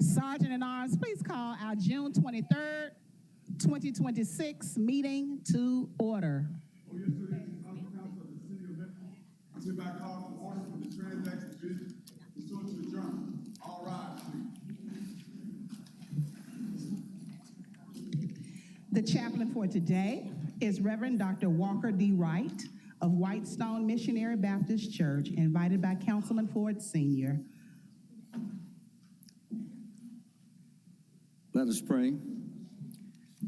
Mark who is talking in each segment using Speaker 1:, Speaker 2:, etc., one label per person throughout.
Speaker 1: Sergeant at Arms, please call our June 23rd, 2026 meeting to order.
Speaker 2: Oh, yes, sir. This is Council of the City of Memphis. I hereby call for order for the transaction division pursuant to adjournment. All rise, please.
Speaker 1: The chaplain for today is Reverend Dr. Walker D. Wright of Whitestone Missionary Baptist Church, invited by Councilman Ford Sr.
Speaker 3: Let us pray.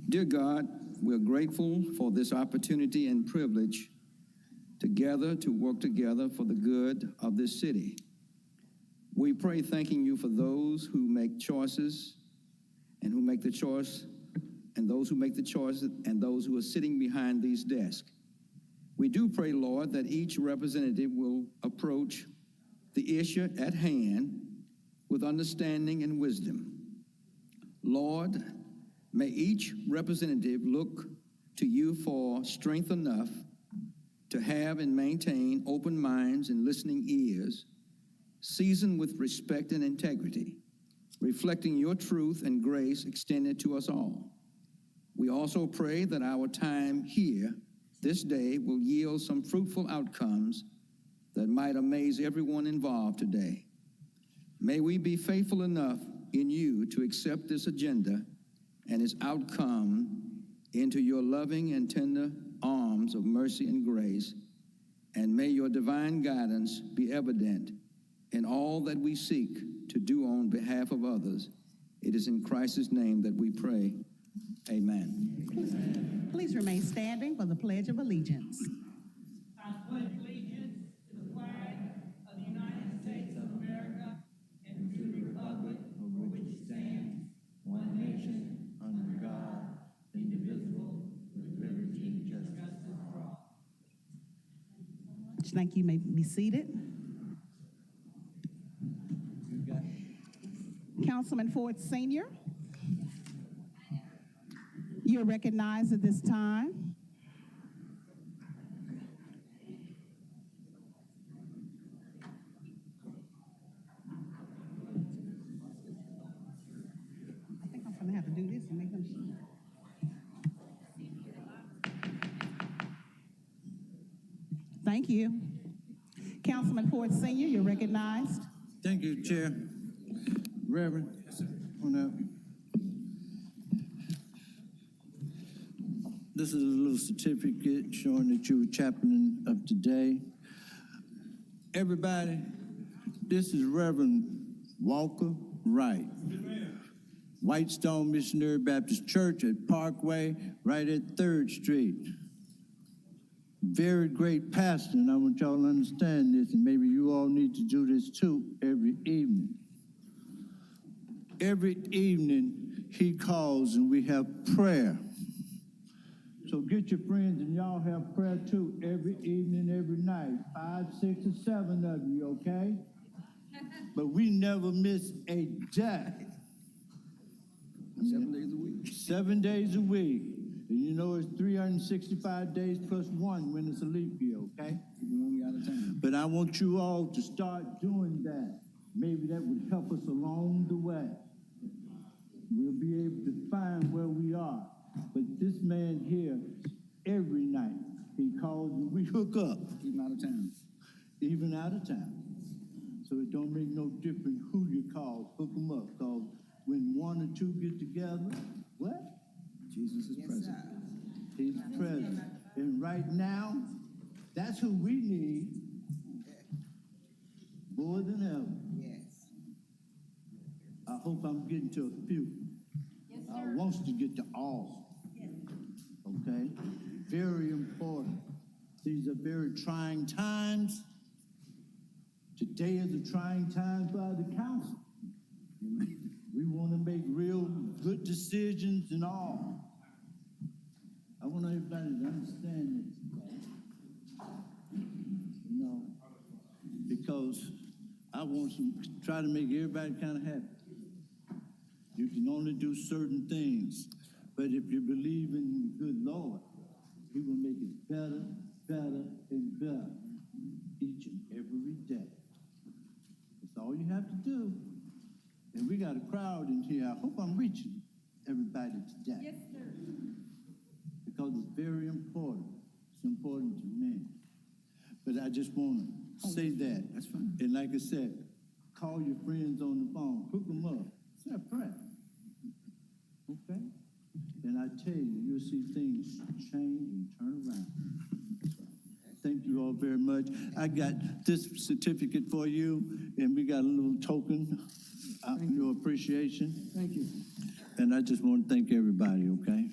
Speaker 3: Dear God, we're grateful for this opportunity and privilege to work together for the good of this city. We pray thanking you for those who make choices and who make the choice, and those who make the choice, and those who are sitting behind these desks. We do pray, Lord, that each representative will approach the issue at hand with understanding and wisdom. Lord, may each representative look to you for strength enough to have and maintain open minds and listening ears, seasoned with respect and integrity, reflecting your truth and grace extended to us all. We also pray that our time here this day will yield some fruitful outcomes that might amaze everyone involved today. May we be faithful enough in you to accept this agenda and its outcome into your loving and tender arms of mercy and grace, and may your divine guidance be evident in all that we seek to do on behalf of others. It is in Christ's name that we pray. Amen.
Speaker 1: Please remain standing for the Pledge of Allegiance.
Speaker 4: I pledge allegiance to the flag of the United States of America and to the republic for which it stands, one nation, under God, indivisible, with liberty and justice for all.
Speaker 1: Thank you. You may be seated. Councilman Ford Sr., you're recognized at this time. I think I'm gonna have to do this and make them. Thank you. Councilman Ford Sr., you're recognized.
Speaker 5: Thank you, Chair. Reverend, on up. This is a little certificate showing that you were chaplain of today. Everybody, this is Reverend Walker Wright. Whitestone Missionary Baptist Church at Parkway, right at 3rd Street. Very great pastor, and I want y'all to understand this, and maybe you all need to do this too every evening. Every evening, he calls and we have prayer. So get your friends and y'all have prayer too every evening, every night. 5, 6, or 7 of you, okay? But we never miss a day.
Speaker 3: 7 days a week.
Speaker 5: 7 days a week. And you know it's 365 days plus 1 when it's a leap year, okay?
Speaker 3: Even when we're out of time.
Speaker 5: But I want you all to start doing that. Maybe that would help us along the way. We'll be able to find where we are. But this man here, every night, he calls and we hook up.
Speaker 3: Even out of time.
Speaker 5: Even out of time. So it don't make no difference who you call, hook them up. Because when 1 or 2 get together, what?
Speaker 3: Jesus is present.
Speaker 5: He's present. And right now, that's who we need more than ever.
Speaker 1: Yes.
Speaker 5: I hope I'm getting to a few.
Speaker 4: Yes,
Speaker 5: I
Speaker 4: sir.
Speaker 5: want to get to all. Okay? Very important. These are very trying times. Today is a trying time for the council. We want to make real good decisions and all. I want everybody to understand this. You know, because I want to try to make everybody kind of happy. You can only do certain things, but if you believe in the good Lord, He will make it better, better, and better each and every day. That's all you have to do. And we got a crowd in here. I hope I'm reaching everybody today.
Speaker 6: Yes, sir.
Speaker 5: Because it's very important. It's important to me. But I just want to say that.
Speaker 3: That's fine.
Speaker 5: And like I said, call your friends on the phone, hook them up, say a prayer. Okay? And I tell you, you'll see things change and turn around. Thank you all very much. I got this certificate for you, and we got a little token of your appreciation.
Speaker 3: Thank you.
Speaker 5: And I just want to thank everybody, okay?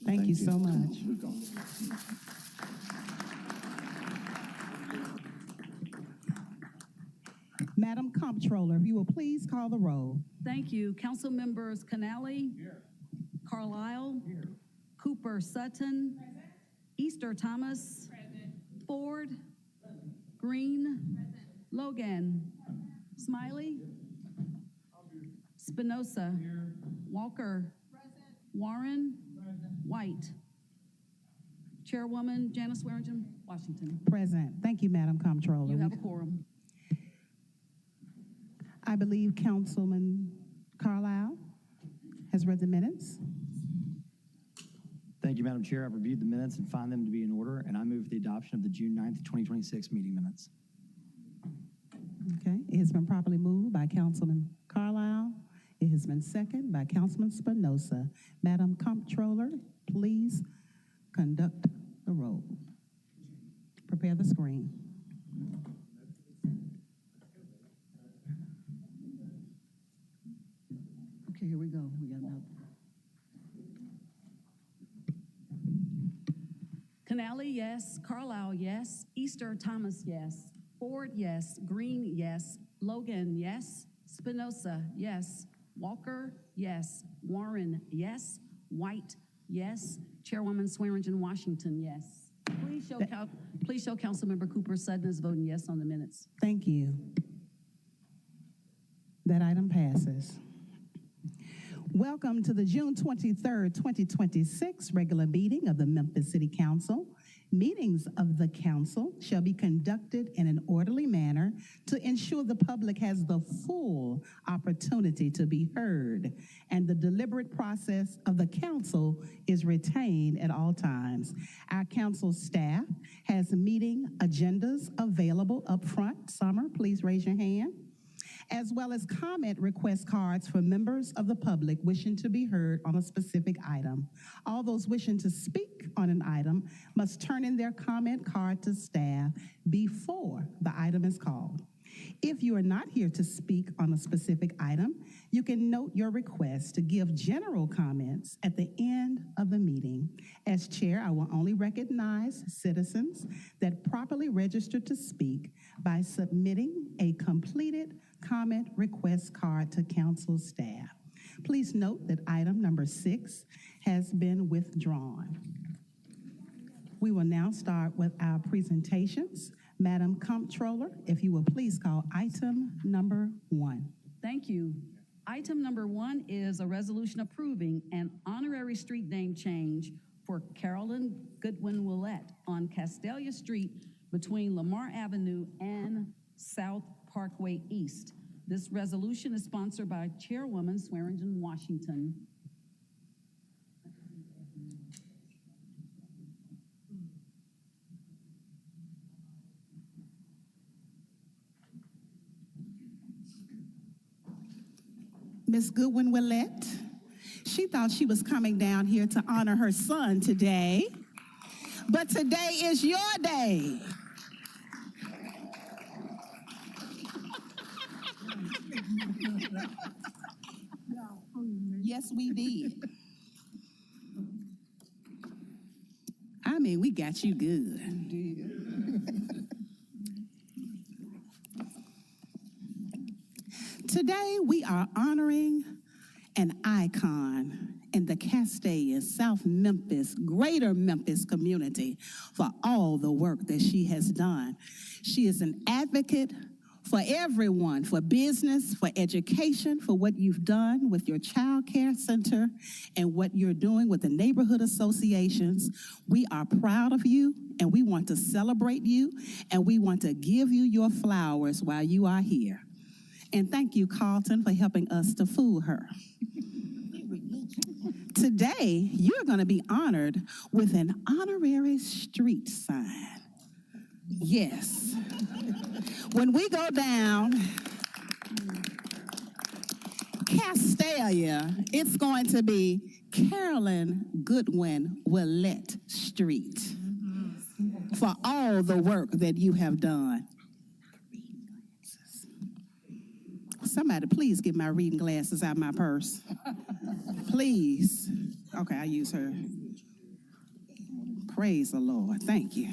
Speaker 1: Thank you so much. Madam Comptroller, if you will please call the roll.
Speaker 6: Thank you. Council members Canali. Here. Carlisle. Here. Cooper Sutton. Present. Easter Thomas. Present. Ford. Present. Green. Present. Logan. Present. Smiley. Spinoza. Here. Walker. Present. Warren. Present. White. Chairwoman Janice Swearingen, Washington.
Speaker 1: Present. Thank you, Madam Comptroller.
Speaker 6: You have a quorum.
Speaker 1: I believe Councilman Carlisle has read the minutes.
Speaker 7: Thank you, Madam Chair. I've reviewed the minutes and find them to be in order, and I move the adoption of the June 9th, 2026 meeting minutes.
Speaker 1: Okay, it has been properly moved by Councilman Carlisle. It has been seconded by Councilman Spinoza. Madam Comptroller, please conduct the roll. Prepare the screen.
Speaker 6: Okay, here we go. We got another. Canali, yes. Carlisle, yes. Easter Thomas, yes. Ford, yes. Green, yes. Logan, yes. Spinoza, yes. Walker, yes. Warren, yes. White, yes. Chairwoman Swearingen, Washington, yes. Please show Councilmember Cooper Sutton is voting yes on the minutes.
Speaker 1: Thank you. That item passes. Welcome to the June 23rd, 2026 regular meeting of the Memphis City Council. Meetings of the council shall be conducted in an orderly manner to ensure the public has the full opportunity to be heard, and the deliberate process of the council is retained at all times. Our council staff has meeting agendas available up front. Summer, please raise your hand. As well as comment request cards for members of the public wishing to be heard on a specific item. All those wishing to speak on an item must turn in their comment card to staff before the item is called. If you are not here to speak on a specific item, you can note your request to give general comments at the end of the meeting. As chair, I will only recognize citizens that properly registered to speak by submitting a completed comment request card to council staff. Please note that item number 6 has been withdrawn. We will now start with our presentations. Madam Comptroller, if you will please call item number 1.
Speaker 6: Thank you. Item number 1 is a resolution approving an honorary street name change for Carolyn Goodwin Willett on Castelia Street between Lamar Avenue and South Parkway East. This resolution is sponsored by Chairwoman Swearingen, Washington.
Speaker 1: Miss Goodwin Willett, she thought she was coming down here to honor her son today, but today is your day. Yes, we did. I mean, we got you good. Today, we are honoring an icon in the Castelia, South Memphis, Greater Memphis community for all the work that she has done. She is an advocate for everyone, for business, for education, for what you've done with your child care center and what you're doing with the neighborhood associations. We are proud of you, and we want to celebrate you, and we want to give you your flowers while you are here. And thank you, Carlton, for helping us to fool her. Today, you're going to be honored with an honorary street sign. Yes. When we go down Castalia, it's going to be Carolyn Goodwin Willette Street for all the work that you have done. Somebody please get my reading glasses out of my purse. Please. Okay, I use her. Praise the Lord. Thank you.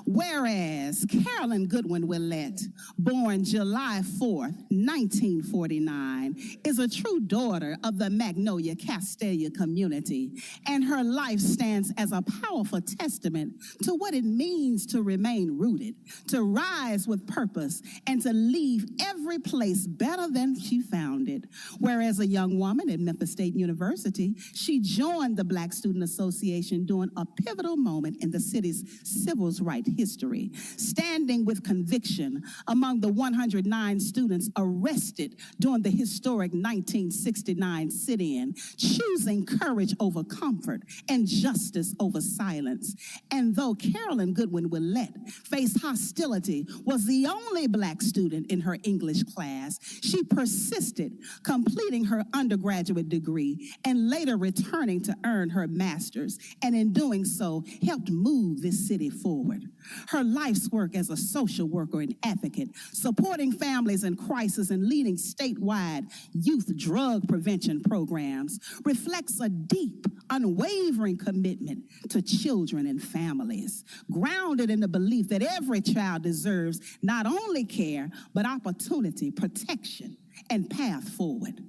Speaker 1: Whereas Carolyn Goodwin Willette, born July 4th, 1949, is a true daughter of the Magnolia Castalia community, and her life stands as a powerful testament to what it means to remain rooted, to rise with purpose, and to leave every place better than she found it. Whereas a young woman at Memphis State University, she joined the Black Student Association during a pivotal moment in the city's civil rights history, standing with conviction among the 109 students arrested during the historic 1969 sit-in, choosing courage over comfort and justice over silence. And though Carolyn Goodwin Willette faced hostility, was the only Black student in her English class, she persisted, completing her undergraduate degree and later returning to earn her master's, and in doing so, helped move this city forward. Her life's work as a social worker and advocate, supporting families in crisis and leading statewide youth drug prevention programs, reflects a deep, unwavering commitment to children and families, grounded in the belief that every child deserves not only care, but opportunity, protection, and path forward.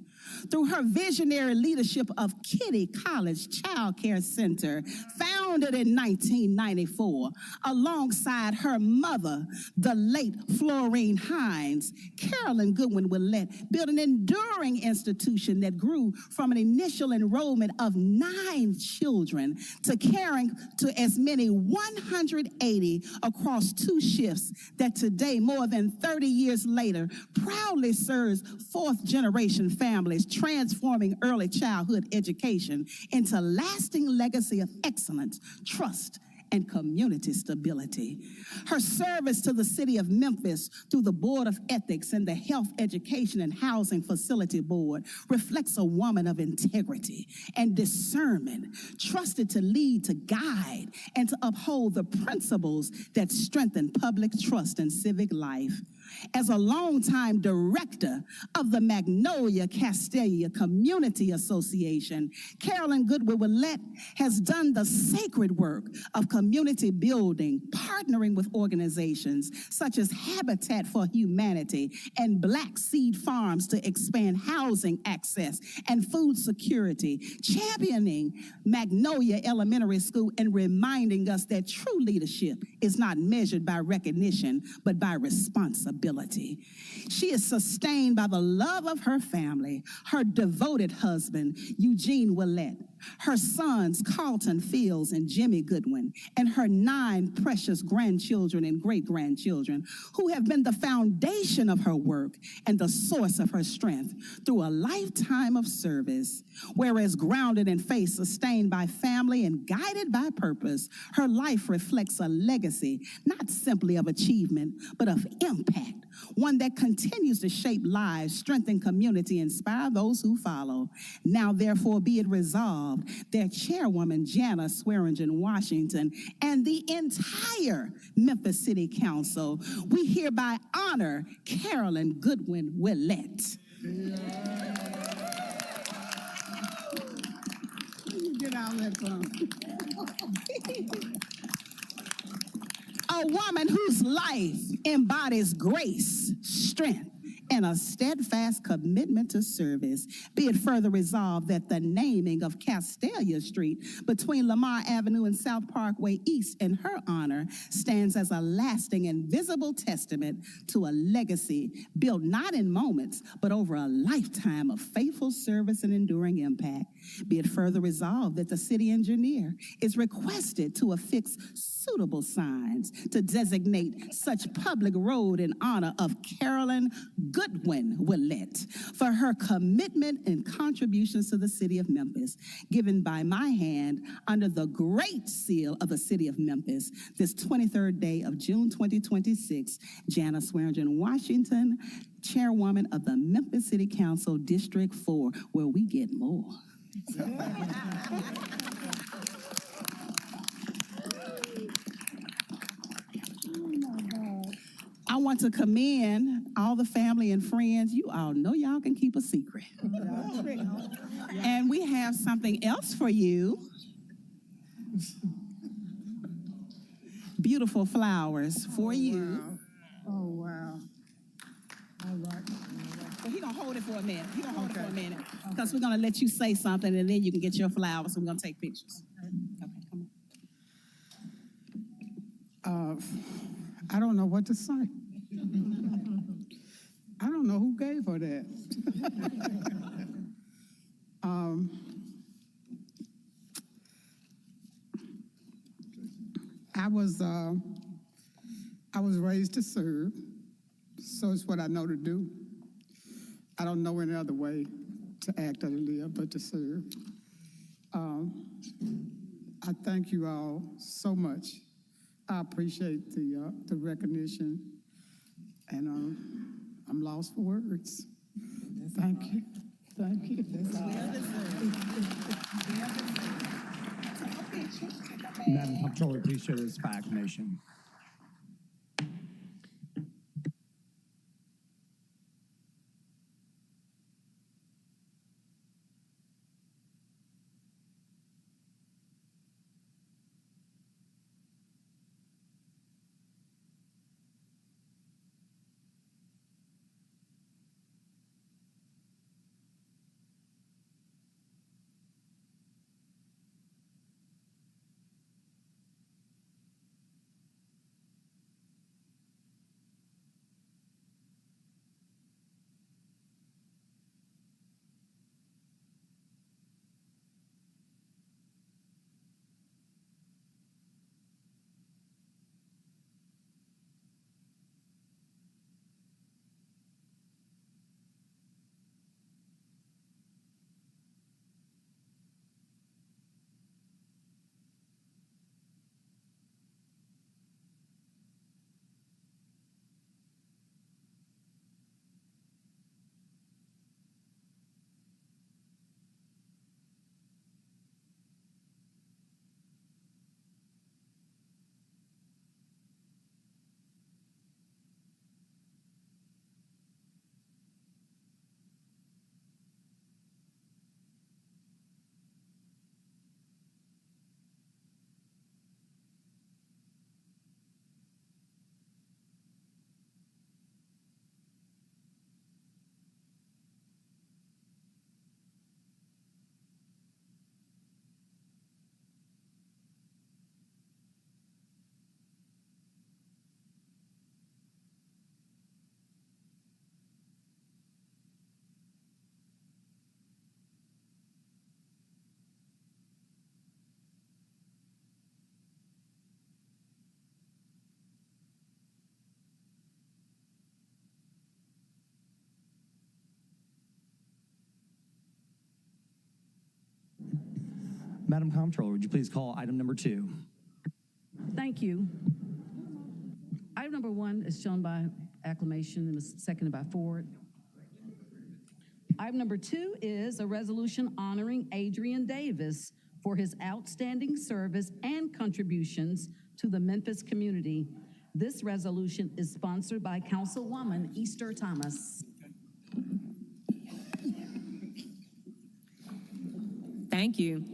Speaker 1: Through her visionary leadership of Kitty College Child Care Center, founded in 1994, alongside her mother, the late Florine Hines, Carolyn Goodwin Willette built an enduring institution that grew from an initial enrollment of 9 children to caring to as many 180 across 2 shifts that today, more than 30 years later, proudly serves fourth-generation families, transforming early childhood education into a lasting legacy of excellence, trust, and community stability. Her service to the city of Memphis through the Board of Ethics and the Health, Education, and Housing Facility Board reflects a woman of integrity and discernment, trusted to lead, to guide, and to uphold the principles that strengthen public trust and civic life. As a longtime director of the Magnolia Castalia Community Association, Carolyn Goodwin Willette has done the sacred work of community building, partnering with organizations such as Habitat for Humanity and Black Seed Farms to expand housing access and food security, championing Magnolia Elementary School and reminding us that true leadership is not measured by recognition, but by responsibility. She is sustained by the love of her family, her devoted husband, Eugene Willette, her sons, Carlton Fields and Jimmy Goodwin, and her 9 precious grandchildren and great-grandchildren, who have been the foundation of her work and the source of her strength through a lifetime of service. Whereas grounded in faith, sustained by family, and guided by purpose, her life reflects a legacy, not simply of achievement, but of impact, one that continues to shape lives, strengthen community, inspire those who follow. Now, therefore, be it resolved that Chairwoman Jana Swearingen Washington and the entire Memphis City Council, we hereby honor Carolyn Goodwin Willette. Get out of that phone. A woman whose life embodies grace, strength, and a steadfast commitment to service. Be it further resolved that the naming of Castalia Street between Lamar Avenue and South Parkway East in her honor stands as a lasting and visible testament to a legacy built not in moments, but over a lifetime of faithful service and enduring impact. Be it further resolved that the city engineer is requested to affix suitable signs to designate such public road in honor of Carolyn Goodwin Willett for her commitment and contributions to the city of Memphis, given by my hand under the great seal of the city of Memphis, this 23rd day of June 2026, Jana Swearingen Washington, chairwoman of the Memphis City Council District 4, where we get more. I want to commend all the family and friends. You all know y'all can keep a secret. And we have something else for you. Beautiful flowers for you.
Speaker 8: Oh, wow. All right.
Speaker 1: Well, he's going to hold it for a minute. Because we're going to let you say something, and then you can get your flowers, and we're going to take pictures. Okay, come on.
Speaker 8: I don't know what to say. I don't know who gave her that. I was raised to serve, so it's what I know to do. I don't know any other way to act or to live but to serve. I thank you all so much. I appreciate the recognition, and I'm lost for words. Thank you. Thank you.
Speaker 7: Madam Comptroller, please show this by acclamation. Madam Comptroller, would you please call item number 2?
Speaker 6: Thank you. Item number 1 is shown by acclamation and is seconded by Ford. Item number 2 is a resolution honoring Adrian Davis for his outstanding service and contributions to the Memphis community. This resolution is sponsored by Councilwoman Easter Thomas.
Speaker 9: Thank you.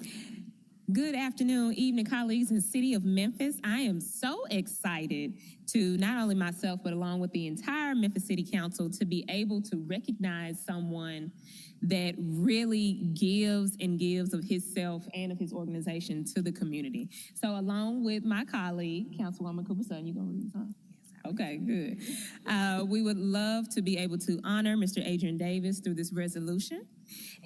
Speaker 9: Good afternoon, evening, colleagues in the city of Memphis. I am so excited to not only myself, but along with the entire Memphis City Council to be able to recognize someone that really gives and gives of himself and of his organization to the community. So along with my colleague, Councilwoman Cooper Sutton, you gonna read the song? Okay, good. We would love to be able to honor Mr. Adrian Davis through this resolution.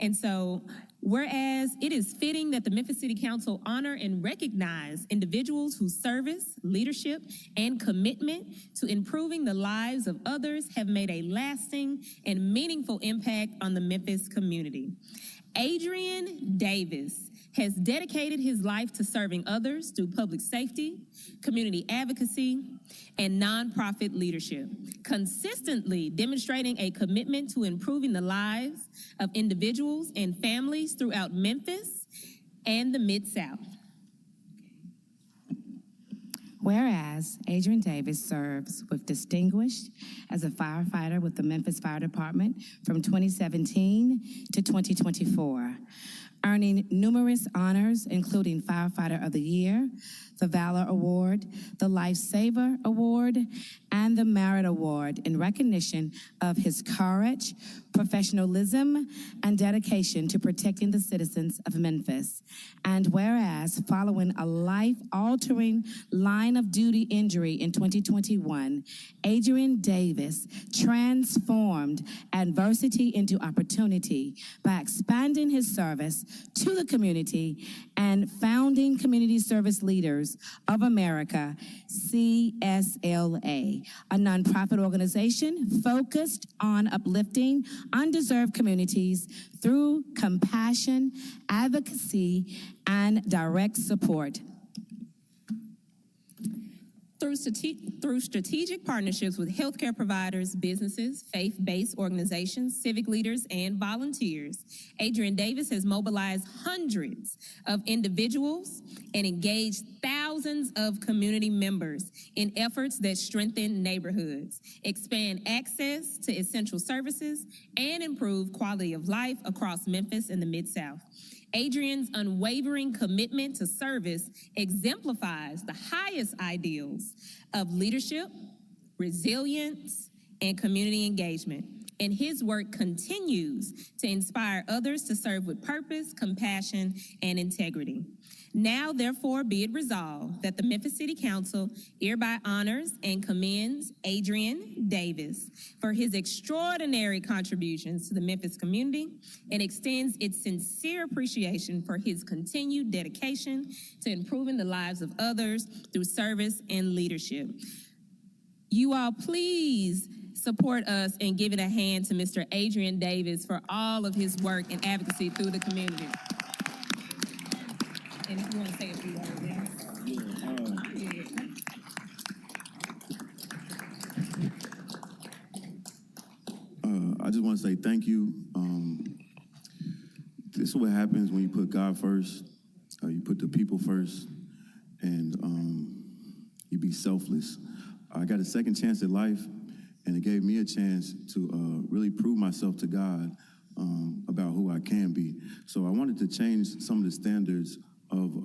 Speaker 9: And so, whereas it is fitting that the Memphis City Council honor and recognize individuals whose service, leadership, and commitment to improving the lives of others have made a lasting and meaningful impact on the Memphis community. Adrian Davis has dedicated his life to serving others through public safety, community advocacy, and nonprofit leadership, consistently demonstrating a commitment to improving the lives of individuals and families throughout Memphis and the Mid-South.
Speaker 10: Whereas Adrian Davis serves with distinguished as a firefighter with the Memphis Fire Department from 2017 to 2024, earning numerous honors, including Firefighter of the Year, the Valor Award, the Lifesaver Award, and the Merit Award in recognition of his courage, professionalism, and dedication to protecting the citizens of Memphis. And whereas following a life-altering line of duty injury in 2021, Adrian Davis transformed adversity into opportunity by expanding his service to the community and founding Community Service Leaders of America, CSLA, a nonprofit organization focused on uplifting undeserved communities through compassion, advocacy, and direct support.
Speaker 9: Through strategic partnerships with healthcare providers, businesses, faith-based organizations, civic leaders, and volunteers, Adrian Davis has mobilized hundreds of individuals and engaged thousands of community members in efforts that strengthen neighborhoods, expand access to essential services, and improve quality of life across Memphis and the Mid-South. Adrian's unwavering commitment to service exemplifies the highest ideals of leadership, resilience, and community engagement. And his work continues to inspire others to serve with purpose, compassion, and integrity. Now, therefore, be it resolved that the Memphis City Council hereby honors and commends Adrian Davis for his extraordinary contributions to the Memphis community and extends its sincere appreciation for his continued dedication to improving the lives of others through service and leadership. You all, please support us in giving a hand to Mr. Adrian Davis for all of his work and advocacy through the community. And if you want to say a few words,
Speaker 2: I just want to say thank you. This is what happens when you put God first, you put the people first, and you be selfless. I got a second chance at life, and it gave me a chance to really prove myself to God about who I can be. So I wanted to change some of the standards of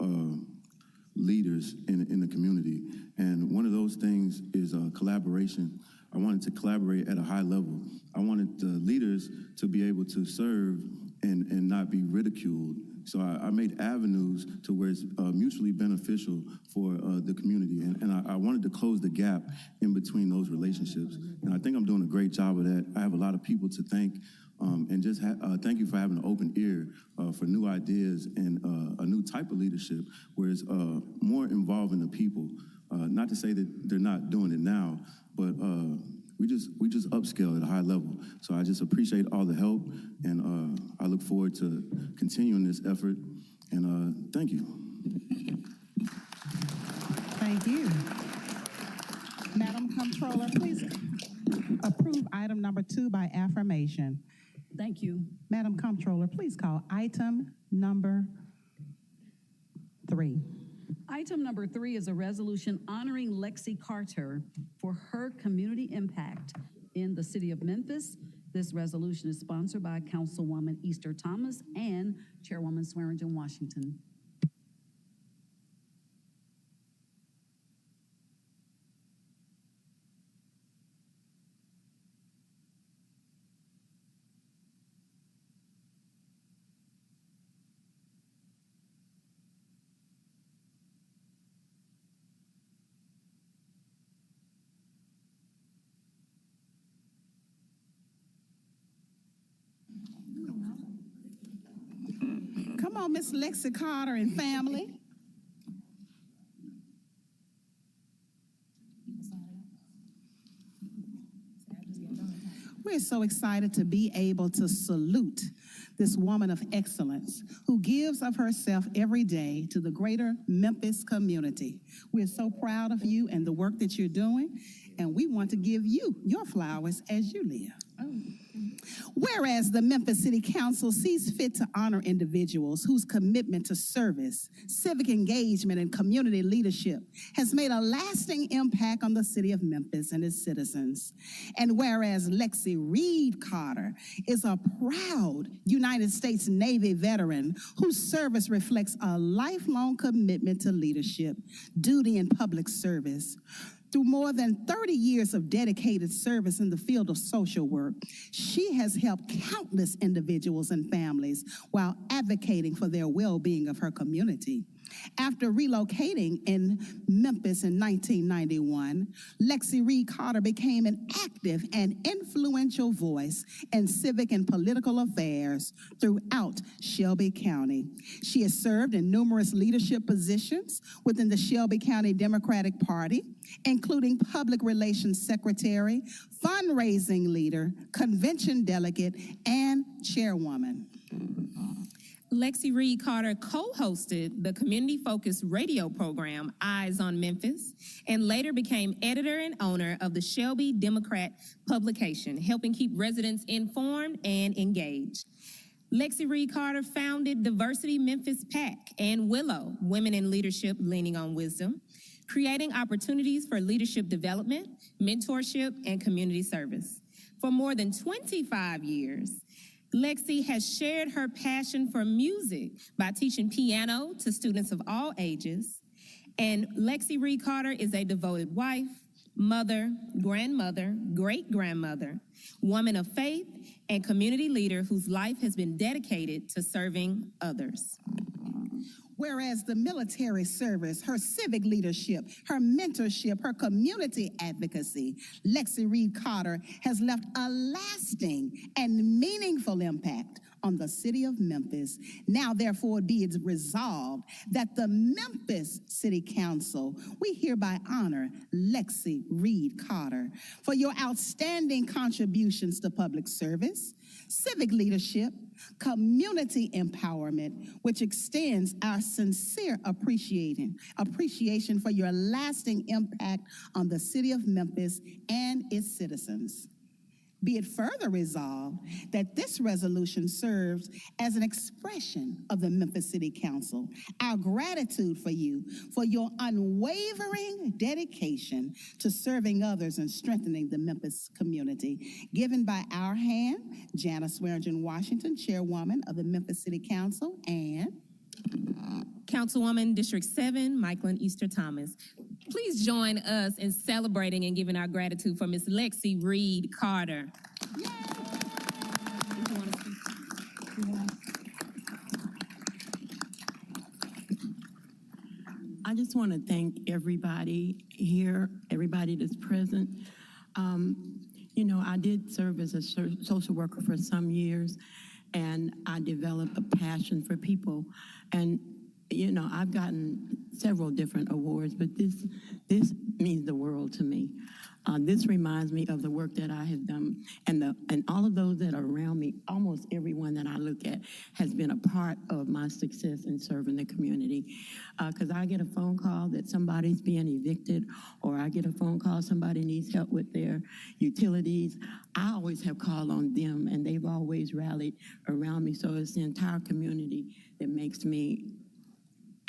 Speaker 2: leaders in the community. And one of those things is collaboration. I wanted to collaborate at a high level. I wanted the leaders to be able to serve and not be ridiculed. So I made avenues to where it's mutually beneficial for the community. And I wanted to close the gap in between those relationships. And I think I'm doing a great job of that. I have a lot of people to thank. And just thank you for having an open ear for new ideas and a new type of leadership where it's more involving the people. Not to say that they're not doing it now, but we just upscale at a high level. So I just appreciate all the help, and I look forward to continuing this effort. And thank you.
Speaker 1: Thank you. Madam Comptroller, please approve item number 2 by affirmation.
Speaker 6: Thank you.
Speaker 1: Madam Comptroller, please call item number 3.
Speaker 6: Item number 3 is a resolution honoring Lexi Carter for her community impact in the city of Memphis. This resolution is sponsored by Councilwoman Easter Thomas and Chairwoman Swearingen Washington.
Speaker 1: on, Miss Lexi Carter and family. We're so excited to be able to salute this woman of excellence who gives of herself every day to the greater Memphis community. We're so proud of you and the work that you're doing, and we want to give you your flowers as you live. Whereas the Memphis City Council sees fit to honor individuals whose commitment to service, civic engagement, and community leadership has made a lasting impact on the city of Memphis and its citizens. And whereas Lexi Reed Carter is a proud United States Navy veteran whose service reflects a lifelong commitment to leadership, duty, and public service. Through more than 30 years of dedicated service in the field of social work, she has helped countless individuals and families while advocating for their well-being of her community. After relocating in Memphis in 1991, Lexi Reed Carter became an active and influential voice in civic and political affairs throughout Shelby County. She has served in numerous leadership positions within the Shelby County Democratic Party, including public relations secretary, fundraising leader, convention delegate, and chairwoman.
Speaker 9: Lexi Reed Carter co-hosted the community-focused radio program Eyes on Memphis and later became editor and owner of the Shelby Democrat publication, helping keep residents informed and engaged. Lexi Reed Carter founded Diversity Memphis PAC and Willow, Women in Leadership Leaning on Wisdom, creating opportunities for leadership development, mentorship, and community service. For more than 25 years, Lexi has shared her passion for music by teaching piano to students of all ages. And Lexi Reed Carter is a devoted wife, mother, grandmother, great-grandmother, woman of faith, and community leader whose life has been dedicated to serving others.
Speaker 1: Whereas the military service, her civic leadership, her mentorship, her community advocacy, Lexi Reed Carter has left a lasting and meaningful impact on the city of Memphis. Now, therefore, be it resolved that the Memphis City Council, we hereby honor Lexi Reed Carter for your outstanding contributions to public service, civic leadership, community empowerment, which extends our sincere appreciation for your lasting impact on the city of Memphis and its citizens. Be it further resolved that this resolution serves as an expression of the Memphis City Council, our gratitude for you, for your unwavering dedication to serving others and strengthening the Memphis community. Given by our hand, Janice Swearingen Washington, Chairwoman of the Memphis City Council, and
Speaker 9: Councilwoman District 7, Michaelin Easter Thomas. Please join us in celebrating and giving our gratitude for Ms. Lexi Reed Carter. Yay! If you want to speak.
Speaker 11: I just want to thank everybody here, everybody that's present. You know, I did serve as a social worker for some years, and I developed a passion for people. And you know, I've gotten several different awards, but this means the world to me. This reminds me of the work that I have done, and all of those that are around me. Almost everyone that I look at has been a part of my success in serving the community. Because I get a phone call that somebody's being evicted, or I get a phone call somebody needs help with their utilities. I always have called on them, and they've always rallied around me. So it's the entire community that makes me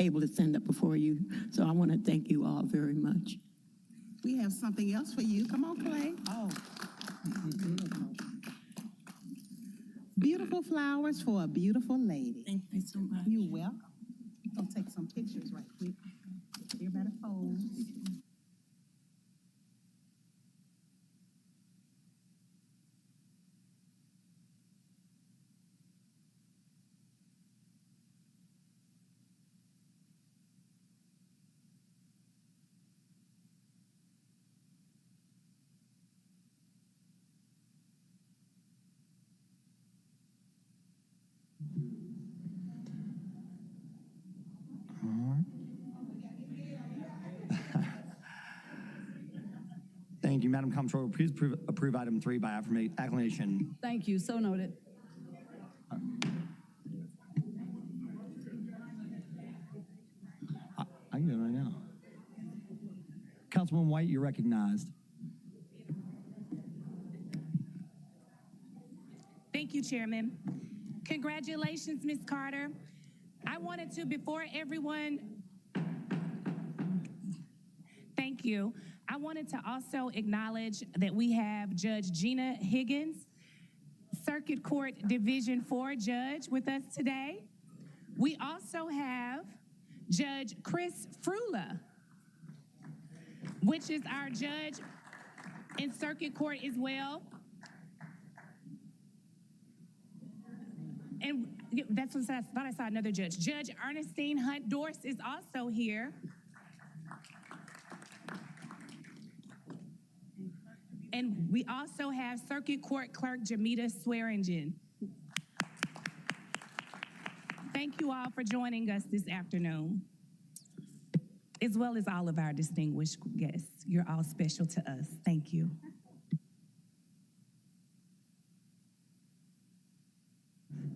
Speaker 11: able to stand up before you. So I want to thank you all very much.
Speaker 1: we have something else for you. Come on, Clay.
Speaker 11: Oh.
Speaker 1: Beautiful flowers for a beautiful lady.
Speaker 11: Thank you so much.
Speaker 1: You're welcome. We're going to take some pictures right quick. Everybody pose.
Speaker 7: Thank you. Madam Comptroller, please approve item 3 by acclamation.
Speaker 6: Thank you. So noted.
Speaker 7: I can do it right now. Councilwoman White, you're recognized.
Speaker 12: Thank you, Chairman. Congratulations, Ms. Carter. I wanted to, before everyone, thank you. I wanted to also acknowledge that we have Judge Gina Higgins, Circuit Court Division 4 judge with us today. We also have Judge Chris Frula, which is our judge in Circuit Court as well. And that's what I thought I saw another judge. Judge Ernestine Hunt Dorse is also here. And we also have Circuit Court Clerk Jamita Swearingen. Thank you all for joining us this afternoon, as well as all of our distinguished guests. You're all special to us. Thank you.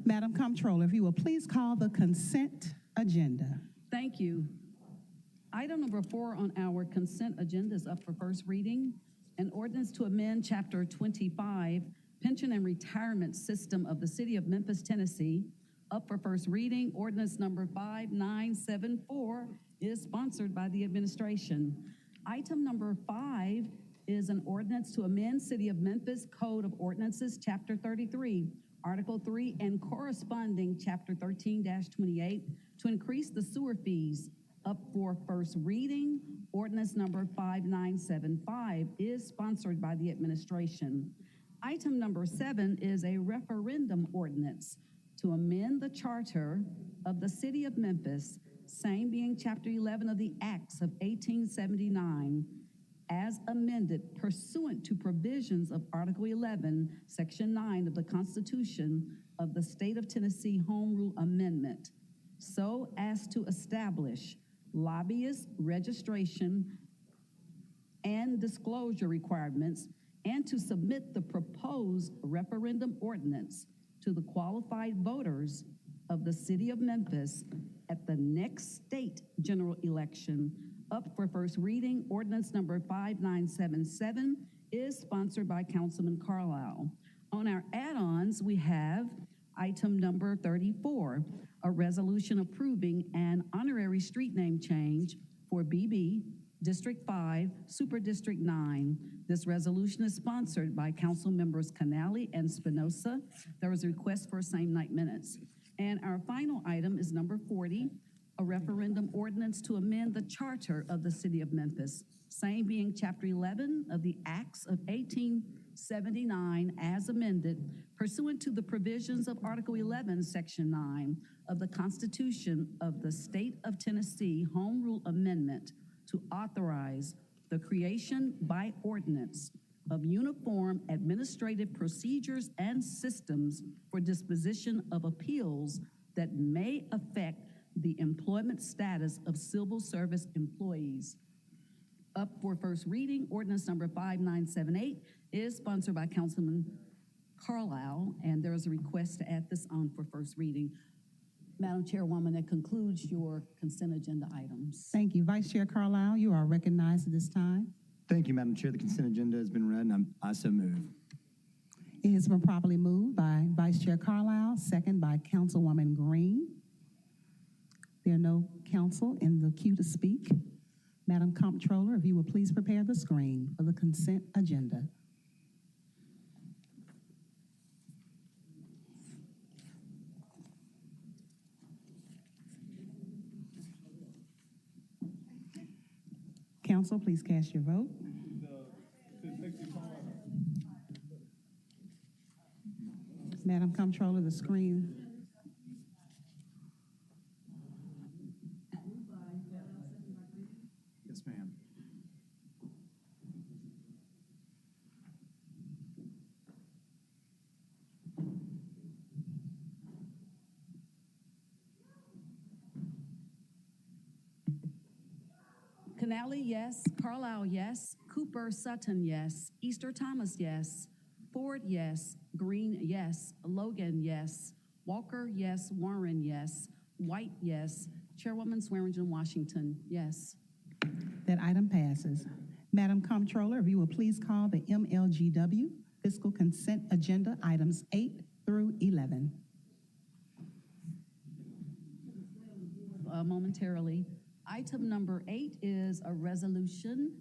Speaker 1: Madam Comptroller, if you will please call the consent agenda.
Speaker 6: Thank you. Item number 4 on our consent agenda is up for first reading. An ordinance to amend Chapter 25, Pension and Retirement System of the City of Memphis, Tennessee. Up for first reading, ordinance number 5974 is sponsored by the administration. Item number 5 is an ordinance to amend City of Memphis Code of Ordinances, Chapter 33, Article 3, and corresponding Chapter 13-28 to increase the sewer fees. Up for first reading, ordinance number 5975 is sponsored by the administration. Item number 7 is a referendum ordinance to amend the charter of the City of Memphis, same being Chapter 11 of the Acts of 1879, as amended pursuant to provisions of Article 11, Section 9 of the Constitution of the State of Tennessee Home Rule Amendment, so as to establish lobbyist registration and disclosure requirements, and to submit the proposed referendum ordinance to the qualified voters of the City of Memphis at the next state general election. Up for first reading, ordinance number 5977 is sponsored by Councilman Carlisle. On our add-ons, we have item number 34, a resolution approving an honorary street name change for BB, District 5, Super District 9. This resolution is sponsored by Council members Canali and Spinoza. There was a request for same night minutes. And our final item is number 40, a referendum ordinance to amend the charter of the City of Memphis, same being Chapter 11 of the Acts of 1879 as amended, pursuant to the provisions of Article 11, Section 9 of the Constitution of the State of Tennessee Home Rule Amendment, to authorize the creation by ordinance of uniform administrative procedures and systems for disposition of appeals that may affect the employment status of civil service employees. Up for first reading, ordinance number 5978 is sponsored by Councilman Carlisle, and there is a request to add this on for first reading. Madam Chairwoman, that concludes your consent agenda items.
Speaker 1: Thank you. Vice Chair Carlisle, you are recognized at this time.
Speaker 7: Thank you, Madam Chair. The consent agenda has been read, and I so move.
Speaker 1: It has been properly moved by Vice Chair Carlisle, second by Councilwoman Green. There are no counsel in the queue to speak. Madam Comptroller, if you will please prepare the screen for the consent agenda. Council, please cast your vote. Madam Comptroller, the screen.
Speaker 7: Yes, ma'am.
Speaker 6: Canali, yes. Carlisle, yes. Cooper Sutton, yes. Easter Thomas, yes. Ford, yes. Green, yes. Logan, yes. Walker, yes. Warren, yes. White, yes. Chairwoman Swearingen Washington, yes.
Speaker 1: That item passes. Madam Comptroller, if you will please call the MLGW fiscal consent agenda items 8 through 11.
Speaker 6: Momentarily. Item number 8 is a resolution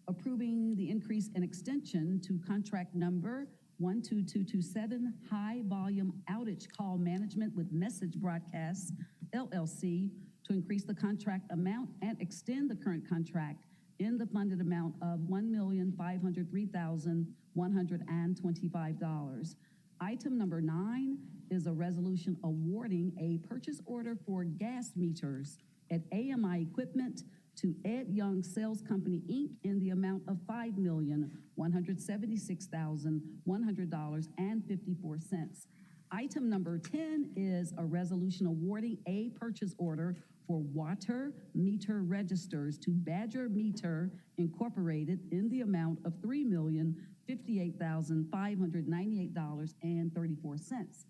Speaker 6: approving the increase in extension to contract number 12227, High Volume Outage Call Management with Message Broadcasts, LLC, to increase the contract amount and extend the current contract in the funded amount of $1,503,125. Item number 9 is a resolution awarding a purchase order for gas meters at AMI Equipment to Ed Young Sales Company, Inc. in the amount of $5,176,100.54. Item number 10 is a resolution awarding a purchase order for water meter registers to Badger Meter Incorporated in the amount of $3,058,598.34.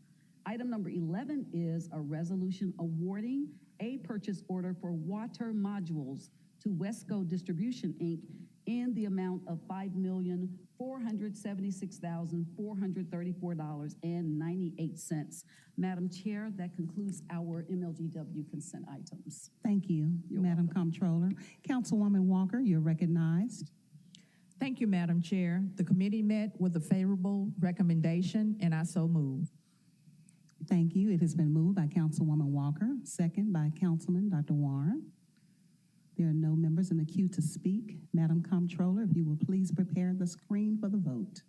Speaker 6: Item number 11 is a resolution awarding a purchase order for water modules to Wesco Distribution, Inc. in the amount of $5,476,434.98. Madam Chair, that concludes our MLGW consent items.
Speaker 1: Thank you, Madam Comptroller. Councilwoman Walker, you're recognized.
Speaker 13: Thank you, Madam Chair. The committee met with a favorable recommendation, and I so move.
Speaker 1: Thank you. It has been moved by Councilwoman Walker, second by Councilman Dr. Warren. There are no members in the queue to speak. Madam Comptroller, if you will please prepare the screen for the vote.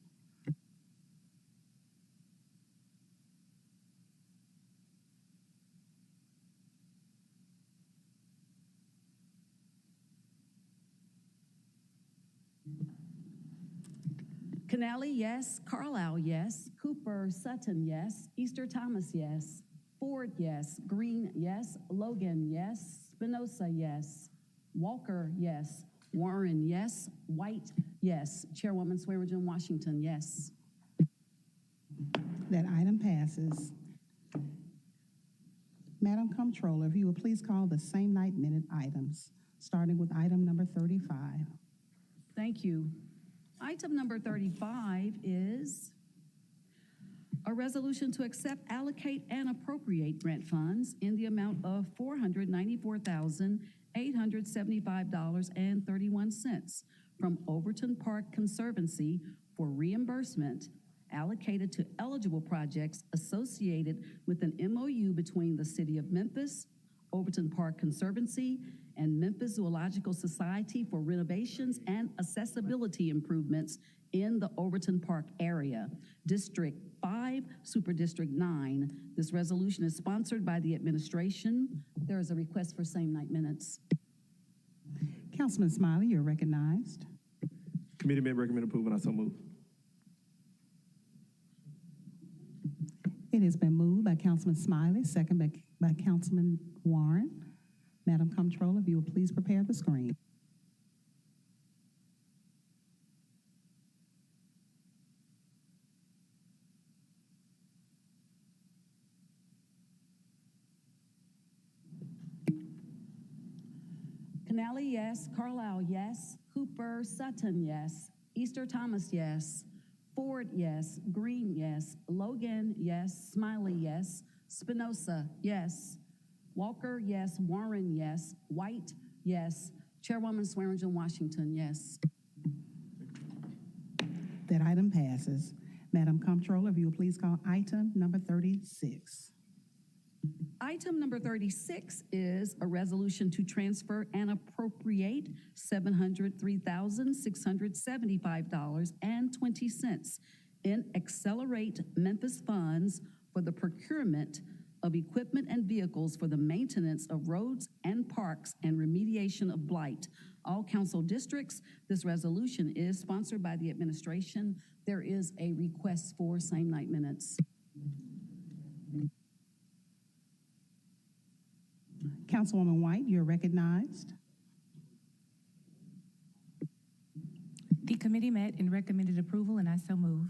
Speaker 6: Canali, yes. Carlisle, yes. Cooper Sutton, yes. Easter Thomas, yes. Ford, yes. Green, yes. Logan, yes. Spinoza, yes. Walker, yes. Warren, yes. White, yes. Chairwoman Swearingen Washington, yes.
Speaker 1: That item passes. Madam Comptroller, if you will please call the same night minute items, starting with item number 35.
Speaker 6: Thank you. Item number 35 is a resolution to accept, allocate, and appropriate grant funds in the amount of $494,875.31 from Overton Park Conservancy for reimbursement allocated to eligible projects associated with an MOU between the City of Memphis, Overton Park Conservancy, and Memphis Zoological Society for renovations and accessibility improvements in the Overton Park area, District 5, Super District 9. This resolution is sponsored by the administration. There is a request for same night minutes.
Speaker 1: Councilman Smiley, you're recognized.
Speaker 14: Committee may recommend approval, and I so move.
Speaker 1: It has been moved by Councilman Smiley, second by Councilman Warren. Madam Comptroller, if you will please prepare the screen.
Speaker 6: Canali, yes. Carlisle, yes. Cooper Sutton, yes. Easter Thomas, yes. Ford, yes. Green, yes. Logan, yes. Smiley, yes. Spinoza, yes. Walker, yes. Warren, yes. White, yes. Chairwoman Swearingen Washington, yes.
Speaker 1: That item passes. Madam Comptroller, if you will please call item number 36.
Speaker 6: Item number 36 is a resolution to transfer and appropriate $703,675.20 in Accelerate Memphis funds for the procurement of equipment and vehicles for the maintenance of roads and parks and remediation of blight. All council districts, this resolution is sponsored by the administration. There is a request for same night minutes.
Speaker 1: Councilwoman White, you're recognized.
Speaker 12: The committee met and recommended approval, and I so move.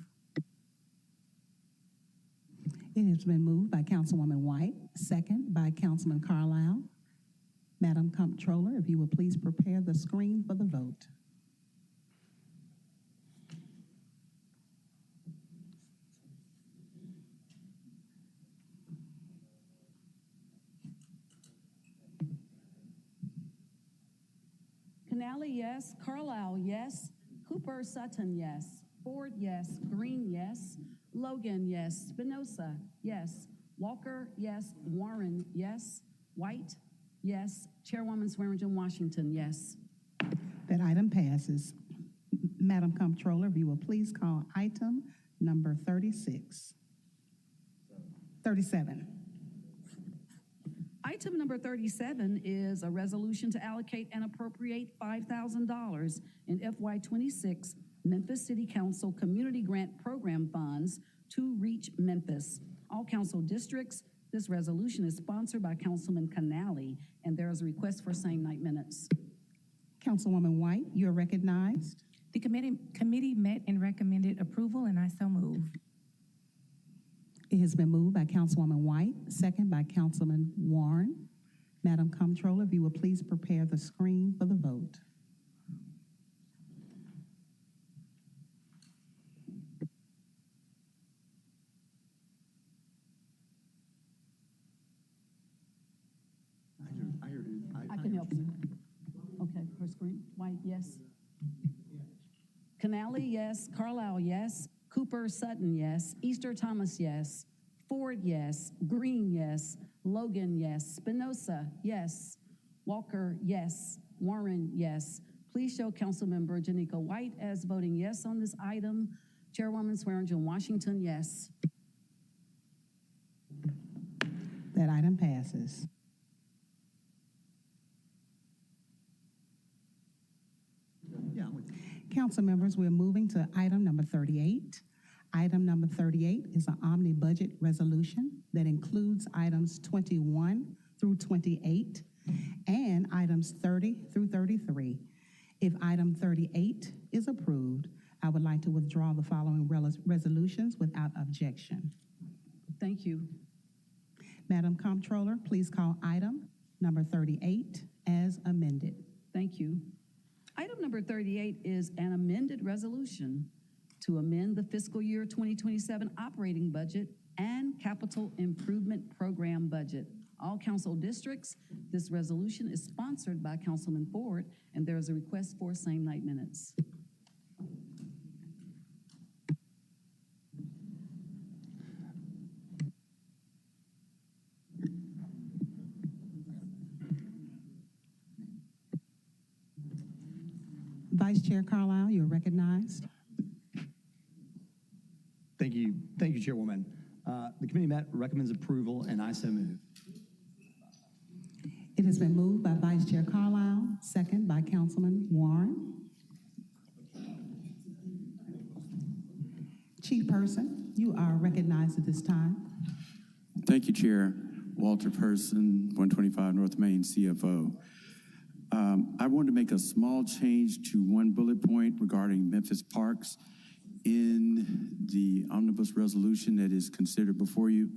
Speaker 1: It has been moved by Councilwoman White, second by Councilman Carlisle. Madam Comptroller, if you will please prepare the screen for the vote.
Speaker 6: Canali, yes. Carlisle, yes. Cooper Sutton, yes. Ford, yes. Green, yes. Logan, yes. Spinoza, yes. Walker, yes. Warren, yes. White, yes. Chairwoman Swearingen Washington, yes.
Speaker 1: That item passes. Madam Comptroller, if you will please call item number 37.
Speaker 6: Item number 37 is a resolution to allocate and appropriate $5,000 in FY26 Memphis City Council Community Grant Program funds to reach Memphis. All council districts, this resolution is sponsored by Councilman Canali, and there is a request for same night minutes.
Speaker 1: Councilwoman White, you are recognized.
Speaker 12: The committee met and recommended approval, and I so move.
Speaker 1: It has been moved by Councilwoman White, second by Councilman Warren. Madam Comptroller, if you will please prepare the screen for the vote.
Speaker 6: I can help you. Okay, her screen. White, yes. Canali, yes. Carlisle, yes. Cooper Sutton, yes. Easter Thomas, yes. Ford, yes. Green, yes. Logan, yes. Spinoza, yes. Walker, yes. Warren, yes. Please show Councilmember Janika White as voting yes on this item. Chairwoman Swearingen Washington, yes.
Speaker 1: That item passes. Council members, we're moving to item number 38. Item number 38 is an omni-budget resolution that includes items 21 through 28 and items 30 through 33. If item 38 is approved, I would like to withdraw the following resolutions without objection.
Speaker 6: Thank you.
Speaker 1: Madam Comptroller, please call item number 38 as amended.
Speaker 6: Thank you. Item number 38 is an amended resolution to amend the fiscal year 2027 operating budget and capital improvement program budget. All council districts, this resolution is sponsored by Councilman Ford, and there is a request for same night minutes.
Speaker 1: Vice Chair Carlisle, you're recognized.
Speaker 7: Thank you, Chairwoman. The committee met, recommends approval, and I so move.
Speaker 1: It has been moved by Vice Chair Carlisle, second by Councilman Warren. Chief Person, you are recognized at this time.
Speaker 15: Thank you, Chair. Walter Person, 125 North Main, CFO. I wanted to make a small change to one bullet point regarding Memphis Parks in the omnibus resolution that is considered before you.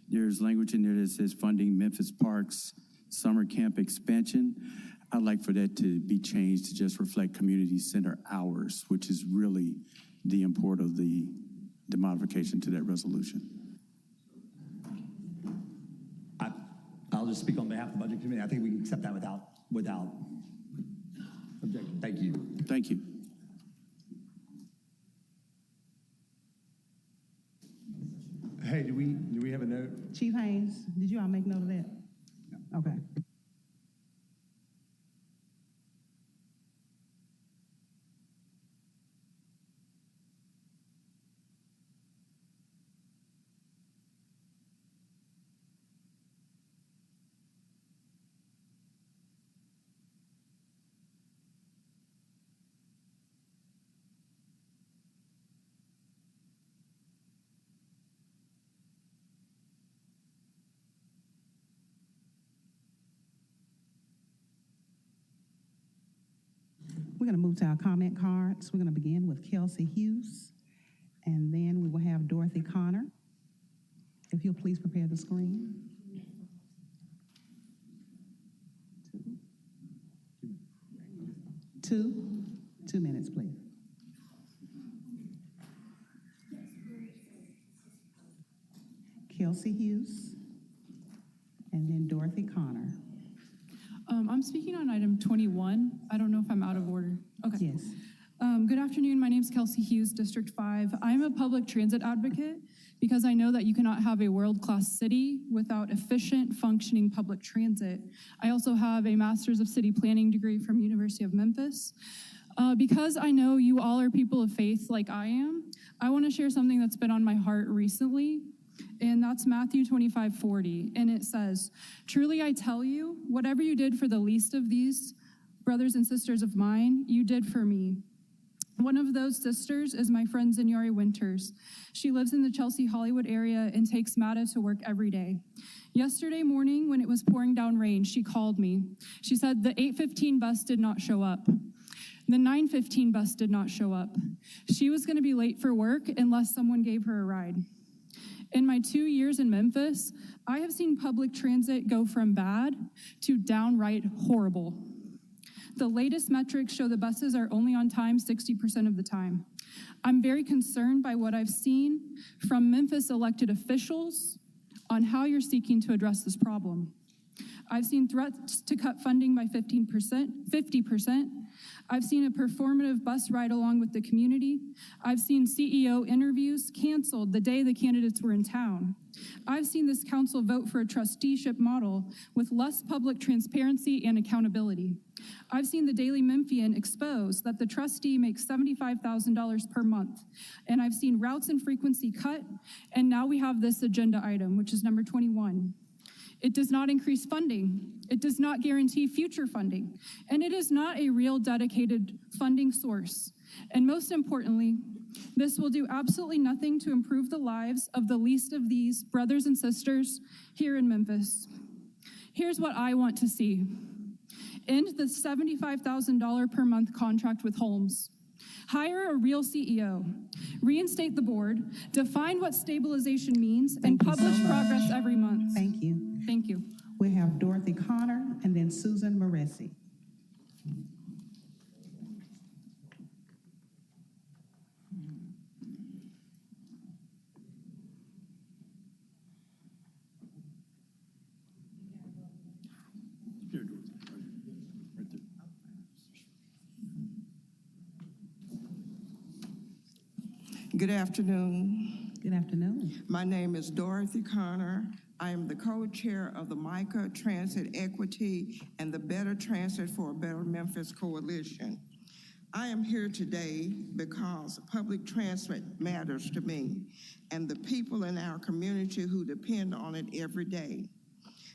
Speaker 15: There's language in there that says funding Memphis Parks summer camp expansion. I'd like for that to be changed to just reflect community center hours, which is really the import of the modification to that resolution.
Speaker 7: I'll just speak on behalf of the Budget Committee. I think we can accept that without objection. Thank you.
Speaker 15: Thank you.
Speaker 14: Hey, do we have a note?
Speaker 1: Chief Haynes, did you all make note of that? No. Okay. We're going to move to our comment cards. We're going to begin with Kelsey Hughes, and then we will have Dorothy Connor. If you'll please prepare the screen. 2 minutes, please. Kelsey Hughes, and then Dorothy Connor.
Speaker 16: I'm speaking on item 21. I don't know if I'm out of order. Okay.
Speaker 1: Yes.
Speaker 16: Good afternoon. My name is Kelsey Hughes, District 5. I'm a public transit advocate because I know that you cannot have a world-class city without efficient, functioning public transit. I also have a Master's of City Planning degree from University of Memphis. Because I know you all are people of faith like I am, I want to share something that's been on my heart recently, and that's Matthew 25:40. And it says, "Truly I tell you, whatever you did for the least of these brothers and sisters of mine, you did for me." One of those sisters is my friend Zinyari Winters. She lives in the Chelsea Hollywood area and takes Mata to work every day. Yesterday morning, when it was pouring down rain, she called me. She said the 8:15 bus did not show up. The 9:15 bus did not show up. She was going to be late for work unless someone gave her a ride. In my 2 years in Memphis, I have seen public transit go from bad to downright horrible. The latest metrics show the buses are only on time 60% of the time. I'm very concerned by what I've seen from Memphis elected officials on how you're seeking to address this problem. I've seen threats to cut funding by 50%. I've seen a performative bus ride along with the community. I've seen CEO interviews canceled the day the candidates were in town. I've seen this council vote for a trusteeship model with less public transparency and accountability. I've seen the Daily Memphian expose that the trustee makes $75,000 per month. And I've seen routes and frequency cut, and now we have this agenda item, which is number 21. It does not increase funding. It does not guarantee future funding. And it is not a real dedicated funding source. And most importantly, this will do absolutely nothing to improve the lives of the least of these brothers and sisters here in Memphis. Here's what I want to see. End the $75,000 per month contract with Holmes. Hire a real CEO. Reinstate the board. Define what stabilization means and publish progress every month.
Speaker 1: Thank you.
Speaker 16: Thank you.
Speaker 1: We have Dorothy Connor and then Susan Moresi.
Speaker 17: Good afternoon.
Speaker 1: Good afternoon.
Speaker 17: My name is Dorothy Connor. I am the co-chair of the MICA Transit Equity and the Better Transit for a Better Memphis Coalition. I am here today because public transit matters to me and the people in our community who depend on it every day.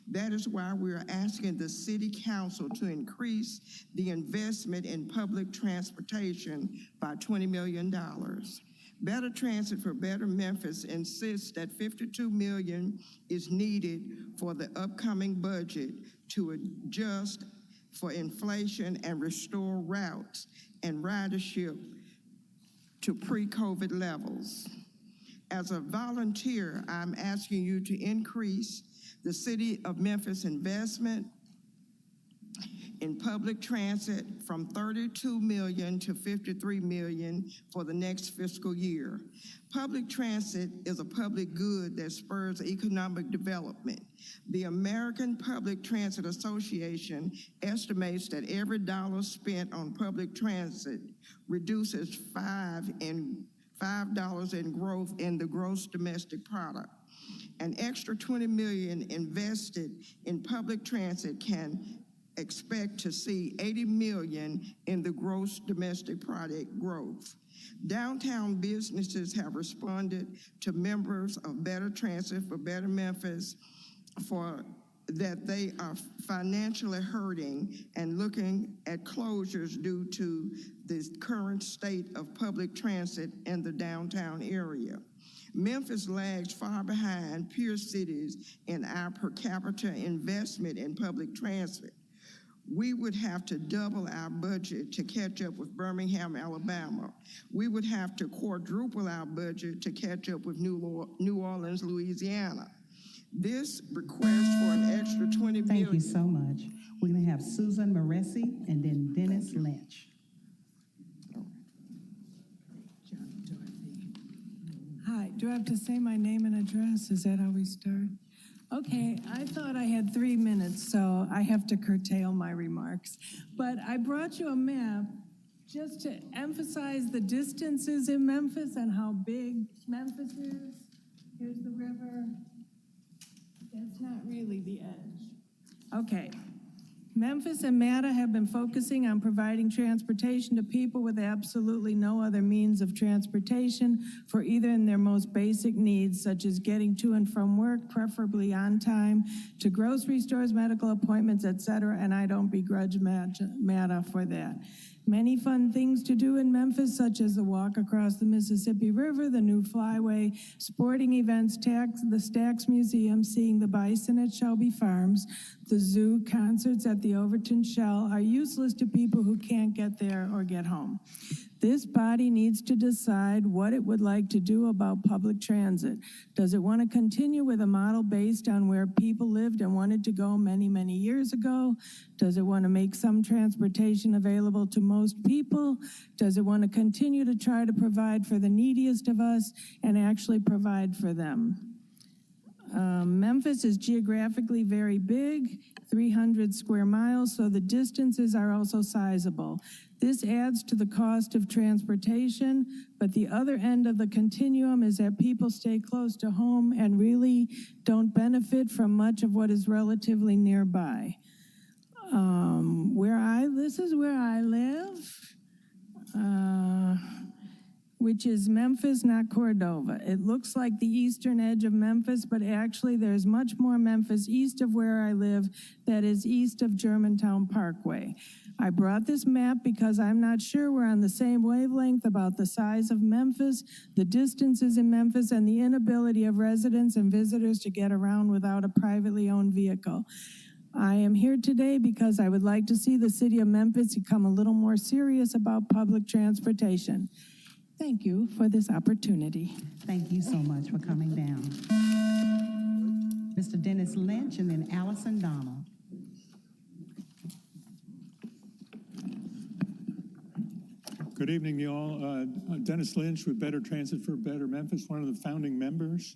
Speaker 17: That is why we are asking the City Council to increase the investment in public transportation by $20 million. Better Transit for Better Memphis insists that $52 million is needed for the upcoming budget to adjust for inflation and restore routes and ridership to pre-COVID levels. As a volunteer, I'm asking you to increase the City of Memphis investment in public transit from $32 million to $53 million for the next fiscal year. Public transit is a public good that spurs economic development. The American Public Transit Association estimates that every dollar spent on public transit reduces $5 in growth in the gross domestic product. An extra $20 million invested in public transit can expect to see $80 million in the gross domestic product growth. Downtown businesses have responded to members of Better Transit for Better Memphis for that they are financially hurting and looking at closures due to the current state of public transit in the downtown area. Memphis lags far behind peer cities in our per capita investment in public transit. We would have to double our budget to catch up with Birmingham, Alabama. We would have to quadruple our budget to catch up with New Orleans, Louisiana. This request for an extra $20 million.
Speaker 1: Thank you so much. We're going to have Susan Moresi and then Dennis Lynch.
Speaker 18: Hi, do I have to say my name and address? Is that how we start? Okay, I thought I had 3 minutes, so I have to curtail my remarks. But I brought you a map just to emphasize the distances in Memphis and how big Memphis is. Here's the river. That's not really the edge. Okay. Memphis and MATA have been focusing on providing transportation to people with absolutely no other means of transportation for either in their most basic needs, such as getting to and from work, preferably on time, to grocery stores, medical appointments, etc., and I don't begrudge MATA for that. Many fun things to do in Memphis, such as the walk across the Mississippi River, the new flyway, sporting events, the Stax Museum, seeing the bison at Shelby Farms, the zoo, concerts at the Overton Shell are useless to people who can't get there or get home. This body needs to decide what it would like to do about public transit. Does it want to continue with a model based on where people lived and wanted to go many, many years ago? Does it want to make some transportation available to most people? Does it want to continue to try to provide for the neediest of us and actually provide for them? Memphis is geographically very big, 300 square miles, so the distances are also sizable. This adds to the cost of transportation, but the other end of the continuum is that people stay close to home and really don't benefit from much of what is relatively nearby. This is where I live, which is Memphis, not Cordova. It looks like the eastern edge of Memphis, but actually there's much more Memphis east of where I live that is east of Germantown Parkway. I brought this map because I'm not sure we're on the same wavelength about the size of Memphis, the distances in Memphis, and the inability of residents and visitors to get around without a privately owned vehicle. I am here today because I would like to see the city of Memphis become a little more serious about public transportation. Thank you for this opportunity.
Speaker 1: Thank you so much for coming down. Mr. Dennis Lynch and then Allison Donald.
Speaker 19: Good evening, y'all. Dennis Lynch with Better Transit for Better Memphis, one of the founding members.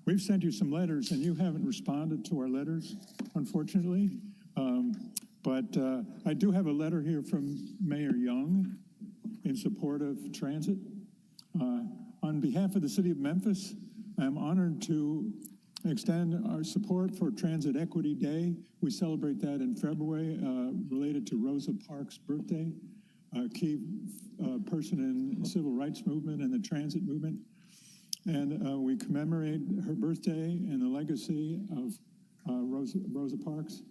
Speaker 19: We've sent you some letters, and you haven't responded to our letters, unfortunately. But I do have a letter here from Mayor Young in support of transit. On behalf of the city of Memphis, I'm honored to extend our support for Transit Equity Day. We celebrate that in February, related to Rosa Parks' birthday, a key person in the civil rights movement and the transit movement. And we commemorate her birthday and the legacy of Rosa Parks.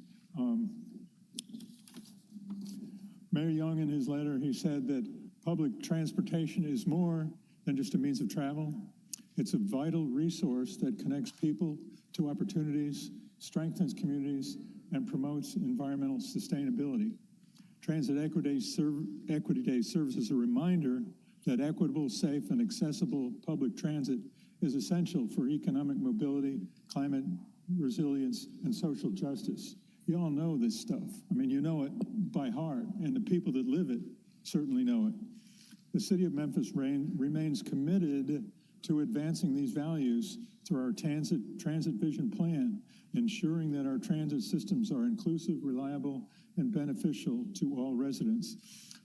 Speaker 19: Mayor Young, in his letter, he said that public transportation is more than just a means of travel. It's a vital resource that connects people to opportunities, strengthens communities, and promotes environmental sustainability. Transit Equity Day serves as a reminder that equitable, safe, and accessible public transit is essential for economic mobility, climate resilience, and social justice. You all know this stuff. I mean, you know it by heart, and the people that live it certainly know it. The city of Memphis remains committed to advancing these values through our transit vision plan, ensuring that our transit systems are inclusive, reliable, and beneficial to all residents.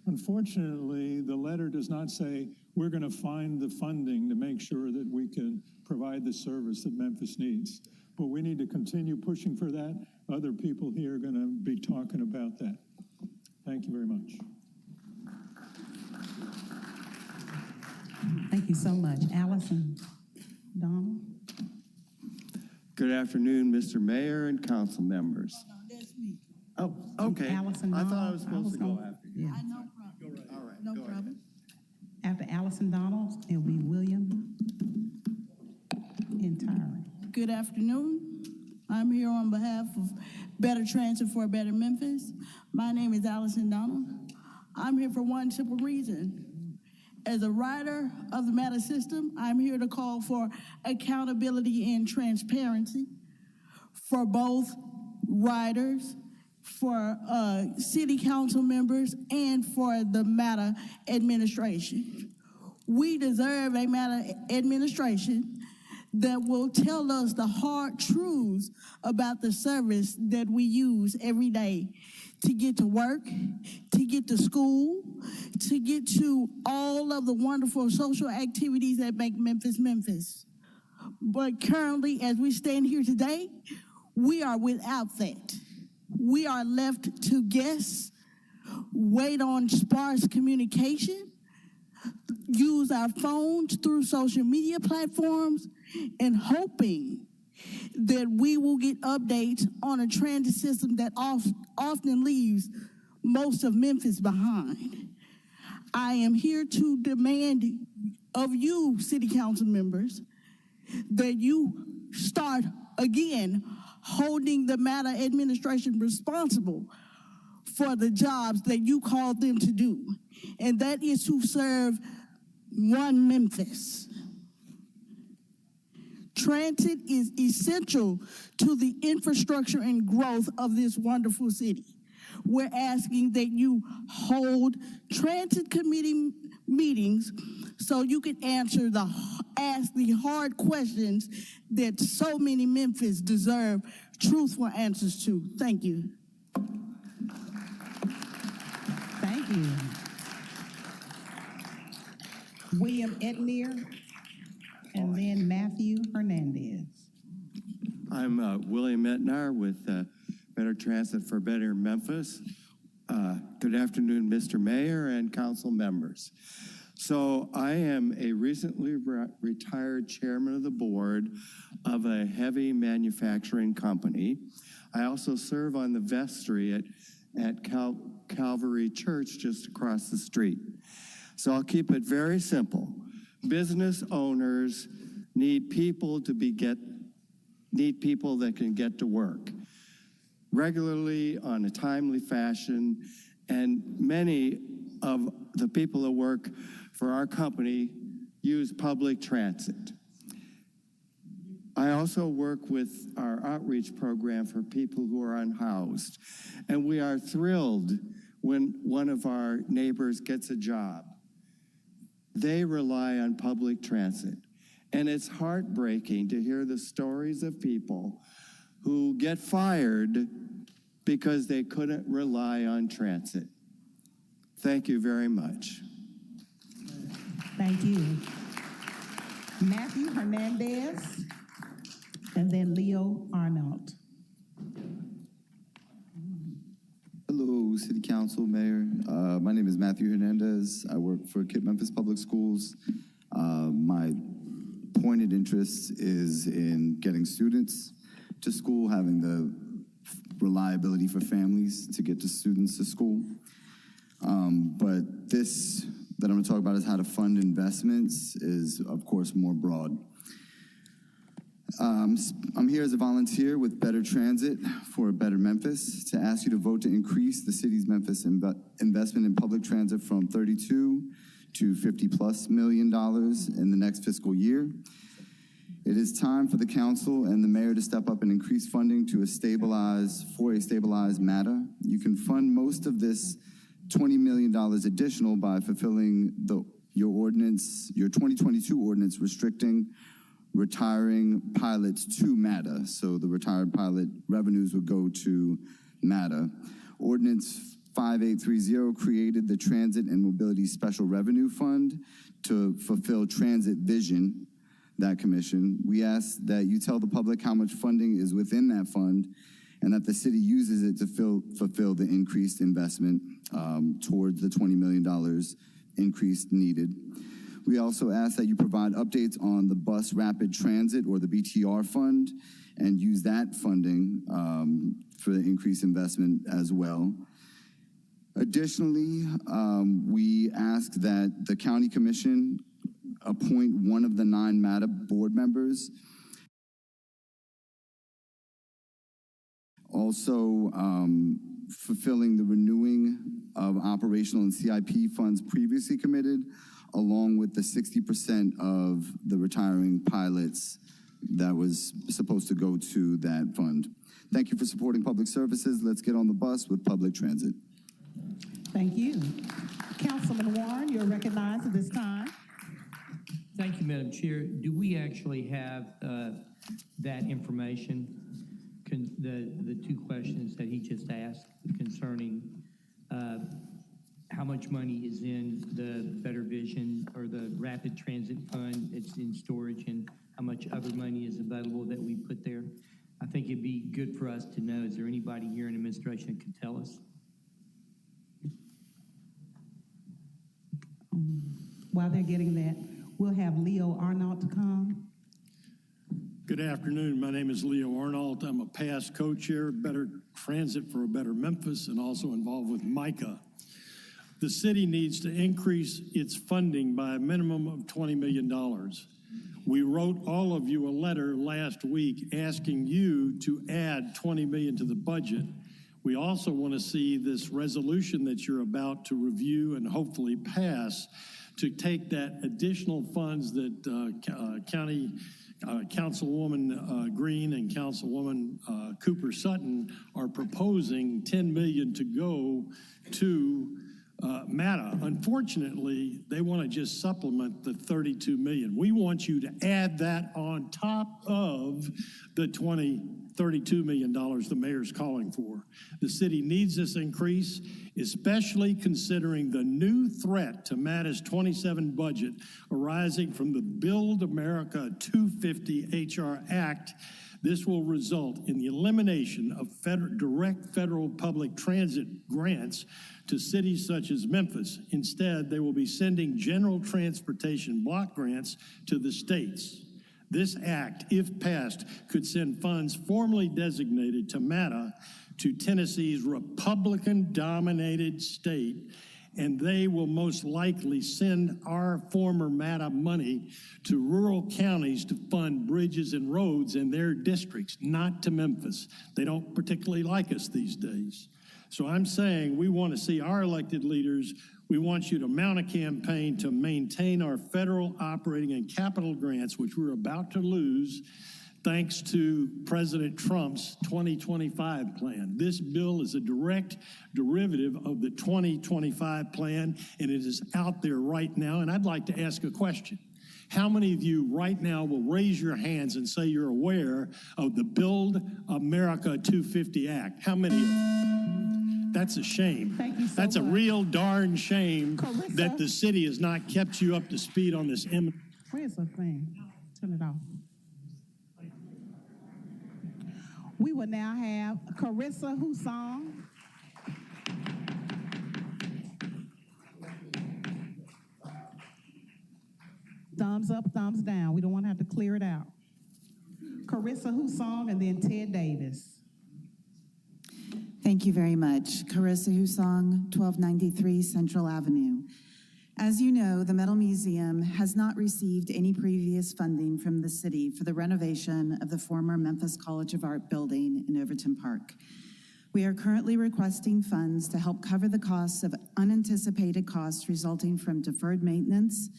Speaker 19: Unfortunately, the letter does not say we're going to find the funding to make sure that we can provide the service that Memphis needs. But we need to continue pushing for that. Other people here are going to be talking about that. Thank you very much.
Speaker 1: Thank you so much. Allison Donald.
Speaker 20: Good afternoon, Mr. Mayor and council members.
Speaker 17: That's me.
Speaker 20: Oh, okay.
Speaker 1: Allison
Speaker 20: I
Speaker 1: Donald.
Speaker 20: thought I was supposed to go after you.
Speaker 1: Yeah.
Speaker 17: No problem.
Speaker 20: All right,
Speaker 17: No
Speaker 20: go ahead.
Speaker 17: problem.
Speaker 1: After Allison Donald, it'll be William Entire.
Speaker 17: Good afternoon.
Speaker 21: I'm here on behalf of Better Transit for a Better Memphis. My name is Allison Donald. I'm here for one simple reason. As a rider of the MATA system, I'm here to call for accountability and transparency for both riders, for city council members, and for the MATA administration. We deserve a MATA administration that will tell us the hard truths about the service that we use every day to get to work, to get to school, to get to all of the wonderful social activities that make Memphis, Memphis. But currently, as we stand here today, we are without that. We are left to guess, wait on sparse communication, use our phones through social media platforms, and hoping that we will get updates on a transit system that often leaves most of Memphis behind. I am here to demand of you, city council members, that you start again holding the MATA administration responsible for the jobs that you called them to do, and that is to serve one Memphis. Transit is essential to the infrastructure and growth of this wonderful city. We're asking that you hold transit committee meetings so you can ask the hard questions that so many Memphis deserve truthful answers to. Thank you.
Speaker 1: Thank you. William Etnier, and then Matthew Hernandez.
Speaker 20: I'm William Etnar with Better Transit for Better Memphis. Good afternoon, Mr. Mayor and council members. So I am a recently retired chairman of the board of a heavy manufacturing company. I also serve on the vestry at Calvary Church just across the street. So I'll keep it very simple. Business owners need people that can get to work regularly on a timely fashion, and many of the people that work for our company use public transit. I also work with our outreach program for people who are unhoused, and we are thrilled when one of our neighbors gets a job. They rely on public transit, and it's heartbreaking to hear the stories of people who get fired because they couldn't rely on transit. Thank you very much.
Speaker 1: Thank you. Matthew Hernandez, and then Leo Arnold.
Speaker 22: Hello, City Council, Mayor. My name is Matthew Hernandez. I work for KIPP Memphis Public Schools. My pointed interest is in getting students to school, having the reliability for families to get students to school. But this that I'm going to talk about is how to fund investments is, of course, more broad. I'm here as a volunteer with Better Transit for a Better Memphis to ask you to vote to increase the city's Memphis investment in public transit from $32 to $50+ million in the next fiscal year. It is time for the council and the mayor to step up and increase funding to a stabilized MATA. You can fund most of this $20 million additional by fulfilling your 2022 ordinance restricting retiring pilots to MATA. So the retired pilot revenues would go to MATA. Ordinance 5830 created the Transit and Mobility Special Revenue Fund to fulfill transit vision, that commission. We ask that you tell the public how much funding is within that fund and that the city uses it to fulfill the increased investment towards the $20 million increase needed. We also ask that you provide updates on the Bus Rapid Transit, or the BTR fund, and use that funding for the increased investment as well. Additionally, we ask that the county commission appoint one of the 9 MATA board members Also, fulfilling the renewing of operational and CIP funds previously committed, along with the 60% of the retiring pilots that was supposed to go to that fund. Thank you for supporting public services. Let's get on the bus with public transit.
Speaker 1: Thank you. Councilman Warren, you're recognized at this time.
Speaker 3: Thank you, Madam Chair. Do we actually have that information, the two questions that he just asked concerning how much money is in the Better Vision or the Rapid Transit Fund that's in storage and how much other money is available that we put there? I think it'd be good for us to know. Is there anybody here in administration that could tell us?
Speaker 1: While they're getting that, we'll have Leo Arnault to come.
Speaker 4: Good afternoon. My name is Leo Arnault. I'm a past co-chair of Better Transit for a Better Memphis and also involved with MICA. The city needs to increase its funding by a minimum of $20 million. We wrote all of you a letter last week asking you to add $20 million to the budget. We also want to see this resolution that you're about to review and hopefully pass to take that additional funds that County Councilwoman Green and Councilwoman Cooper Sutton are proposing $10 million to go to MATA. Unfortunately, they want to just supplement the $32 million. We want you to add that on top of the $32 million the mayor's calling for. The city needs this increase, especially considering the new threat to MATA's 27 budget arising from the Build America 250 HR Act. This will result in the elimination of direct federal public transit grants to cities such as Memphis. Instead, they will be sending general transportation block grants to the states. This act, if passed, could send funds formerly designated to MATA to Tennessee's Republican-dominated state, and they will most likely send our former MATA money to rural counties to fund bridges and roads in their districts, not to Memphis. They don't particularly like us these days. So I'm saying we want to see our elected leaders. We want you to mount a campaign to maintain our federal operating and capital grants, which we're about to lose thanks to President Trump's 2025 plan. This bill is a direct derivative of the 2025 plan, and it is out there right now. And I'd like to ask a question. How many of you right now will raise your hands and say you're aware of the Build America 250 Act? How many of you? That's a shame.
Speaker 1: Thank you so
Speaker 4: That's
Speaker 1: much.
Speaker 4: a real darn shame
Speaker 1: Carissa.
Speaker 4: that the city has not kept you up to speed on this.
Speaker 1: Where's the thing? Turn it off. We will now have Carissa Husong. Thumbs up, thumbs down. We don't want to have to clear it out. Carissa Husong and then Ted Davis.
Speaker 23: Thank you very much. Carissa Husong, 1293 Central Avenue. As you know, the Metal Museum has not received any previous funding from the city for the renovation of the former Memphis College of Art building in Overton Park. We are currently requesting funds to help cover the costs of unanticipated costs resulting from deferred maintenance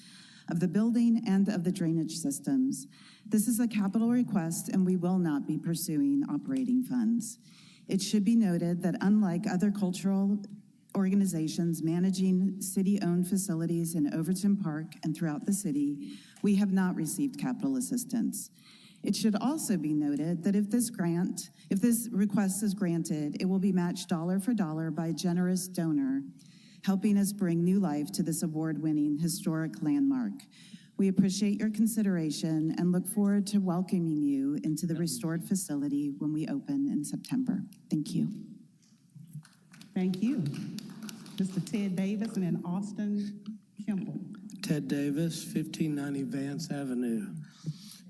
Speaker 23: of the building and of the drainage systems. This is a capital request, and we will not be pursuing operating funds. It should be noted that unlike other cultural organizations managing city-owned facilities in Overton Park and throughout the city, we have not received capital assistance. It should also be noted that if this request is granted, it will be matched dollar for dollar by a generous donor, helping us bring new life to this award-winning historic landmark. We appreciate your consideration and look forward to welcoming you into the restored facility when we open in September. Thank you.
Speaker 1: Thank you. Mr. Ted Davis and then Austin Kemple.
Speaker 24: Ted Davis, 1590 Vance Avenue.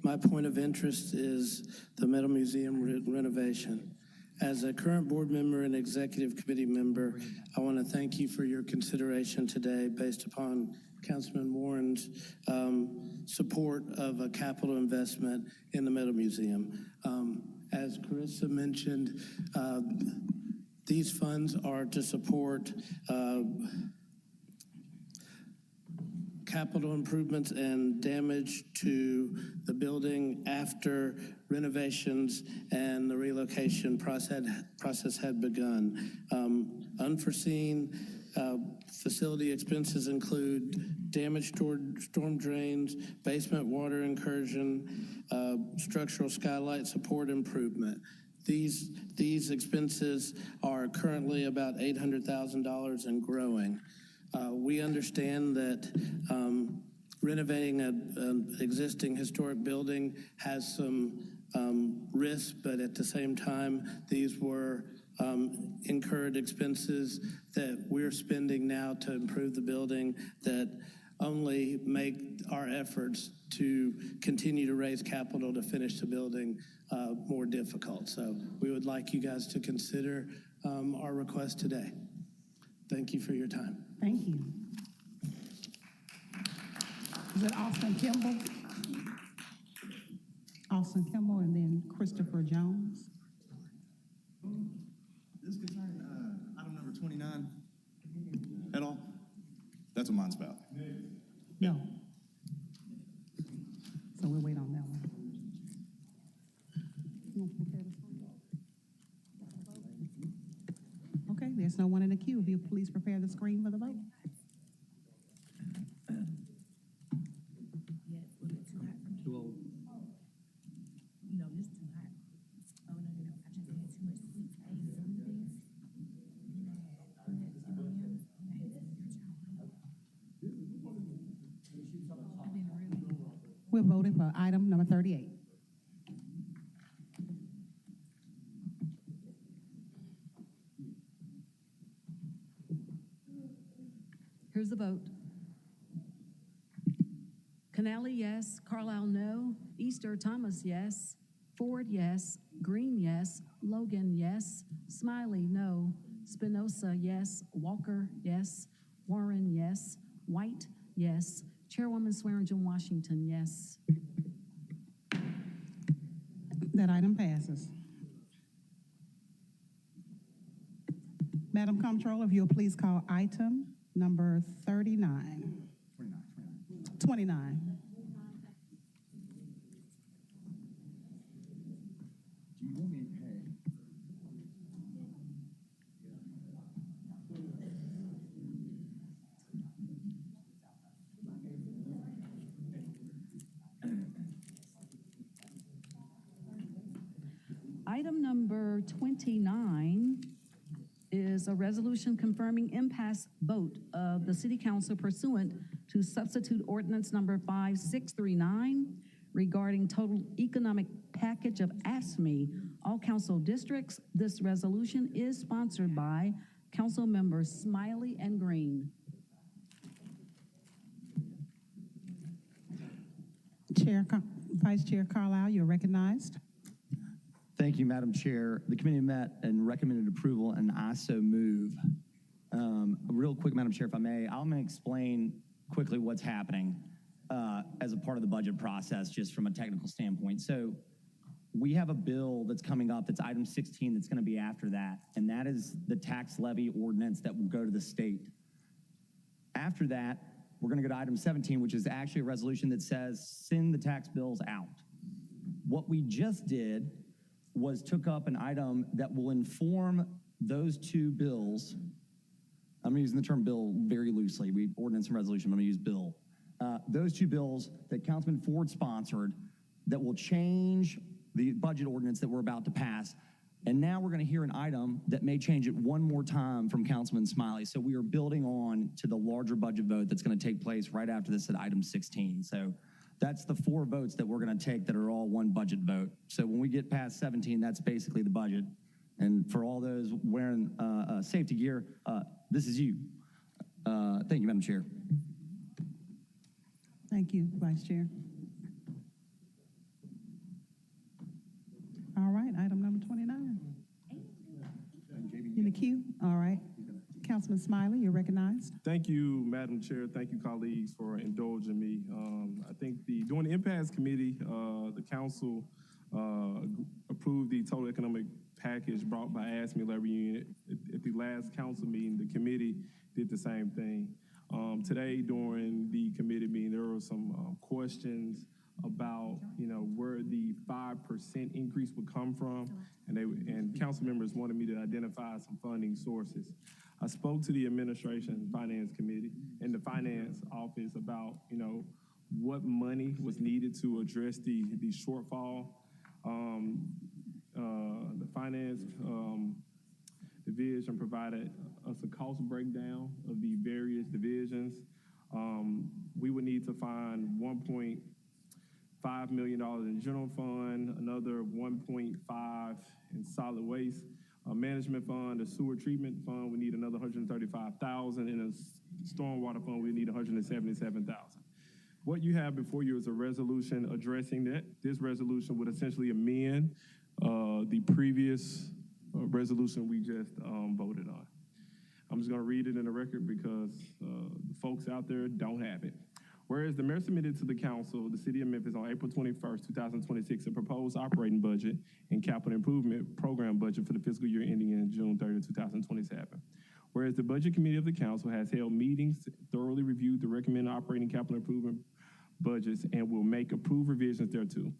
Speaker 24: My point of interest is the Metal Museum renovation. As a current board member and executive committee member, I want to thank you for your consideration today based upon Councilman Warren's support of a capital investment in the Metal Museum. As Carissa mentioned, these funds are to support capital improvements and damage to the building after renovations and the relocation process had begun. Unforeseen facility expenses include damage toward storm drains, basement water incursion, structural skylight support improvement. These expenses are currently about $800,000 and growing. We understand that renovating an existing historic building has some risk, but at the same time, these were incurred expenses that we're spending now to improve the building that only make our efforts to continue to raise capital to finish the building more difficult. So we would like you guys to consider our request today. Thank you for your time.
Speaker 1: Thank you. Is it Austin Kimball? Austin Kimball and then Christopher Jones.
Speaker 2: This concern item number 29 at all? That's what mine's about.
Speaker 1: No. So we'll wait on that one. Okay, there's no one in the queue. If you please prepare the screen for the vote.
Speaker 3: Too old.
Speaker 5: No, this too hot. Oh, no, I just had too much sweet taste on this.
Speaker 1: We're voting for item number 38.
Speaker 6: Here's the vote. Canali, yes. Carlisle, no. Easter Thomas, yes. Ford, yes. Green, yes. Logan, yes. Smiley, no. Spinoza, yes. Walker, yes. Warren, yes. White, yes. Chairwoman Swearingen Washington, yes.
Speaker 1: That item passes. Madam Comptroller, if you'll please call item number 39. 29.
Speaker 7: Do you want me to pay?
Speaker 6: Item number 29 is a resolution confirming impasse vote of the City Council pursuant to substitute ordinance number 5639 regarding total economic package of ASME, all council districts. This resolution is sponsored by Council Members Smiley and Green.
Speaker 1: Vice Chair Carlisle, you're recognized.
Speaker 7: Thank you, Madam Chair. The committee met and recommended approval, and I so move. Real quick, Madam Chair, if I may, I'm going to explain quickly what's happening as a part of the budget process, just from a technical standpoint. So we have a bill that's coming up that's item 16 that's going to be after that, and that is the tax levy ordinance that will go to the state. After that, we're going to go to item 17, which is actually a resolution that says send the tax bills out. What we just did was took up an item that will inform those two bills. I'm using the term bill very loosely. We ordinance and resolution, I'm gonna use bill. Those two bills that Councilman Ford sponsored that will change the budget ordinance that we're about to pass. And now we're gonna hear an item that may change it one more time from Councilman Smiley. So we are building on to the larger budget vote that's gonna take place right after this at item 16. So that's the 4 votes that we're going to take that are all one budget vote. So when we get past 17, that's basically the budget. And for all those wearing safety gear, this is you. Thank you, Madam Chair.
Speaker 1: Thank you, Vice Chair. All right, item number 29. In the queue? All right. Councilman Smiley, you're recognized.
Speaker 8: Thank you, Madam Chair. Thank you, colleagues, for indulging me. I think during the impasse committee, the council approve the total economic package brought by ASME Labor Union. At the last council meeting, the committee did the same thing. Today, during the committee meeting, there were some questions about, where the 5% increase would come from, and council members wanted me to identify some funding sources. I spoke to the administration and finance committee and the finance office about, what money was needed to address the shortfall. The finance division provided us a cost breakdown of the various divisions. We would need to find $1.5 million in general fund, another 1.5 in solid waste management fund, a sewer treatment fund. We need another 135,000, in a stormwater fund. We need 177,000. What you have before you is a resolution addressing that. This resolution would essentially amend the previous resolution we just voted on. I'm just going to read it in the record because the folks out there don't have it. Whereas the mayor submitted to the council, the city of Memphis, on April 21st, 2026, a proposed operating budget and capital improvement program budget for the fiscal year ending in June 30th, 2027. Whereas the budget committee of the council has held meetings, thoroughly reviewed the recommended operating capital improvement budgets, and will make approved revisions thereto.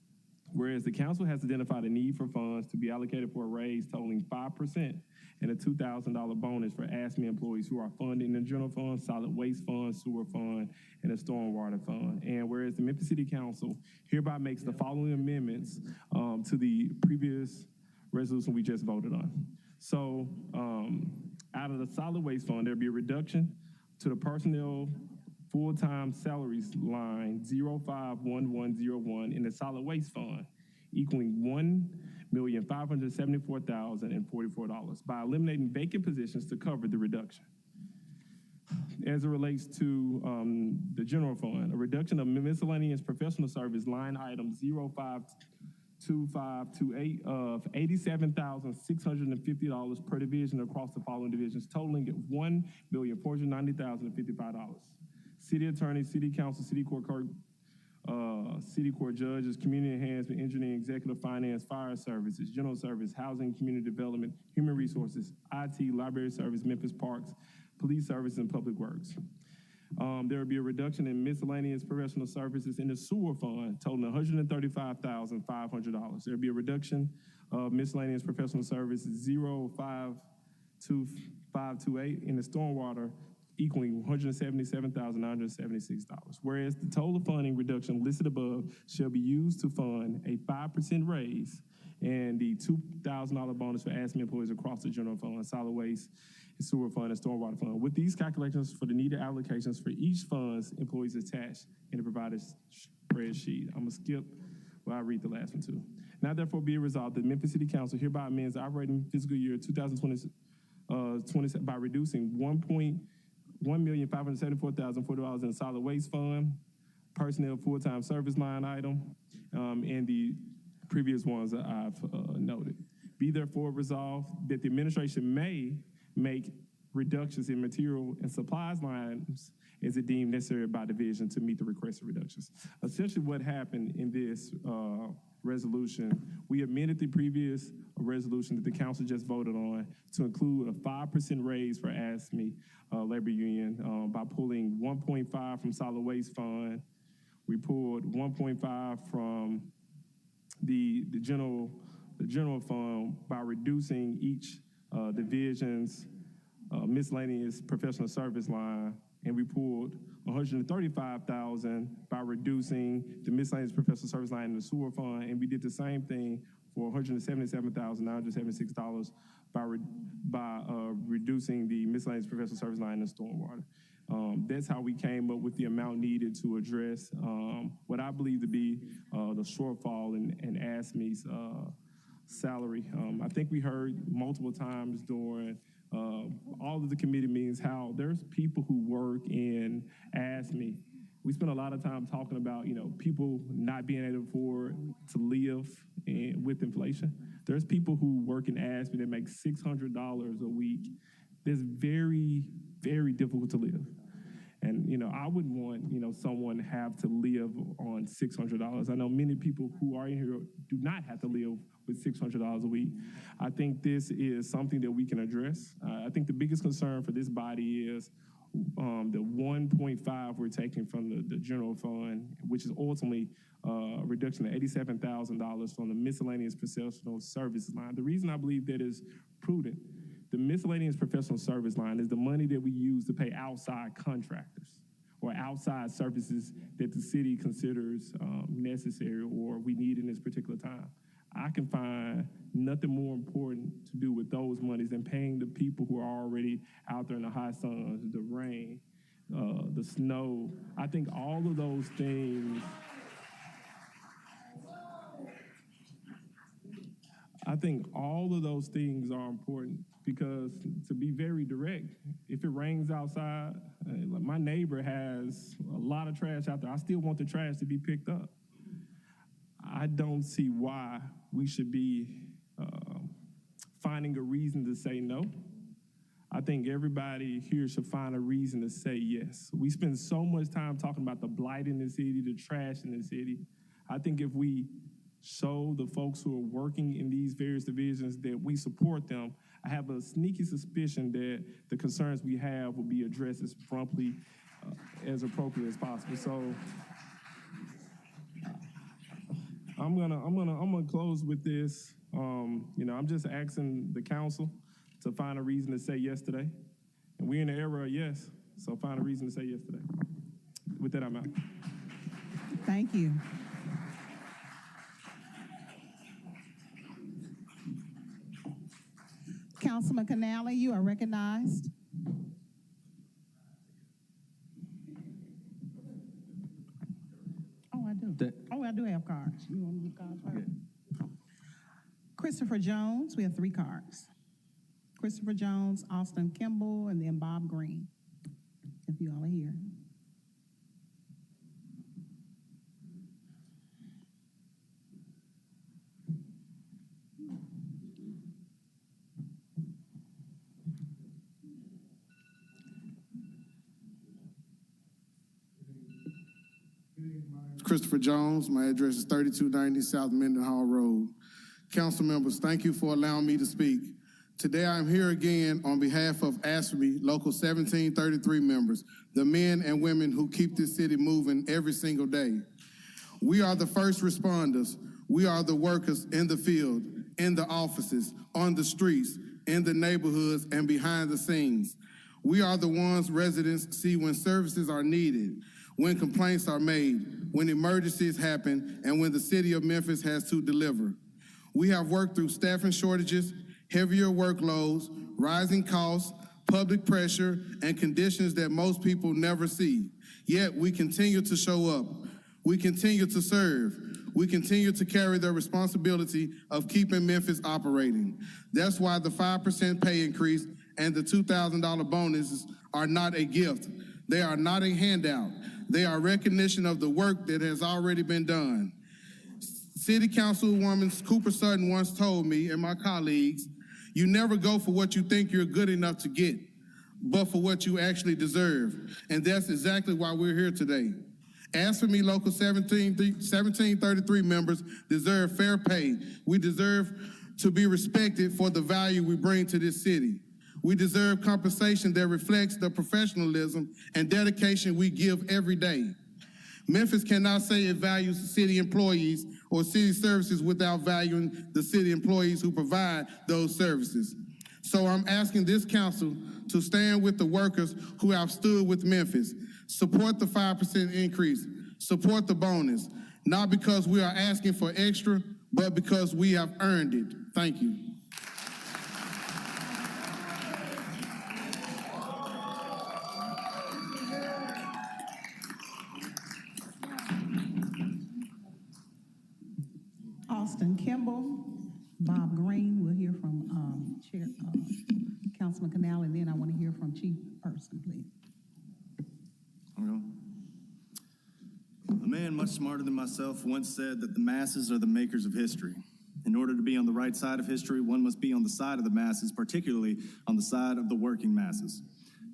Speaker 8: Whereas the council has identified a need for funds to be allocated for a raise totaling 5% and a $2,000 bonus for ASME employees who are funded in the general fund, solid waste fund, sewer fund, and a stormwater fund. And whereas the Memphis City Council hereby makes the following amendments to the previous resolution we just voted on. So out of the solid waste fund, there'll be a reduction to the personnel full-time salaries line 051101 in the solid waste fund, equaling $1,574,044 by eliminating vacant positions to cover the reduction. As it relates to the general fund, a reduction of miscellaneous professional service line item 052528 of $87,650 per division across the following divisions, totaling $1,490,055. City attorney, city council, city court clerk, city court judges, community enhancement, engineering, executive finance, fire services, general service, housing, community development, human resources, IT, library service, Memphis Parks, police service, and public works. There will be a reduction in miscellaneous professional services in the sewer fund, totaling $135,500. There will be a reduction of miscellaneous professional services 052528 in the stormwater, equaling $177,976. Whereas the total funding reduction listed above shall be used to fund a 5% raise and the $2,000 bonus for ASME employees across the general fund, solid waste, sewer fund, and stormwater fund. With these calculations for the needed allocations for each fund's employees attached in the provided spreadsheet. I'm going to skip while I read the last one too. Now therefore be it resolved that the Memphis City Council hereby amends the operating fiscal year 2020 by reducing $1,574,040 in the solid waste fund, personnel full-time service line item, and the previous ones that I've noted. Be therefore resolved that the administration may make reductions in material and supplies lines as it deemed necessary by division to meet the requested reductions. Essentially what happened in this resolution, we amended the previous resolution that the council just voted on to include a 5% raise for ASME labor union by pulling 1.5 from solid waste fund. We pulled 1.5 from the general fund by reducing each division's miscellaneous professional service line, and we pulled $135,000 by reducing the miscellaneous professional service line in the sewer fund, and we did the same thing for $177,976 by reducing the miscellaneous professional service line in the stormwater. That's how we came up with the amount needed to address what I believe to be the shortfall in ASME's salary. I think we heard multiple times during all of the committee meetings how there's people who work in ASME. We spend a lot of time talking about, people not being able to afford to live with inflation. There's people who work in ASME that make $600 a week. It's very, very difficult to live. And, I wouldn't want, someone to have to live on $600. I know many people who are in here do not have to live with $600 a week. I think this is something that we can address. I think the biggest concern for this body is the 1.5 we're taking from the general fund, which is ultimately a reduction of $87,000 from the miscellaneous professional service line. The reason I believe that is prudent, the miscellaneous professional service line is the money that we use to pay outside contractors or outside services that the city considers necessary or we need in this particular time. I can find nothing more important to do with those monies than paying the people who are already out there in the hot sun, the rain, the snow. I think all of those things. I think all of those things are important because, to be very direct, if it rains outside, my neighbor has a lot of trash out there. I still want the trash to be picked up. I don't see why we should be finding a reason to say no. I think everybody here should find a reason to say yes. We spend so much time talking about the blight in the city, the trash in the city. I think if we show the folks who are working in these various divisions that we support them, I have a sneaky suspicion that the concerns we have will be addressed as promptly as appropriate as possible. So I'm gonna close with this. I'm just asking the council to find a reason to say yes today. And we're in the era of yes, so find a reason to say yes today. With that, I'm out.
Speaker 1: Thank you. Councilman Canale, you are recognized. Oh, I do. I do have cards. You want me to cards first? Christopher Jones, we have 3 cards. Christopher Jones, Austin Kimball, and then Bob Green, if you all are here.
Speaker 9: Christopher Jones. My address is 3290 South Mendenhall Road. Council members, thank you for allowing me to speak. Today I'm here again on behalf of ASFB Local 1733 members, the men and women who keep this city moving every single day. We are the first responders. We are the workers in the field, in the offices, on the streets, in the neighborhoods, and behind the scenes. We are the ones residents see when services are needed, when complaints are made, when emergencies happen, and when the city of Memphis has to deliver. We have worked through staffing shortages, heavier workloads, rising costs, public pressure, and conditions that most people never see. Yet we continue to show up. We continue to serve. We continue to carry the responsibility of keeping Memphis operating. That's why the 5% pay increase and the $2,000 bonuses are not a gift. They are not a handout. They are recognition of the work that has already been done. City Councilwoman Cooper Sutton once told me and my colleagues, you never go for what you think you're good enough to get, but for what you actually deserve. And that's exactly why we're here today. As for me, Local 1733 members deserve fair pay. We deserve to be respected for the value we bring to this city. We deserve compensation that reflects the professionalism and dedication we give every day. Memphis cannot say it values city employees or city services without valuing the city employees who provide those services. So I'm asking this council to stand with the workers who have stood with Memphis. Support the 5% increase. Support the bonus. Not because we are asking for extra, but because we have earned it. Thank you.
Speaker 1: Austin Kimball, Bob Green. We'll hear from Councilman Canal, and then I want to hear from Chief Person, please.
Speaker 2: A man much smarter than myself once said that the masses are the makers of history. In order to be on the right side of history, one must be on the side of the masses, particularly on the side of the working masses.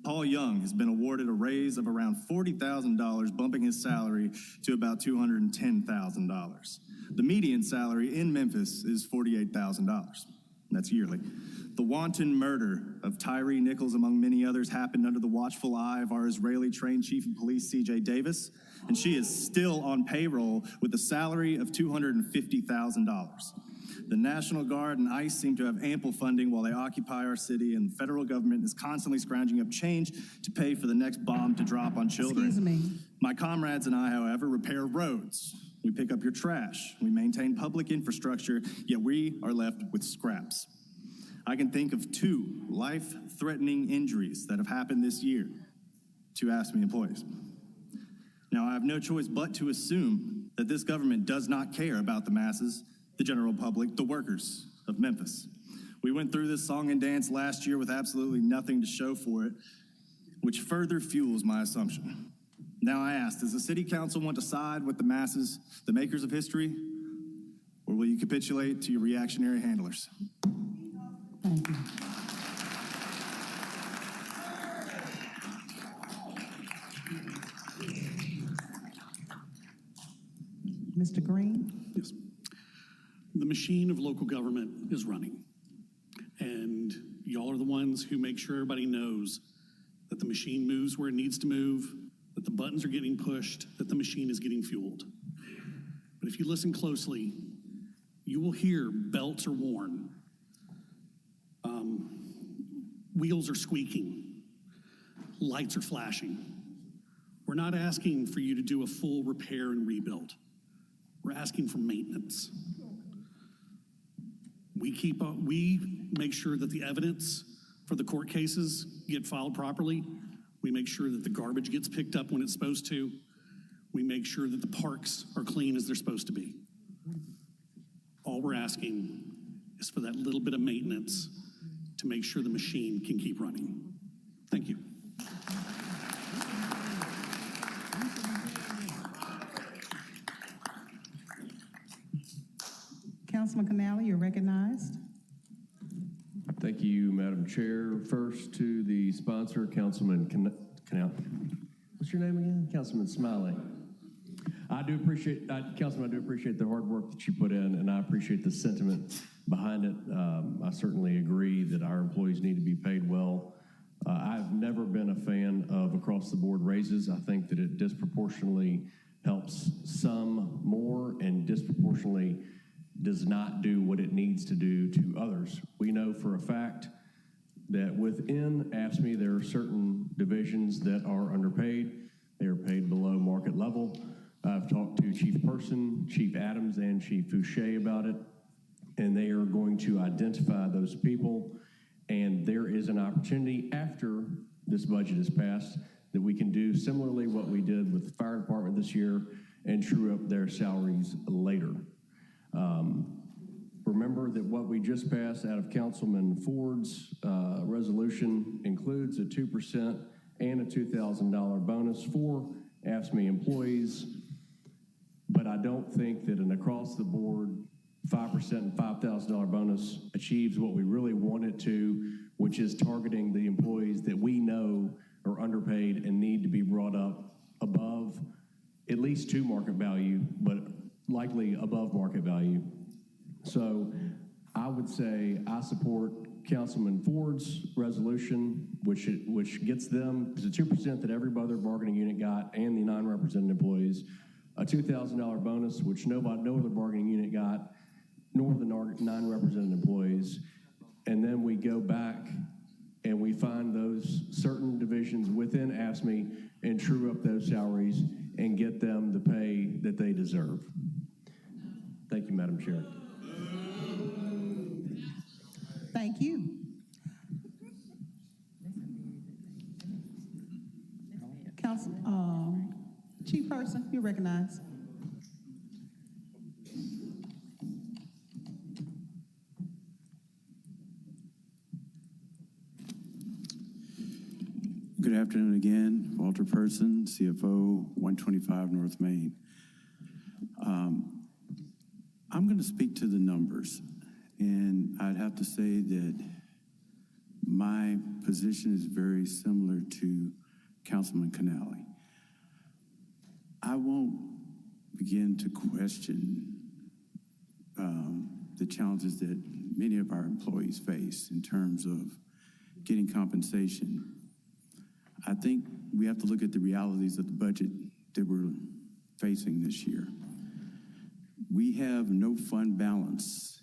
Speaker 2: Paul Young has been awarded a raise of around $40,000, bumping his salary to about $210,000. The median salary in Memphis is $48,000. That's yearly. The wanton murder of Tyree Nichols, among many others, happened under the watchful eye of our Israeli-trained Chief of Police, C.J. Davis, and she is still on payroll with a salary of $250,000. The National Guard and ICE seem to have ample funding while they occupy our city, and the federal government is constantly scrounging up change to pay for the next bomb to drop on children.
Speaker 1: Excuse me.
Speaker 2: My comrades and I, however, repair roads. We pick up your trash. We maintain public infrastructure, yet we are left with scraps. I can think of 2 life-threatening injuries that have happened this year to AFSCME employees. Now, I have no choice but to assume that this government does not care about the masses, the general public, the workers of Memphis. We went through this song and dance last year with absolutely nothing to show for it, which further fuels my assumption. Now I ask, does the city council want to side with the masses, the makers of history, or will you capitulate to your reactionary handlers?
Speaker 1: Thank you. Mr. Green?
Speaker 10: Yes. The machine of local government is running. And y'all are the ones who make sure everybody knows that the machine moves where it needs to move, that the buttons are getting pushed, that the machine is getting fueled. But if you listen closely, you will hear belts are worn, wheels are squeaking, lights are flashing. We're not asking for you to do a full repair and rebuild. We're asking for maintenance. We make sure that the evidence for the court cases get filed properly. We make sure that the garbage gets picked up when it's supposed to. We make sure that the parks are clean as they're supposed to be. All we're asking is for that little bit of maintenance to make sure the machine can keep running. Thank you.
Speaker 1: Councilman Canale, you're recognized.
Speaker 11: Thank you, Madam Chair. First to the sponsor, Councilman Canale. What's your name again? Councilman Smiley. Councilman, I do appreciate the hard work that you put in, and I appreciate the sentiment behind it. I certainly agree that our employees need to be paid well. I've never been a fan of across-the-board raises. I think that it disproportionately helps some more and disproportionately does not do what it needs to do to others. We know for a fact that within AFSCME, there are certain divisions that are underpaid. They are paid below market level. I've talked to Chief Person, Chief Adams, and Chief Fouché about it, and they are going to identify those people. And there is an opportunity after this budget is passed that we can do similarly what we did with the fire department this year and true up their salaries later. Remember that what we just passed out of Councilman Ford's resolution includes a 2% and a $2,000 bonus for AFSCME employees, but I don't think that an across-the-board 5% and $5,000 bonus achieves what we really want it to, which is targeting the employees that we know are underpaid and need to be brought up above at least to market value, but likely above market value. So I would say I support Councilman Ford's resolution, which gets them the 2% that every other bargaining unit got and the non-represented employees, a $2,000 bonus, which no other bargaining unit got, nor the non-represented employees. And then we go back and we find those certain divisions within AFSCME and true up those salaries and get them the pay that they deserve. Thank you, Madam Chair.
Speaker 1: Thank you. Chief Person, you're recognized.
Speaker 15: Good afternoon again. Walter Person, CFO, 125 North Main. I'm going to speak to the numbers, and I'd have to say that my position is very similar to Councilman Canale. I won't begin to question the challenges that many of our employees face in terms of getting compensation. I think we have to look at the realities of the budget that we're facing this year. We have no fund balance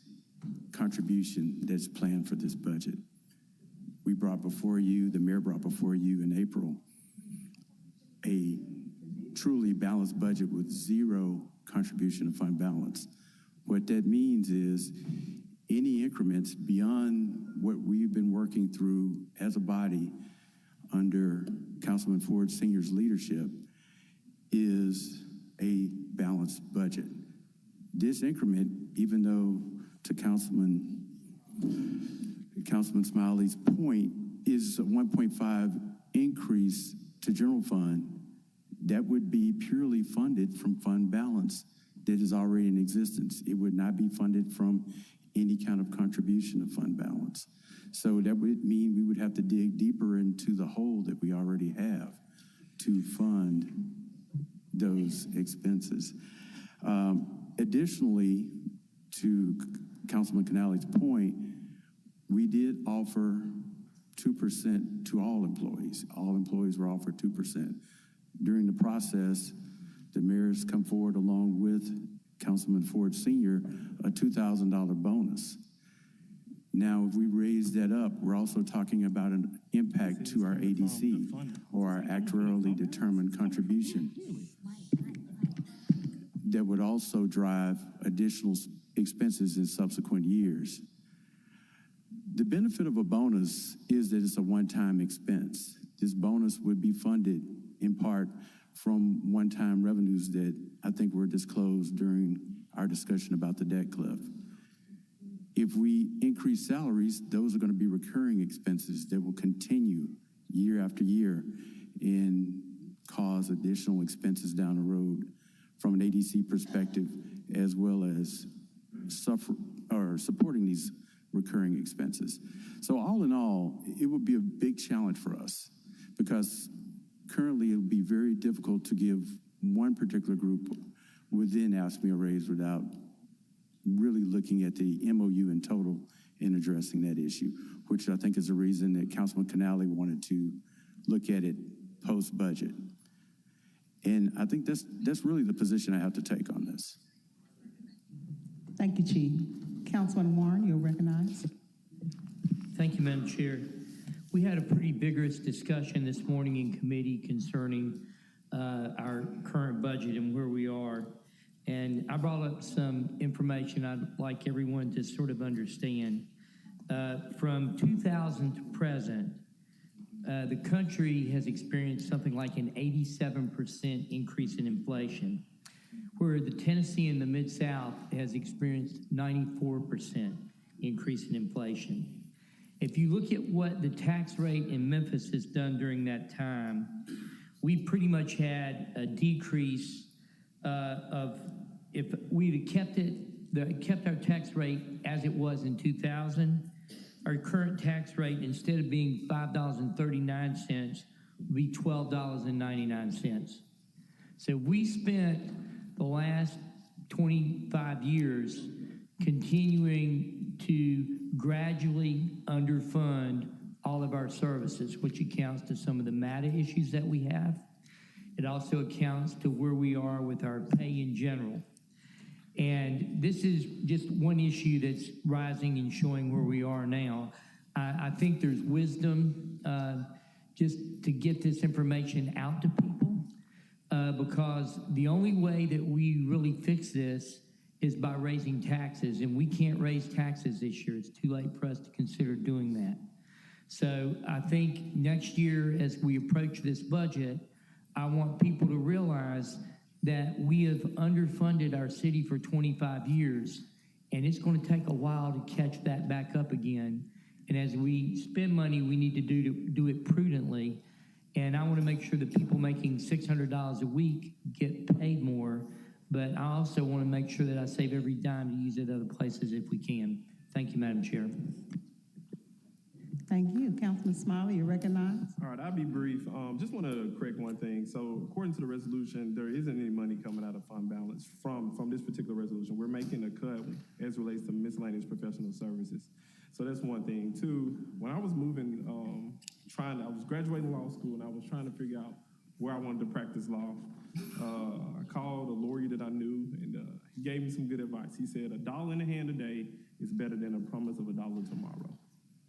Speaker 15: contribution that's planned for this budget. We brought before you, the mayor brought before you in April, a truly balanced budget with zero contribution of fund balance. What that means is any increments beyond what we've been working through as a body under Councilman Ford Sr.'s leadership is a balanced budget. This increment, even though to Councilman Smiley's point, is a 1.5 increase to general fund, that would be purely funded from fund balance that is already in existence. It would not be funded from any kind of contribution of fund balance. So that would mean we would have to dig deeper into the hole that we already have to fund those expenses. Additionally, to Councilman Canale's point, we did offer 2% to all employees. All employees were offered 2%. During the process, the mayor's come forward along with Councilman Ford Sr., a $2,000 bonus. Now, if we raise that up, we're also talking about an impact to our ADC, or our actuarially determined contribution, that would also drive additional expenses in subsequent years. The benefit of a bonus is that it's a one-time expense. This bonus would be funded in part from one-time revenues that I think were disclosed during our discussion about the debt cliff. If we increase salaries, those are going to be recurring expenses that will continue year after year and cause additional expenses down the road from an ADC perspective, as well as supporting these recurring expenses. So all in all, it would be a big challenge for us because currently it would be very difficult to give one particular group within AFSCME a raise without really looking at the MOU in total and addressing that issue, which I think is the reason that Councilman Canale wanted to look at it post-budget. And I think that's really the position I have to take on this.
Speaker 1: Thank you, Chief. Councilman Warren, you're recognized.
Speaker 3: Thank you, Madam Chair. We had a pretty vigorous discussion this morning in committee concerning our current budget and where we are. And I brought up some information I'd like everyone to sort of understand. From 2000 to present, the country has experienced something like an 87% increase in inflation, where the Tennessee and the Mid-South has experienced 94% increase in inflation. If you look at what the tax rate in Memphis has done during that time, we pretty much had a decrease of, if we'd have kept our tax rate as it was in 2000, our current tax rate, instead of being $5.39, would be $12.99. So we spent the last 25 years continuing to gradually underfund all of our services, which accounts to some of the MATA issues that we have. It also accounts to where we are with our pay in general. And this is just one issue that's rising and showing where we are now. I think there's wisdom just to get this information out to people because the only way that we really fix this is by raising taxes, and we can't raise taxes this year. It's too late for us to consider doing that. So I think next year, as we approach this budget, I want people to realize that we have underfunded our city for 25 years, and it's going to take a while to catch that back up again. And as we spend money, we need to do it prudently. And I want to make sure that people making $600 a week get paid more, but I also want to make sure that I save every dime to use it other places if we can. Thank you, Madam Chair.
Speaker 1: Thank you. Councilman Smiley, you're recognized.
Speaker 8: All right, I'll be brief. Just want to correct one thing. So according to the resolution, there isn't any money coming out of fund balance from this particular resolution. We're making a cut as relates to miscellaneous professional services. So that's one thing. Two, when I was moving, I was graduating law school and I was trying to figure out where I wanted to practice law. I called a lawyer that I knew and he gave me some good advice. He said, $1 in the hand today is better than a promise of $1 tomorrow,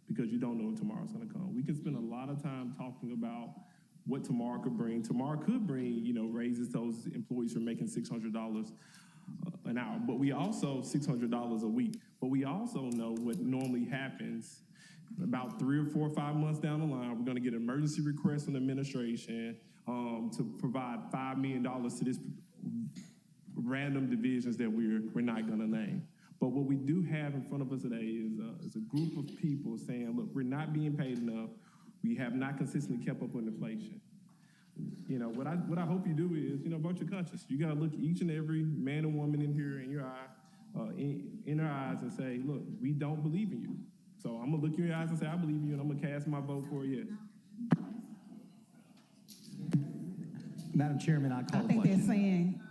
Speaker 8: because you don't know if tomorrow's gonna come. We can spend a lot of time talking about what tomorrow could bring. Tomorrow could bring, raises to those employees who are making $600 an hour, but we also, $600 a week. But we also know what normally happens about 3 or 4 or 5 months down the line. We're gonna get an emergency request from the administration to provide $5 million to this random divisions that we're not gonna name. But what we do have in front of us today is a group of people saying, look, we're not being paid enough. We have not consistently kept up with inflation. What I hope you do is, vote your conscience. You gotta look each and every man and woman in here in your eye, in their eyes and say, look, we don't believe in you. So I'm gonna look in your eyes and say, I believe in you, and I'm gonna cast my vote for a yes.
Speaker 7: Madam Chairman, I call
Speaker 1: I
Speaker 7: the
Speaker 1: think
Speaker 7: question.
Speaker 1: they're saying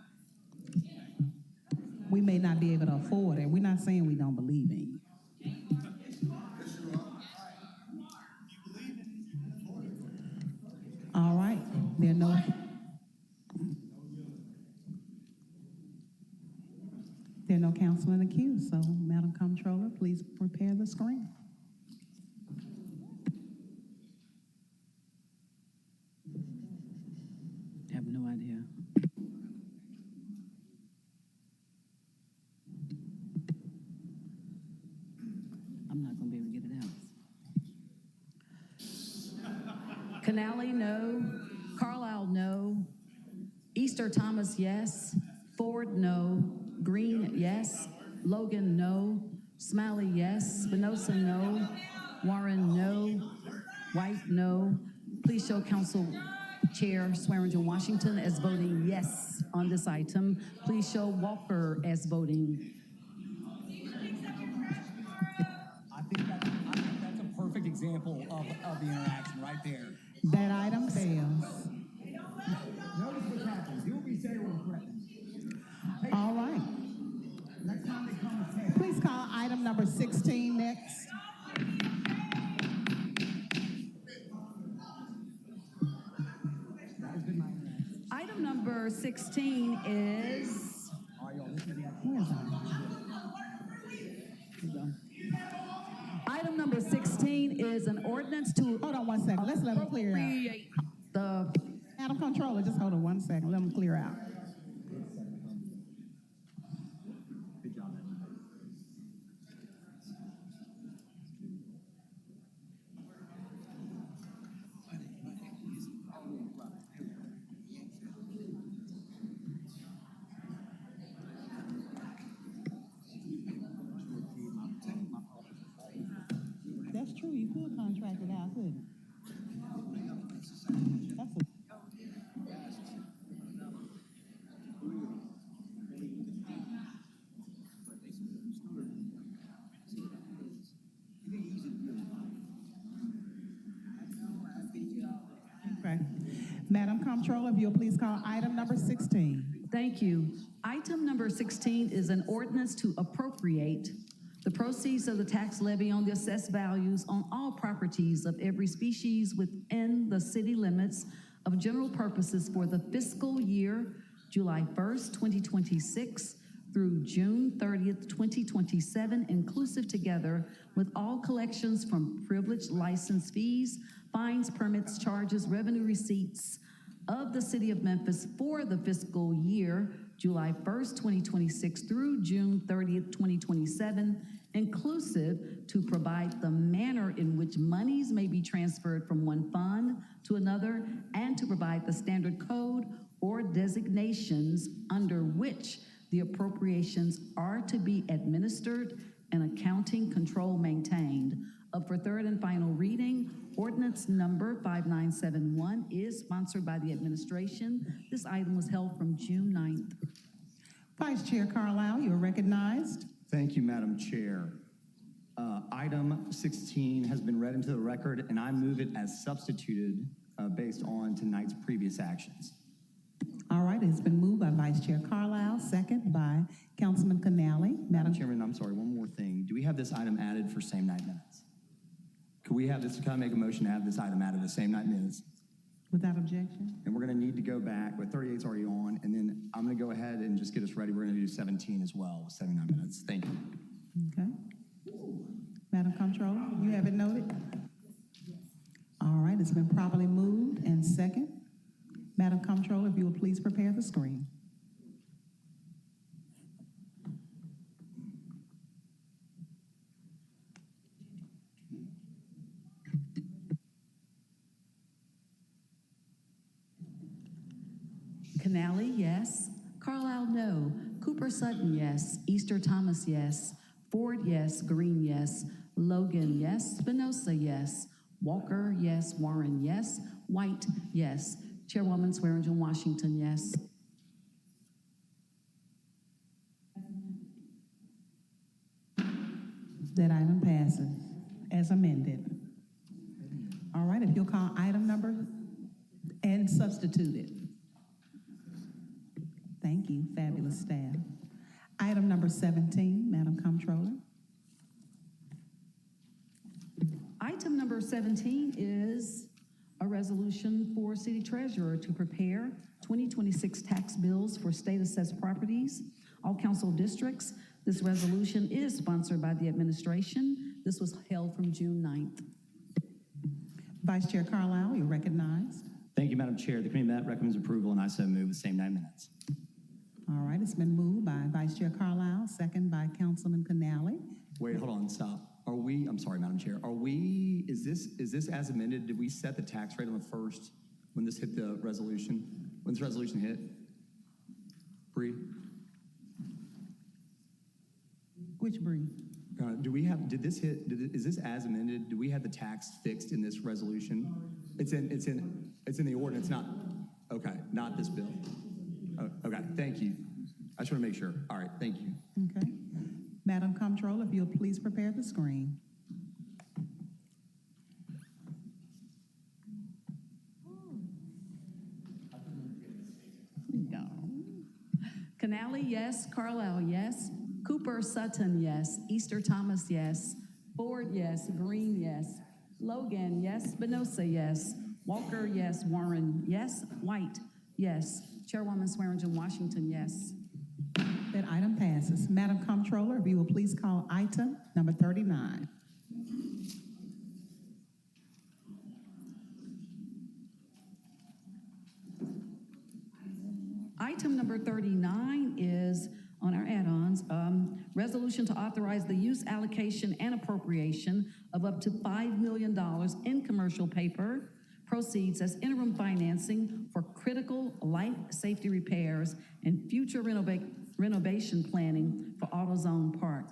Speaker 1: we may not be able to afford it. We're not saying we don't believe in you. All right, there are no councilmen accused, so Madam Comptroller, please prepare the screen.
Speaker 6: I have no idea. I'm not going to be able to get it out. Canale, no. Carlisle, no. Easter Thomas, yes. Ford, no. Green, yes. Logan, no. Smiley, yes. Spinoza, no. Warren, no. White, no. Please show Council Chair Swearingen Washington as voting yes on this item. Please show Walker as voting.
Speaker 7: I think that's a perfect example of the interaction right there.
Speaker 1: That item fails.
Speaker 7: Notice what happens. You'll be saying we're correct.
Speaker 1: All right.
Speaker 7: Next time they come and say,
Speaker 1: Please call item number 16 next.
Speaker 6: Item number 16 is. Item number 16 is an ordinance to.
Speaker 1: Hold on 1 second. Let's let them clear out.
Speaker 6: The
Speaker 1: Madam Comptroller, just hold on 1 second. Let them clear out.
Speaker 7: good job.
Speaker 1: That's true. You could contract it out, couldn't you? That's a okay. Madam Comptroller, if you'll please call item number 16.
Speaker 6: Thank you. Item number 16 is an ordinance to appropriate the proceeds of the tax levy on the assessed values on all properties of every species within the city limits of general purposes for the fiscal year July 1st, 2026 through June 30th, 2027, inclusive together with all collections from privileged license fees, fines, permits, charges, revenue receipts of the city of Memphis for the fiscal year July 1st, 2026 through June 30th, 2027, inclusive to provide the manner in which monies may be transferred from one fund to another and to provide the standard code or designations under which the appropriations are to be administered and accounting control maintained. Up for third and final reading, ordinance number 5971 is sponsored by the administration. This item was held from June 9th.
Speaker 1: Vice Chair Carlisle, you are recognized.
Speaker 7: Thank you, Madam Chair. Item 16 has been read into the record, and I move it as substituted based on tonight's previous actions.
Speaker 1: All right, it's been moved by Vice Chair Carlisle, second by Councilman Canali.
Speaker 7: Madam Chairman, I'm sorry, one more thing. Do we have this item added for same night minutes? Could we have this, can I make a motion to have this item added to same night minutes?
Speaker 1: Without objection.
Speaker 7: And we're going to need to go back, but 38's already on, and then I'm going to go ahead and just get us ready. We're going to do 17 as well with 79 minutes. Thank you.
Speaker 1: Okay. Madam Comptroller, you have it noted? All right, it's been properly moved and second. Madam Comptroller, if you will please prepare the screen.
Speaker 6: Canali, yes. Carlisle, no. Cooper Sutton, yes. Easter Thomas, yes. Ford, yes. Green, yes. Logan, yes. Spinoza, yes. Walker, yes. Warren, yes. White, yes. Chairwoman Swearingen Washington, yes.
Speaker 1: That item passes as amended. All right, if you'll call item number and substitute it. Thank you, fabulous staff. Item number 17, Madam Comptroller.
Speaker 6: Item number 17 is a resolution for City Treasurer to prepare 2026 tax bills for state-assessed properties, all council districts. This resolution is sponsored by the administration. This was held from June 9th.
Speaker 1: Vice Chair Carlisle, you're recognized.
Speaker 7: Thank you, Madam Chair. The committee met recommends approval, and I so move with same night minutes.
Speaker 1: All right, it's been moved by Vice Chair Carlisle, second by Councilman Canali.
Speaker 7: Wait, hold on, stop. Are we, I'm sorry, Madam Chair, are we, is this as amended? Did we set the tax rate on the first when this hit the resolution? When this resolution hit? Bree?
Speaker 1: Which Bree?
Speaker 7: Do we have, did this hit, is this as amended? Do we have the tax fixed in this resolution? It's in the ordinance, not, okay, not this bill. Oh, okay, thank you. I just want to make sure. All right, thank you.
Speaker 1: Okay. Madam Comptroller, if you'll please prepare the screen.
Speaker 6: Canali, yes. Carlisle, yes. Cooper Sutton, yes. Easter Thomas, yes. Ford, yes. Green, yes. Logan, yes. Spinoza, yes. Walker, yes. Warren, yes. White, yes. Chairwoman Swearingen Washington, yes.
Speaker 1: That item passes. Madam Comptroller, if you will please call item number 39.
Speaker 6: Item number 39 is on our add-ons, resolution to authorize the use, allocation, and appropriation of up to $5 million in commercial paper proceeds as interim financing for critical life safety repairs and future renovation planning for AutoZone Park.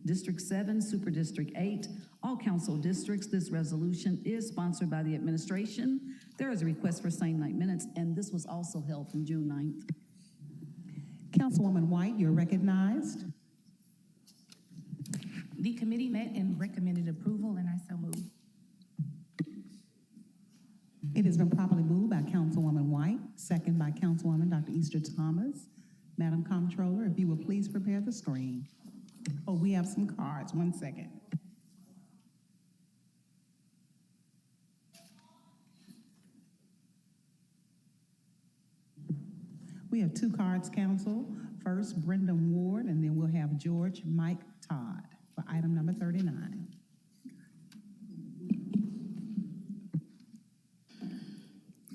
Speaker 6: District 7, Super District 8, all council districts. This resolution is sponsored by the administration. There is a request for same night minutes, and this was also held from June 9th.
Speaker 1: Councilwoman White, you're recognized.
Speaker 5: The committee met and recommended approval, and I so move.
Speaker 1: It has been properly moved by Councilwoman White, second by Councilwoman Dr. Easter Thomas. Madam Comptroller, if you will please prepare the screen. Oh, we have some cards. 1 second. We have 2 cards, Council. First, Brendan Ward, and then we'll have George Mike Todd for item number 39.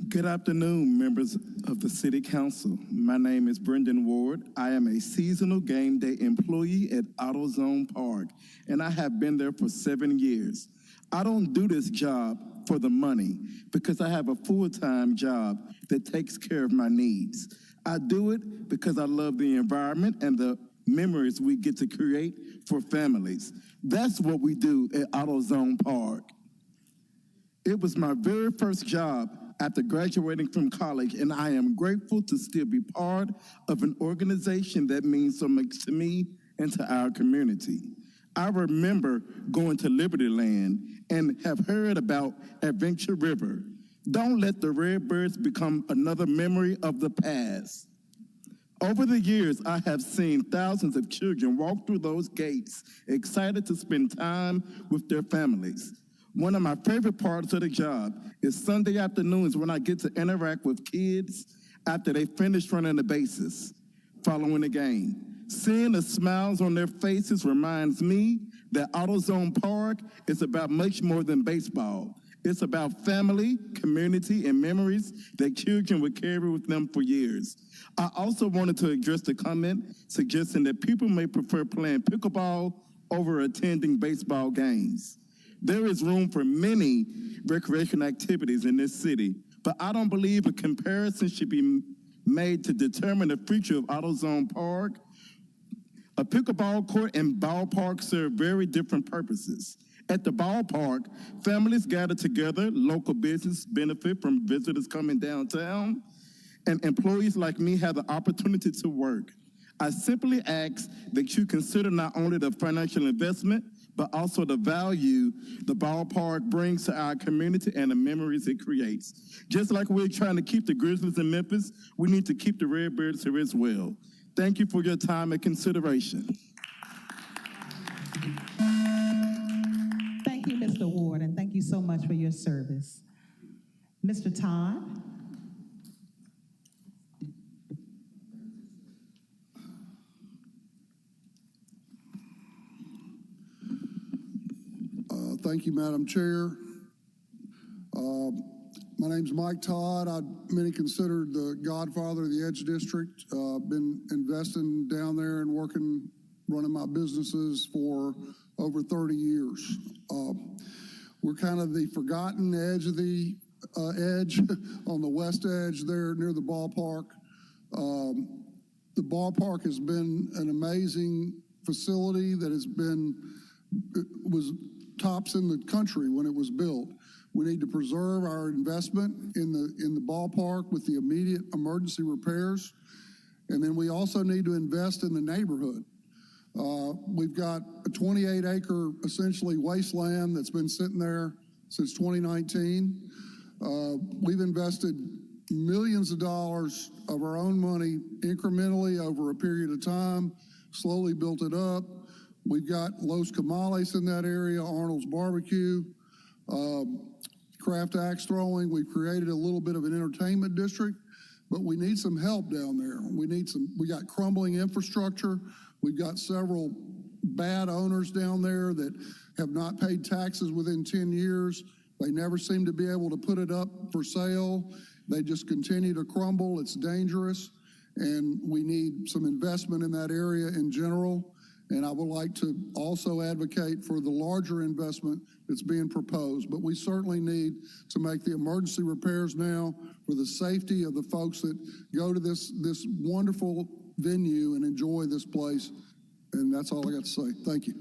Speaker 12: Good afternoon, members of the City Council. My name is Brendan Ward. I am a seasonal game day employee at AutoZone Park, and I have been there for 7 years. I don't do this job for the money because I have a full-time job that takes care of my needs. I do it because I love the environment and the memories we get to create for families. That's what we do at AutoZone Park. It was my very first job after graduating from college, and I am grateful to still be part of an organization that means so much to me and to our community. I remember going to Liberty Land and have heard about Adventure River. Don't let the Redbirds become another memory of the past. Over the years, I have seen thousands of children walk through those gates, excited to spend time with their families. One of my favorite parts of the job is Sunday afternoons when I get to interact with kids after they finish running the bases, following the game. Seeing the smiles on their faces reminds me that AutoZone Park is about much more than baseball. It's about family, community, and memories that children will carry with them for years. I also wanted to address the comment suggesting that people may prefer playing pickleball over attending baseball games. There is room for many recreational activities in this city, but I don't believe a comparison should be made to determine the future of AutoZone Park. A pickleball court and ballpark serve very different purposes. At the ballpark, families gather together, local business benefit from visitors coming downtown, and employees like me have the opportunity to work. I simply ask that you consider not only the financial investment, but also the value the ballpark brings to our community and the memories it creates. Just like we're trying to keep the Grizzlies in Memphis, we need to keep the Redbirds here as well. Thank you for your time and consideration.
Speaker 1: Thank you, Mr. Ward, and thank you so much for your service. Mr. Todd?
Speaker 13: Thank you, Madam Chair. My name's Mike Todd. Many considered the godfather of the Edge District. Been investing down there and working, running my businesses for over 30 years. We're kind of the forgotten edge of the edge on the west edge there near the ballpark. The ballpark has been an amazing facility that was tops in the country when it was built. We need to preserve our investment in the ballpark with the immediate emergency repairs. And then we also need to invest in the neighborhood. We've got a 28-acre, essentially, wasteland that's been sitting there since 2019. We've invested millions of dollars of our own money incrementally over a period of time, slowly built it up. We've got Los Camales in that area, Arnold's Barbecue, craft axe throwing. We've created a little bit of an entertainment district, but we need some help down there. We got crumbling infrastructure. We've got several bad owners down there that have not paid taxes within 10 years. They never seem to be able to put it up for sale. They just continue to crumble. It's dangerous, and we need some investment in that area in general. And I would like to also advocate for the larger investment that's being proposed. But we certainly need to make the emergency repairs now for the safety of the folks that go to this wonderful venue and enjoy this place. And that's all I got to say. Thank you.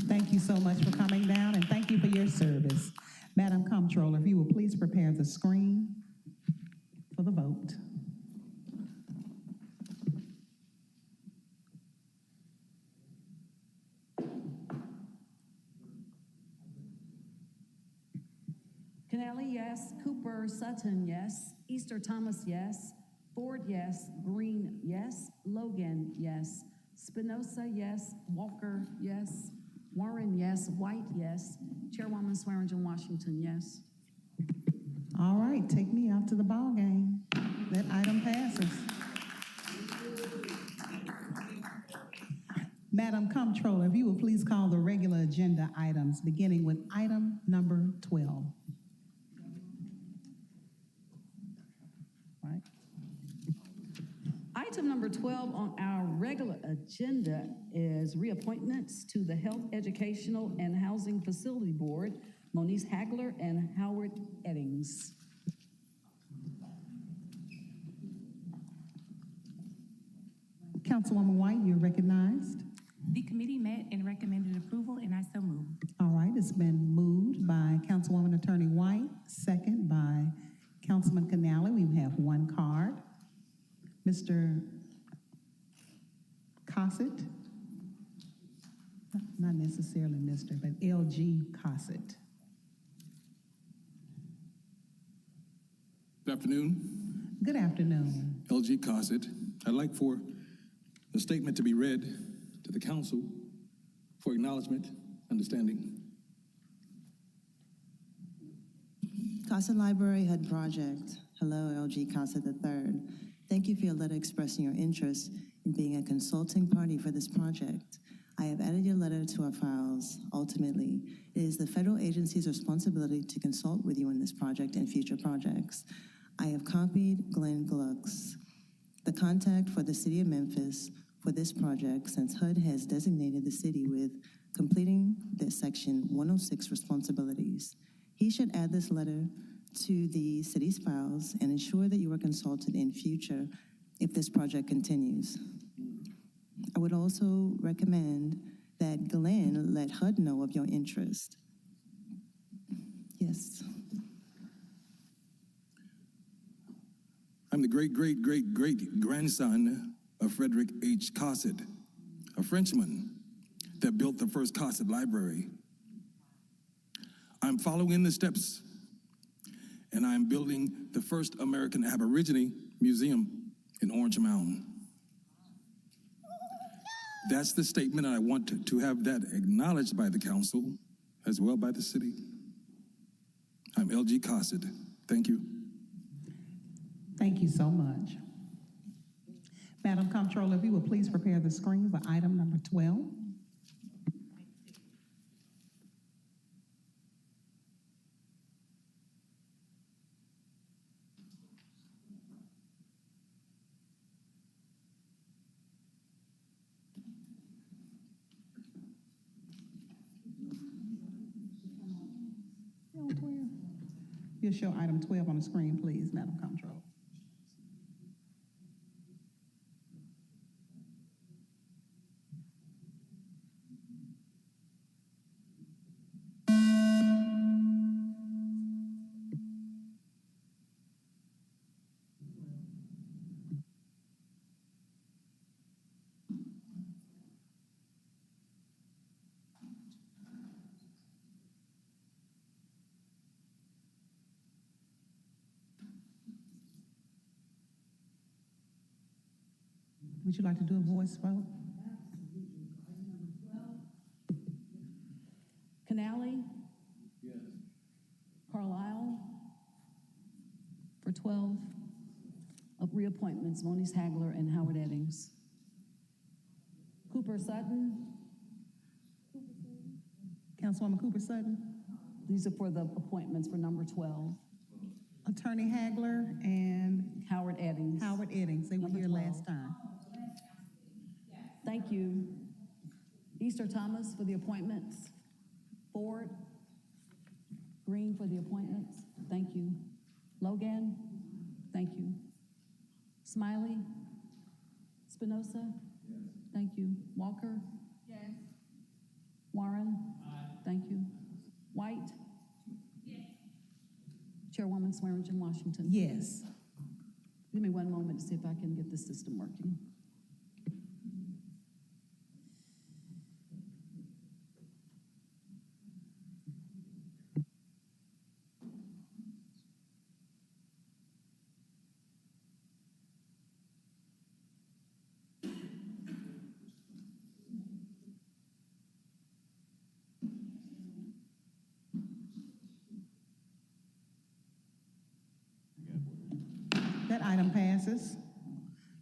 Speaker 1: Thank you so much for coming down, and thank you for your service. Madam Comptroller, if you will please prepare the screen for the vote.
Speaker 6: Kennelly, yes. Cooper Sutton, yes. Easter Thomas, yes. Ford, yes. Green, yes. Logan, yes. Spinoza, yes. Walker, yes. Warren, yes. White, yes. Chairwoman Swearingen Washington, yes.
Speaker 1: All right, take me out to the ball game. That item passes. Madam Comptroller, if you will please call the regular agenda items, beginning with item number 12. Right.
Speaker 6: Item number 12 on our regular agenda is reappointments to the Health, Educational, and Housing Facility Board, Moniece Hagler and Howard Eddings.
Speaker 1: Councilwoman White, you're recognized.
Speaker 5: The committee met and recommended approval, and I so move.
Speaker 1: All right, it's been moved by Councilwoman Attorney White, second by Councilman Canale. We have one card. Mr. Cossett? Not necessarily Mr., but L.G. Cossett.
Speaker 14: Good afternoon.
Speaker 1: Good afternoon.
Speaker 14: L.G. Cossett. I'd like for the statement to be read to the council for acknowledgement, understanding.
Speaker 16: Cossett Library HUD Project. Hello, L.G. Cossett III. Thank you for your letter expressing your interest in being a consulting party for this project. I have added your letter to our files. Ultimately, it is the federal agency's responsibility to consult with you on this project and future projects. I have copied Glenn Glucks, the contact for the city of Memphis for this project, since HUD has designated the city with completing the Section 106 responsibilities. He should add this letter to the city's files and ensure that you are consulted in future if this project continues. I would also recommend that Glenn let HUD know of your interest. Yes.
Speaker 14: I'm the great-great-great-great-grandson of Frederick H. Cossett, a Frenchman that built the first Cossett Library. I'm following in the steps, and I'm building the first American Aborigine Museum in Orange Mound. That's the statement, and I want to have that acknowledged by the council as well by the city. I'm L.G. Cossett. Thank you.
Speaker 1: Thank you so much. Madam Comptroller, if you will please prepare the screen for item number 12. You'll show item 12 on the screen, please, Madam Comptroller. Would you like to do a voice vote?
Speaker 6: Canale? Yes. Carlisle? For 12. Of reappointments, Moniz Hagler and Howard Eddings. Cooper Sutton?
Speaker 1: Councilwoman Cooper Sutton.
Speaker 6: These are for the appointments for number 12.
Speaker 1: Attorney Hagler and
Speaker 6: Howard Eddings.
Speaker 1: Howard Eddings. They were
Speaker 6: Number
Speaker 1: here
Speaker 6: 12.
Speaker 1: last time.
Speaker 6: Thank you. Easter Thomas for the appointments. Ford. Green for the appointments. Thank you. Logan. Thank you. Smiley. Spinoza. Yes. Thank you. Walker. Yes. Warren. Aye. Thank you. White. Yes. Chairwoman Swearingen Washington.
Speaker 1: Yes.
Speaker 6: Give me one moment to see if I can get the system working.
Speaker 1: That item passes.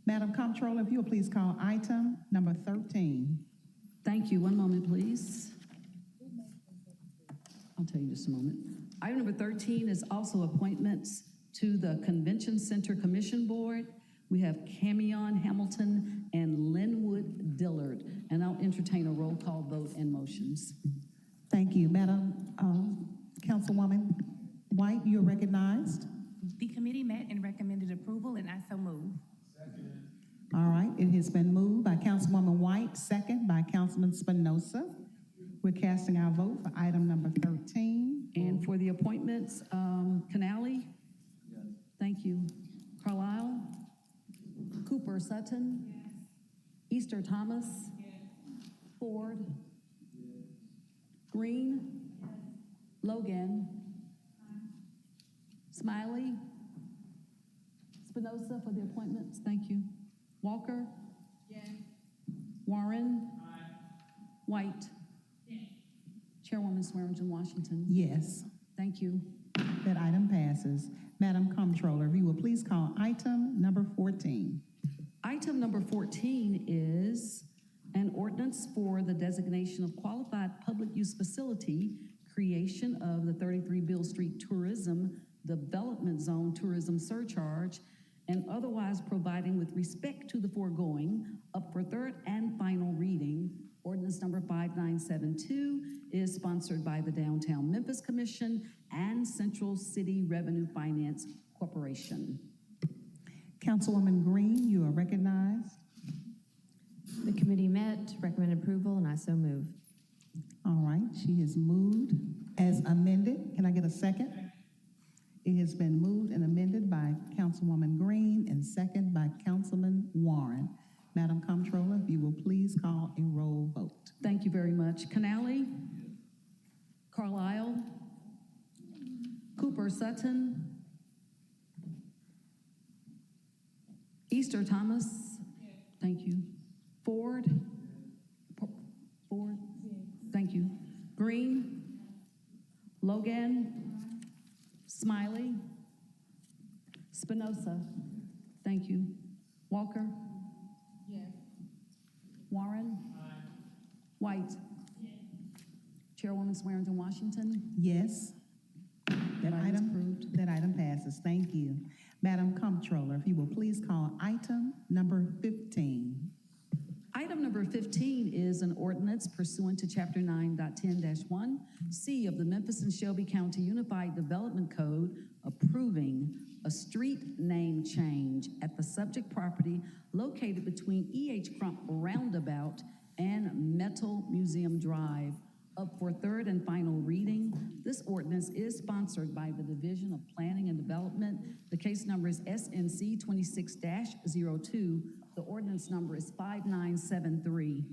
Speaker 1: Madam Comptroller, if you will please call item number 13.
Speaker 6: Thank you. One moment, please. I'll tell you in just a moment. Item number 13 is also appointments to the Convention Center Commission Board. We have Camion Hamilton and Linwood Dillard, and I'll entertain a roll call vote and motions.
Speaker 1: Thank you. Madam Councilwoman White, you're recognized.
Speaker 5: The committee met and recommended approval, and I so move.
Speaker 1: All right, it has been moved by Councilwoman White, second by Councilman Spinoza. We're casting our vote for item number 13.
Speaker 6: And for the appointments, Canale? Yes. Thank you. Carlisle? Yes. Cooper Sutton? Yes. Easter Thomas? Yes. Ford? Yes. Green. Logan. Smiley. Spinoza for the appointments. Thank you. Walker. Warren. White. Chairwoman Swearingen Washington.
Speaker 1: Yes.
Speaker 6: Thank you.
Speaker 1: That item passes. Madam Comptroller, if you will please call item number 14.
Speaker 6: Item number 14 is an ordinance for the designation of qualified public use facility, creation of the 33 Beale Street Tourism Development Zone tourism surcharge, and otherwise providing with respect to the foregoing up for third and final reading. Ordinance number 5972 is sponsored by the Downtown Memphis Commission and Central City Revenue Finance Corporation.
Speaker 1: Councilwoman Green, you are recognized.
Speaker 17: The committee met, recommended approval, and I so move.
Speaker 1: All right, she has moved as amended. Can I get a second? It has been moved and amended by Councilwoman Green and second by Councilman Warren. Madam Comptroller, if you will please call a roll vote.
Speaker 6: Thank you very much. Canale? Carlisle? Cooper Sutton? Easter Thomas? Thank you. Ford? Ford? Thank you. Green? Logan? Smiley? Spinoza? Thank you. Walker? Warren? White? Chairwoman Swearingen Washington?
Speaker 1: Yes. That item passes. Thank you. Madam Comptroller, if you will please call item number 15.
Speaker 6: Item number 15 is an ordinance pursuant to Chapter 9.10-1C of the Memphis and Shelby County Unified Development Code approving a street name change at the subject property located between E.H. Crump Roundabout and Metal Museum Drive. Up for third and final reading. This ordinance is sponsored by the Division of Planning and Development. The case number is SNC 26-02. The ordinance number is 5973.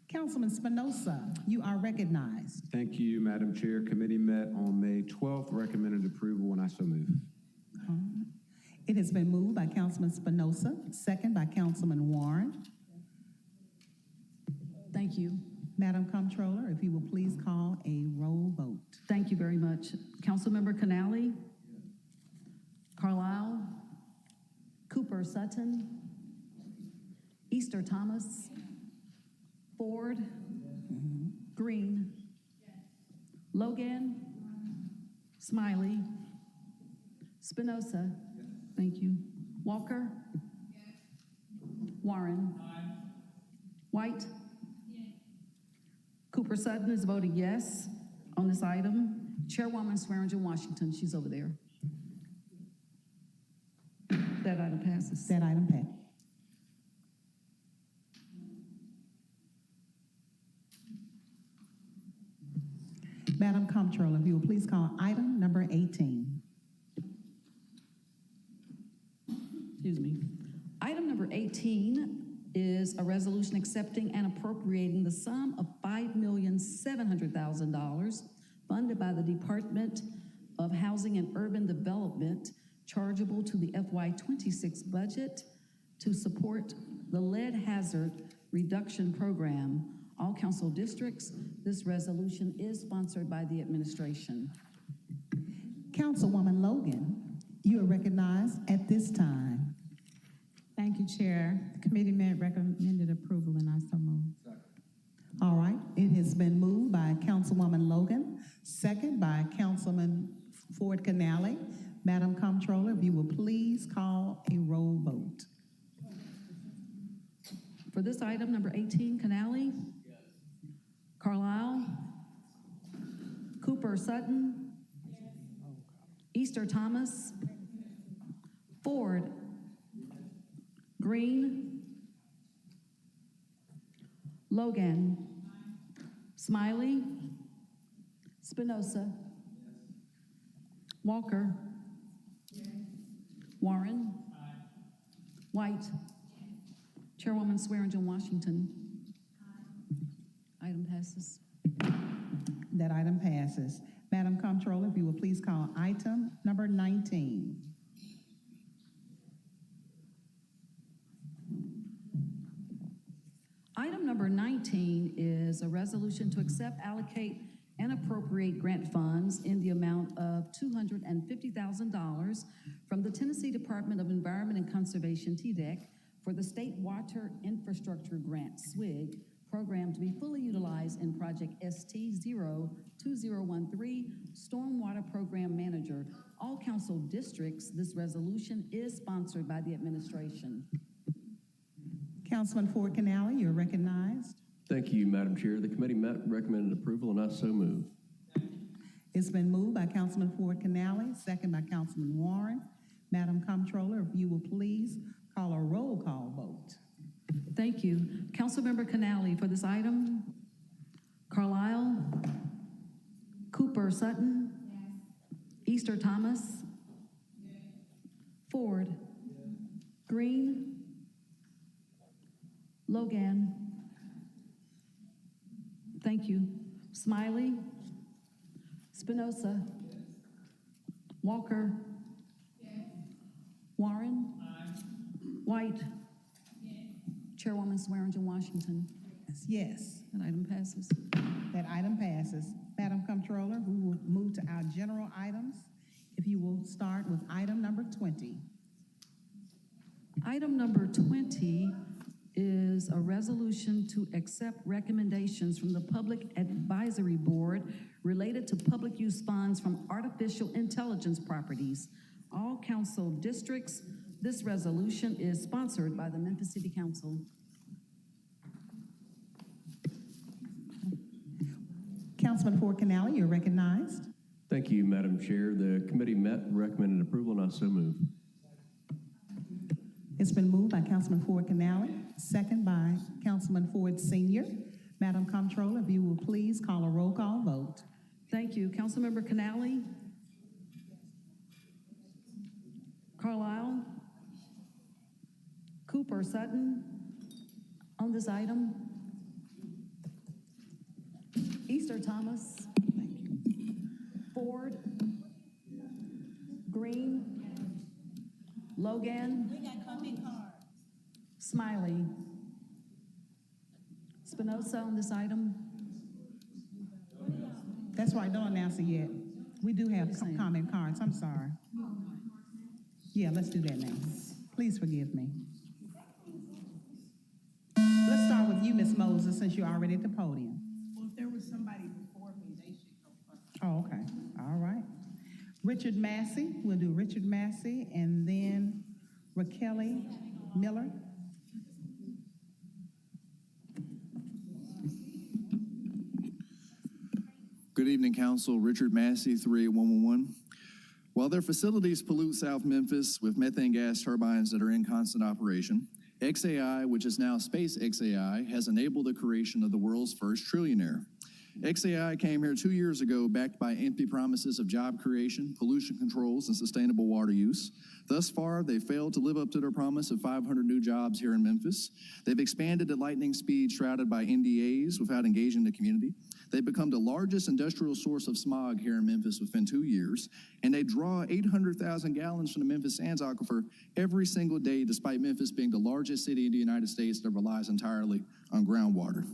Speaker 1: Councilman Spinoza, you are recognized.
Speaker 18: Thank you, Madam Chair. Committee met on May 12th, recommended approval, and I so move.
Speaker 1: It has been moved by Councilman Spinoza, second by Councilman Warren.
Speaker 6: Thank you.
Speaker 1: Madam Comptroller, if you will please call a roll vote.
Speaker 6: Thank you very much. Councilmember Canale? Carlisle? Cooper Sutton? Easter Thomas? Ford? Green? Logan? Smiley? Spinoza? Thank you. Walker? Warren? White? Cooper Sutton is voting yes on this item. Chairwoman Swearingen Washington, she's over there. That item passes.
Speaker 1: That item passes. Madam Comptroller, if you will please call item number 18.
Speaker 6: Excuse me. Item number 18 is a resolution accepting and appropriating the sum of $5,700,000 funded by the Department of Housing and Urban Development, chargeable to the FY26 budget to support the lead hazard reduction program. All council districts, this resolution is sponsored by the administration.
Speaker 1: Councilwoman Logan, you are recognized at this time.
Speaker 19: Thank you, Chair. The committee met, recommended approval, and I so move.
Speaker 1: All right, it has been moved by Councilwoman Logan, second by Councilman Ford Canale. Madam Comptroller, if you will please call a roll vote.
Speaker 6: For this item, number 18, Canale? Carlisle? Cooper Sutton? Easter Thomas? Ford? Green? Logan? Smiley? Spinoza? Walker? Warren? White? Chairwoman Swearingen Washington? Item passes.
Speaker 1: That item passes. Madam Comptroller, if you will please call item number 19.
Speaker 6: Item number 19 is a resolution to accept, allocate, and appropriate grant funds in the amount of $250,000 from the Tennessee Department of Environment and Conservation, TDEC, for the State Water Infrastructure Grant, SWIG, program to be fully utilized in Project ST02013, Stormwater Program Manager. All council districts, this resolution is sponsored by the administration.
Speaker 1: Councilman Ford Canale, you're recognized.
Speaker 11: Thank you, Madam Chair. The committee met, recommended approval, and I so move.
Speaker 1: It's been moved by Councilman Ford Canale, second by Councilman Warren. Madam Comptroller, if you will please call a roll call vote.
Speaker 6: Thank you. Councilmember Canale for this item. Carlisle. Cooper Sutton. Easter Thomas. Ford. Green. Logan. Thank you. Smiley. Spinoza. Walker. Warren. White. Chairwoman Swearingen Washington.
Speaker 1: Yes.
Speaker 6: That item passes.
Speaker 1: That item passes. Madam Comptroller, we will move to our general items. If you will start with item number 20.
Speaker 6: Item number 20 is a resolution to accept recommendations from the Public Advisory Board related to public use funds from artificial intelligence properties. All council districts, this resolution is sponsored by the Memphis City Council.
Speaker 1: Councilman Ford Canale, you're recognized.
Speaker 11: Thank you, Madam Chair. The committee met, recommended approval, and I so move.
Speaker 1: It's been moved by Councilman Ford Canale, second by Councilman Ford Sr. Madam Comptroller, if you will please call a roll call vote.
Speaker 6: Thank you. Councilmember Canale. Carlisle. Cooper Sutton. On this item. Easter Thomas. Ford. Green. Logan. We got comment cards. Smiley. Spinoza on this item.
Speaker 1: That's right, don't announce it yet. We do have comment cards, I'm sorry. Yeah, let's do that now. Please forgive me. Let's start with you, Ms. Moses, since you're already at the podium.
Speaker 4: Well, if there was somebody before me, they should go first.
Speaker 1: Oh, okay, all right. Richard Massey, we'll do Richard Massey, and then Raquel Miller.
Speaker 20: Good evening, Council. Richard Massey, 38111. While their facilities pollute South Memphis with methane gas turbines that are in constant operation, XAI, which is now Space XAI, has enabled the creation of the world's first trillionaire. XAI came here 2 years ago backed by empty promises of job creation, pollution controls, and sustainable water use. Thus far, they failed to live up to their promise of 500 new jobs here in Memphis. They've expanded at lightning speed shrouded by NDAs without engaging the community. They've become the largest industrial source of smog here in Memphis within 2 years, and they draw 800,000 gallons from the Memphis Sands Aquifer every single day, despite Memphis being the largest city in the United States that relies entirely on groundwater.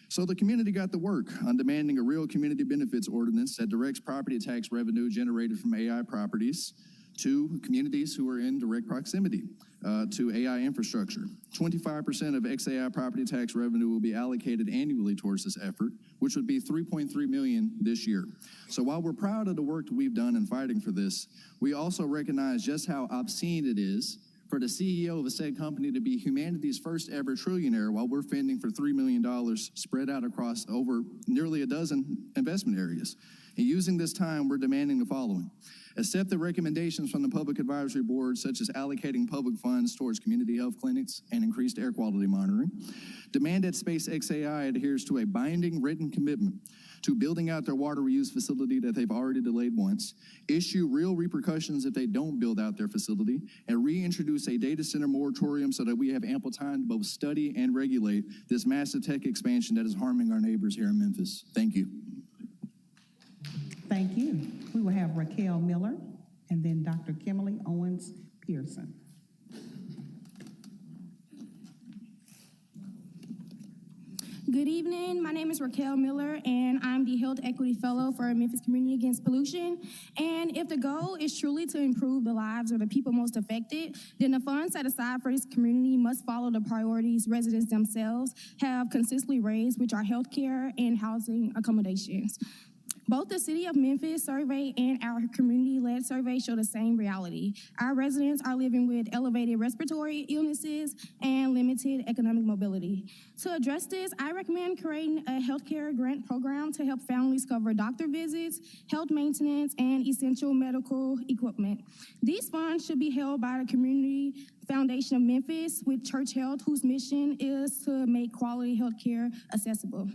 Speaker 20: So the community got to work on demanding a real community benefits ordinance that directs property tax revenue generated from AI properties to communities who are in direct proximity to AI infrastructure. 25% of XAI property tax revenue will be allocated annually towards this effort, which would be $3.3 million this year. So while we're proud of the work that we've done in fighting for this, we also recognize just how obscene it is for the CEO of a said company to be humanity's first ever trillionaire while we're fending for $3 million spread out across over nearly a dozen investment areas. And using this time, we're demanding the following. Accept the recommendations from the Public Advisory Board, such as allocating public funds towards community health clinics and increased air quality monitoring. Demand that Space XAI adheres to a binding written commitment to building out their water reuse facility that they've already delayed once, issue real repercussions if they don't build out their facility, and reintroduce a data center moratorium so that we have ample time to both study and regulate this massive tech expansion that is harming our neighbors here in Memphis. Thank you.
Speaker 1: Thank you. We will have Raquel Miller and then Dr. Kimberly Owens Pearson.
Speaker 21: Good evening. My name is Raquel Miller, and I'm the Health Equity Fellow for Memphis Community Against Pollution. And if the goal is truly to improve the lives of the people most affected, then the funds set aside for this community must follow the priorities residents themselves have consistently raised, which are healthcare and housing accommodations. Both the City of Memphis survey and our community-led survey show the same reality. Our residents are living with elevated respiratory illnesses and limited economic mobility. To address this, I recommend creating a healthcare grant program to help families cover doctor visits, health maintenance, and essential medical equipment. These funds should be held by the Community Foundation of Memphis with Church Health, whose mission is to make quality healthcare accessible.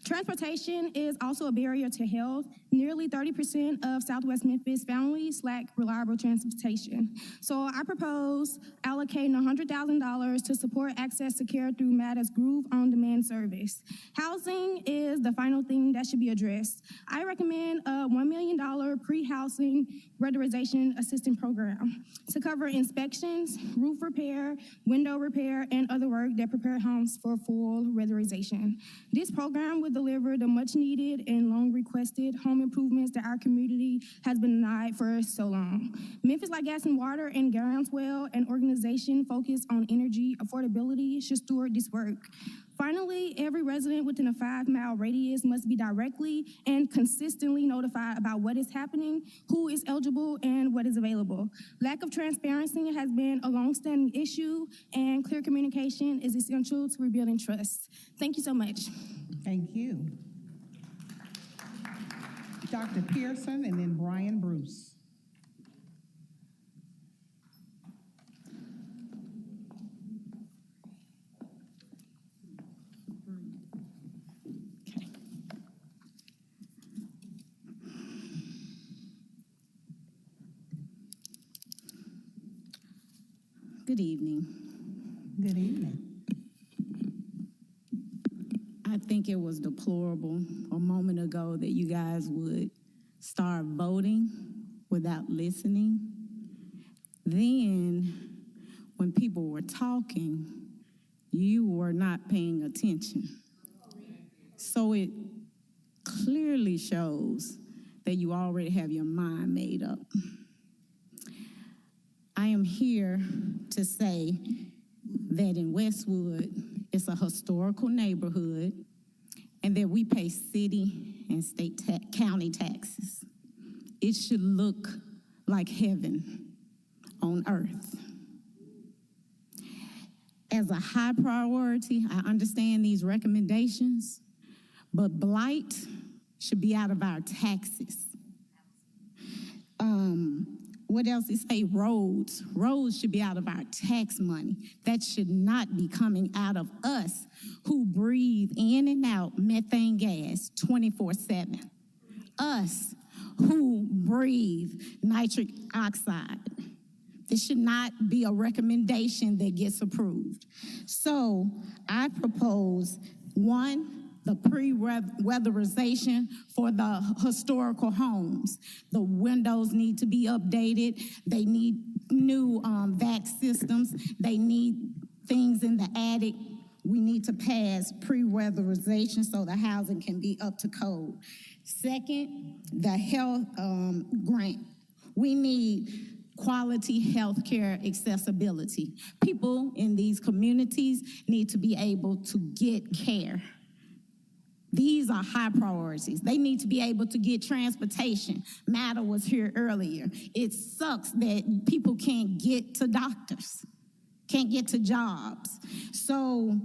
Speaker 21: Transportation is also a barrier to health. Nearly 30% of Southwest Memphis families lack reliable transportation. So I propose allocating $100,000 to support access to care through MATA's Groove on-demand service. Housing is the final thing that should be addressed. I recommend a $1 million pre-housing weatherization assistance program to cover inspections, roof repair, window repair, and other work that prepare homes for full weatherization. This program would deliver the much-needed and long-requested home improvements that our community has been denied for so long. Memphis Light, Gas, and Water and Groundswell, an organization focused on energy affordability, should steward this work. Finally, every resident within a 5-mile radius must be directly and consistently notified about what is happening, who is eligible, and what is available. Lack of transparency has been a longstanding issue, and clear communication is essential to rebuilding trust. Thank you so much.
Speaker 1: Thank you. Dr. Pearson and then Brian Bruce.
Speaker 4: Good evening.
Speaker 1: Good evening.
Speaker 4: I think it was deplorable a moment ago that you guys would start voting without listening. Then, when people were talking, you were not paying attention. So it clearly shows that you already have your mind made up. I am here to say that in Westwood, it's a historical neighborhood and that we pay city and state county taxes. It should look like heaven on earth. As a high priority, I understand these recommendations, but blight should be out of our taxes. What else? They say roads. Roads should be out of our tax money. That should not be coming out of us who breathe in and out methane gas 24/7. Us who breathe nitric oxide. This should not be a recommendation that gets approved. So I propose, one, the pre-weatherization for the historical homes. The windows need to be updated. They need new vac systems. They need things in the attic. We need to pass pre-weatherization so the housing can be up to code. Second, the health grant. We need quality health care accessibility. People in these communities need to be able to get care. These are high priorities. They need to be able to get transportation. Matter was here earlier. It sucks that people can't get to doctors, can't get to jobs. So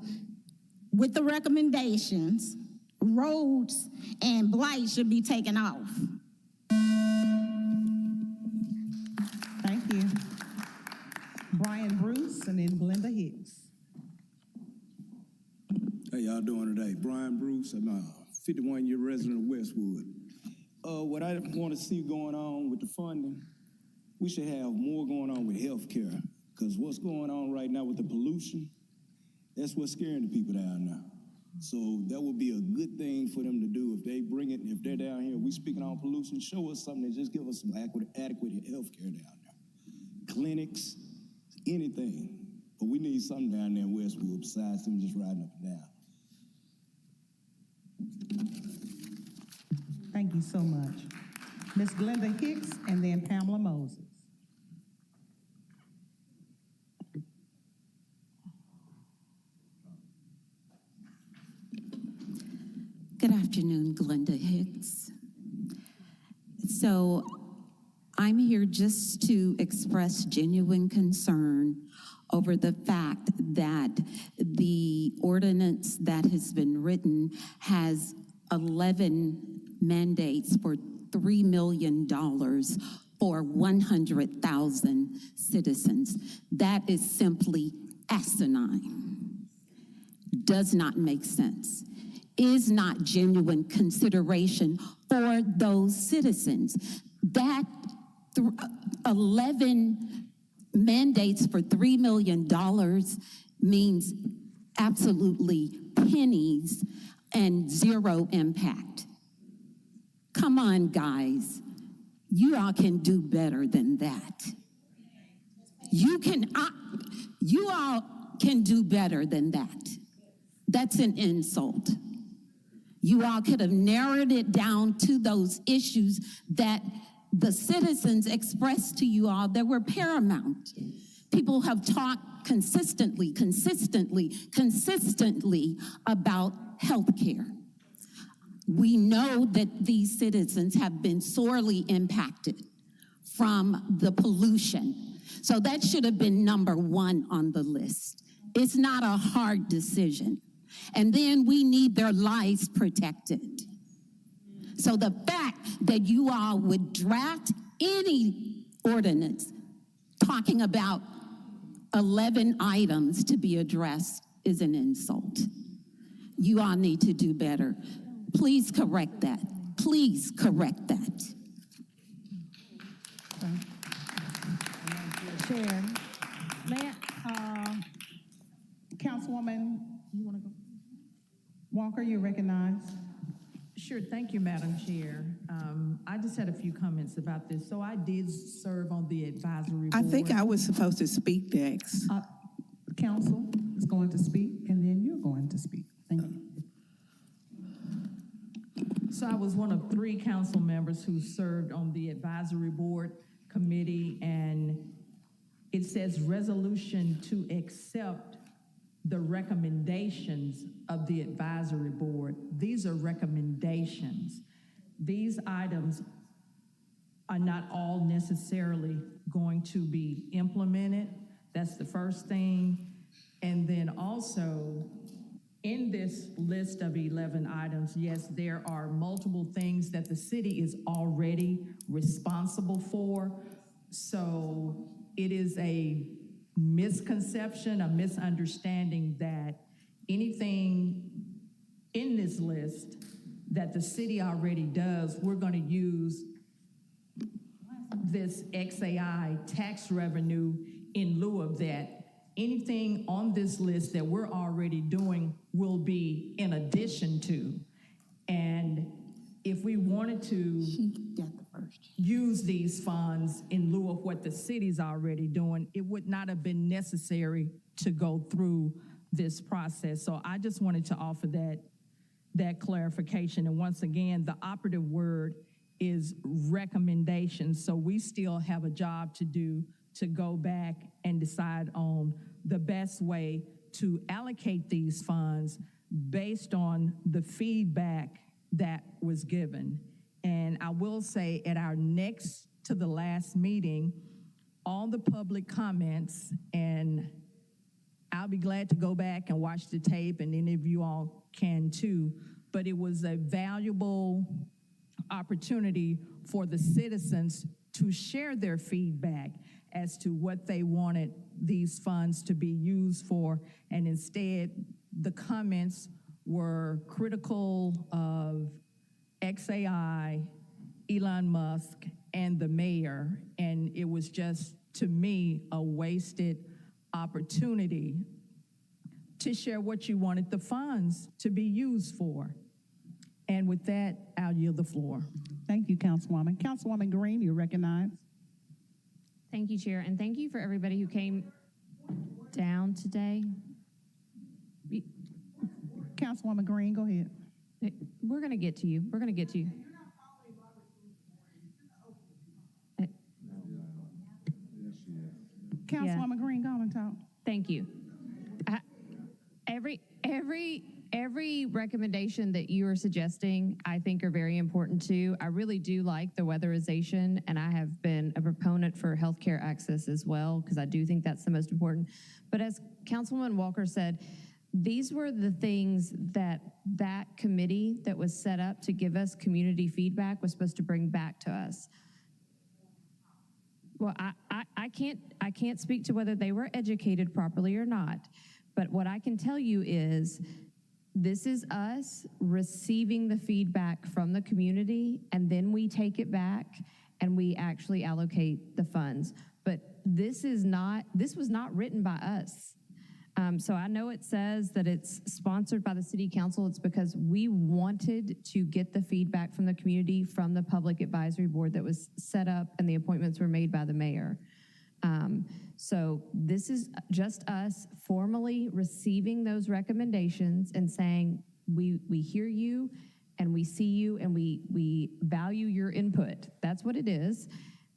Speaker 4: with the recommendations, roads and blight should be taken off.
Speaker 1: Thank you. Brian Bruce and then Glenda Hicks.
Speaker 22: How y'all doing today? Brian Bruce, I'm a 51-year resident of Westwood. What I want to see going on with the funding, we should have more going on with health care, because what's going on right now with the pollution, that's what's scaring the people down now. So that would be a good thing for them to do if they bring it, if they're down here, we speaking on pollution, show us something that just give us some adequate health care down there. Clinics, anything. But we need something down there in Westwood besides them just riding up and down.
Speaker 1: Thank you so much. Ms. Glenda Hicks and then Pamela Moses.
Speaker 2: Good afternoon, Glenda Hicks. So I'm here just to express genuine concern over the fact that the ordinance that has been written has 11 mandates for $3 million for 100,000 citizens. That is simply asinine. Does not make sense. Is not genuine consideration for those citizens. That 11 mandates for $3 million means absolutely pennies and zero impact. Come on, guys. You all can do better than that. You all can do better than that. That's an insult. You all could have narrowed it down to those issues that the citizens expressed to you all that were paramount. People have talked consistently about health care. We know that these citizens have been sorely impacted from the pollution. So that should have been number one on the list. It's not a hard decision. And then we need their lives protected. So the fact that you all would draft any ordinance talking about 11 items to be addressed is an insult. You all need to do better. Please correct that. Please correct that.
Speaker 1: Chair, Councilwoman, you want to go? Walker, you're recognized.
Speaker 9: Sure, thank you, Madam Chair. I just had a few comments about this. So I did serve on the advisory board.
Speaker 23: I think I was supposed to speak next.
Speaker 1: Council is going to speak, and then you're going to speak. Thank you.
Speaker 9: So I was one of 3 council members who served on the advisory board committee, and it says resolution to accept the recommendations of the advisory board. These are recommendations. These items are not all necessarily going to be implemented. That's the first thing. And then also, in this list of 11 items, yes, there are multiple things that the city is already responsible for. So it is a misconception, a misunderstanding that anything in this list that the city already does, we're going to use this XAI tax revenue in lieu of that. Anything on this list that we're already doing will be in addition to. And if we wanted to use these funds in lieu of what the city's already doing, it would not have been necessary to go through this process. So I just wanted to offer that clarification. And once again, the operative word is recommendations. So we still have a job to do to go back and decide on the best way to allocate these funds based on the feedback that was given. And I will say at our next to the last meeting, all the public comments, and I'll be glad to go back and watch the tape, and any of you all can too, but it was a valuable opportunity for the citizens to share their feedback as to what they wanted these funds to be used for, and instead the comments were critical of XAI, Elon Musk, and the mayor, and it was just, to me, a wasted opportunity to share what you wanted the funds to be used for. And with that, I'll yield the floor.
Speaker 1: Thank you, Councilwoman. Councilwoman Green, you're recognized.
Speaker 17: Thank you, Chair, and thank you for everybody who came down today.
Speaker 1: Councilwoman Green, go ahead.
Speaker 17: We're going to get to you. We're going to get to you.
Speaker 1: Councilwoman Green, go on and talk.
Speaker 17: Thank you. Every recommendation that you are suggesting, I think are very important too. I really do like the weatherization, and I have been a proponent for healthcare access as well, because I do think that's the most important. But as Councilwoman Walker said, these were the things that committee that was set up to give us community feedback was supposed to bring back to us. Well, I can't speak to whether they were educated properly or not, but what I can tell you is this is us receiving the feedback from the community, and then we take it back and we actually allocate the funds. But this was not written by us. So I know it says that it's sponsored by the City Council. It's because we wanted to get the feedback from the community, from the Public Advisory Board that was set up, and the appointments were made by the mayor. So this is just us formally receiving those recommendations and saying, we hear you and we see you and we value your input. That's what it is.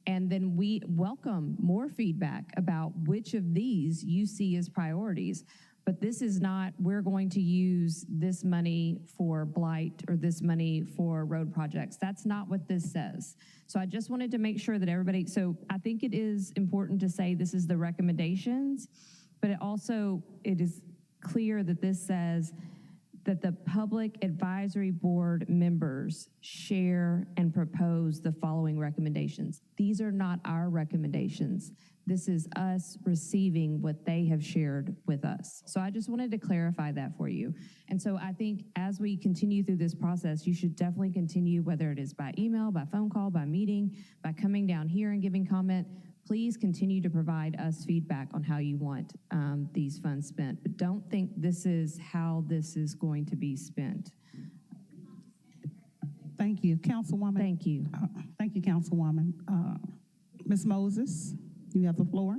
Speaker 17: And then we welcome more feedback about which of these you see as priorities. But this is not, we're going to use this money for blight or this money for road projects. That's not what this says. So I just wanted to make sure that everybody, so I think it is important to say this is the recommendations, but it is clear that this says that the Public Advisory Board members share and propose the following recommendations. These are not our recommendations. This is us receiving what they have shared with us. So I just wanted to clarify that for you. And so I think as we continue through this process, you should definitely continue, whether it is by email, by phone call, by meeting, by coming down here and giving comment. Please continue to provide us feedback on how you want these funds spent. But don't think this is how this is going to be spent.
Speaker 1: Thank you, Councilwoman.
Speaker 17: Thank you.
Speaker 1: Thank you, Councilwoman. Ms. Moses, you have the floor.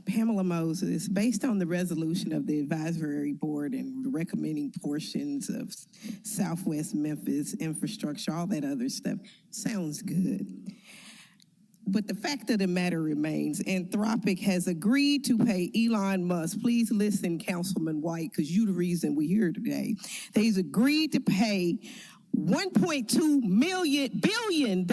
Speaker 3: Pamela Moses, based on the resolution of the advisory board and recommending portions of Southwest Memphis infrastructure, all that other stuff, sounds good. But the fact of the matter remains, Anthropic has agreed to pay Elon Musk. Please listen, Councilman White, because you're the reason we're here today. They've agreed to pay $1.2 billion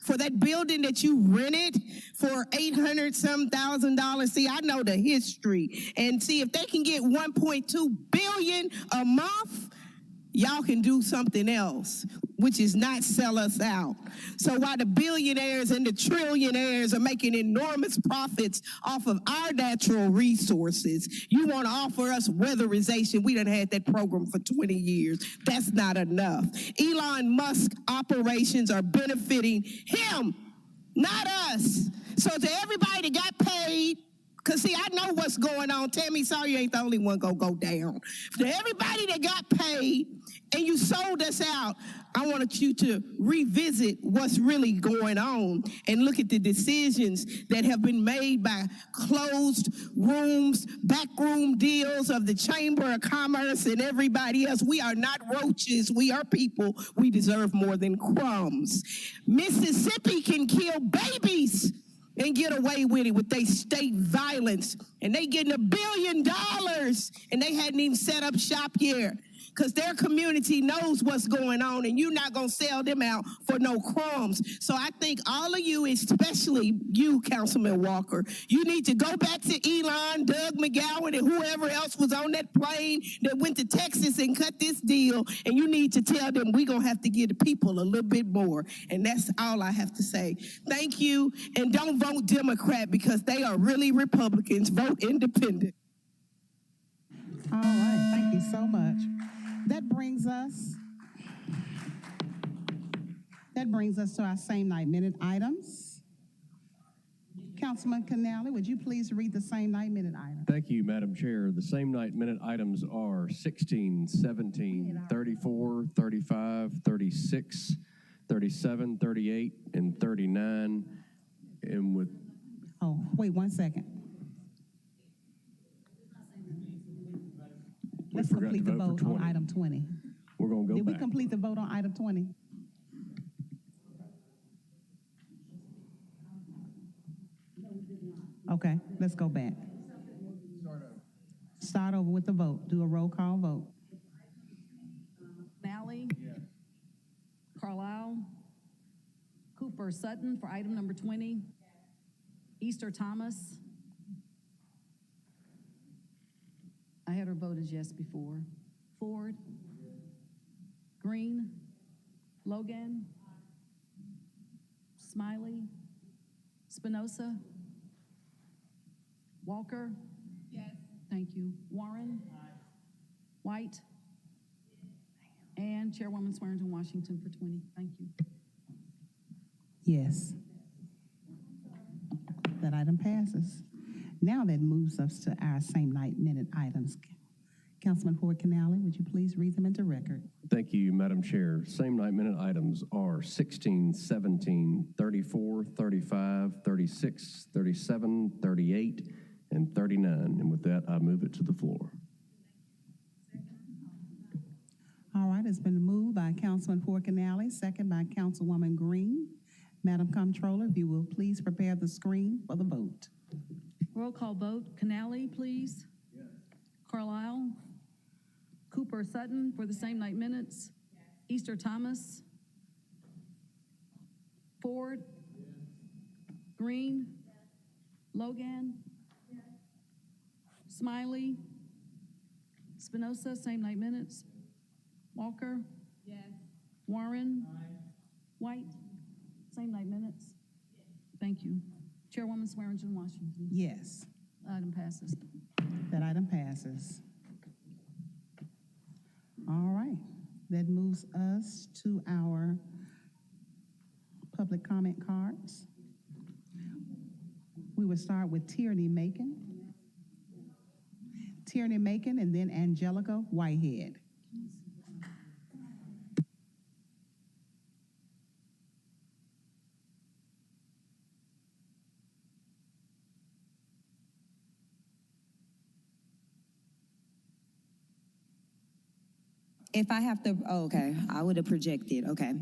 Speaker 3: for that building that you rented for $800,000. See, I know the history. And see, if they can get $1.2 billion a month, y'all can do something else, which is not sell us out. So while the billionaires and the trillionaires are making enormous profits off of our natural resources, you want to offer us weatherization. We done had that program for 20 years. That's not enough. Elon Musk operations are benefiting him, not us. So to everybody that got paid, because, see, I know what's going on. Tammy, sorry you ain't the only one going to go down. For everybody that got paid and you sold us out, I wanted you to revisit what's really going on and look at the decisions that have been made by closed rooms, backroom deals of the Chamber of Commerce and everybody else. We are not roaches. We are people. We deserve more than crumbs. Mississippi can kill babies and get away with it with their state violence. And they getting $1 billion and they hadn't even set up shop yet because their community knows what's going on and you're not going to sell them out for no crumbs. So I think all of you, especially you, Councilman Walker, you need to go back to Elon, Doug McGowan, and whoever else was on that plane that went to Texas and cut this deal, and you need to tell them we're going to have to give the people a little bit more. And that's all I have to say. Thank you, and don't vote Democrat because they are really Republicans. Vote independent.
Speaker 1: All right, thank you so much. That brings us to our same night minute items. Councilman Canali, would you please read the same night minute item?
Speaker 11: Thank you, Madam Chair. The same night minute items are 16, 17, 34, 35, 36, 37, 38, and 39. And with
Speaker 1: Oh, wait 1 second. Let's
Speaker 11: forgot
Speaker 1: complete
Speaker 11: to
Speaker 1: the
Speaker 11: vote for
Speaker 1: vote on
Speaker 11: 20.
Speaker 1: item 20.
Speaker 11: we're going to go
Speaker 1: Did we
Speaker 11: back.
Speaker 1: complete the vote on item 20? Okay, let's go back. Start over with the vote. Do a roll call vote.
Speaker 6: Nally. Carlisle. Cooper Sutton for item number 20. Easter Thomas. I had her vote as yes before. Ford. Green. Logan. Smiley. Spinoza. Walker. Yes. Thank you. Warren. White. And Chairwoman Swearingen Washington for 20. Thank you.
Speaker 1: Yes. That item passes. Now that moves us to our same night minute items. Councilman Ford Canali, would you please read them into record?
Speaker 11: Thank you, Madam Chair. Same night minute items are 16, 17, 34, 35, 36, 37, 38, and 39. And with that, I move it to the floor.
Speaker 1: All right, it's been moved by Councilman Ford Canali, second by Councilwoman Green. Madam Comptroller, if you will please prepare the screen for the vote.
Speaker 6: Roll call vote. Canali, please. Yes. Carlisle. Cooper Sutton for the same night minutes. Yes. Easter Thomas. Ford. Yes. Green. Yes. Logan. Yes. Smiley. Spinoza, same night minutes. Walker. Yes. Warren. Aye. White. Same night minutes. Yes. Thank you. Chairwoman Swearingen Washington.
Speaker 1: Yes.
Speaker 6: Item passes.
Speaker 1: That item passes. All right, that moves us to our public comment cards. We will start with Tierney Macon. Tierney Macon and then Angelica Whitehead.
Speaker 8: If I have to, oh, okay, I would have projected, okay.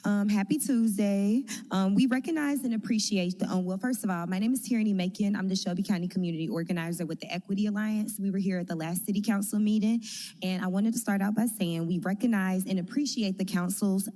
Speaker 8: Happy Tuesday. We recognize and appreciate well, first of all, my name is Tierney Macon. I'm the Shelby County Community Organizer with the Equity Alliance. We were here at the last City Council meeting, and I wanted to start out by saying we recognize and appreciate the Council's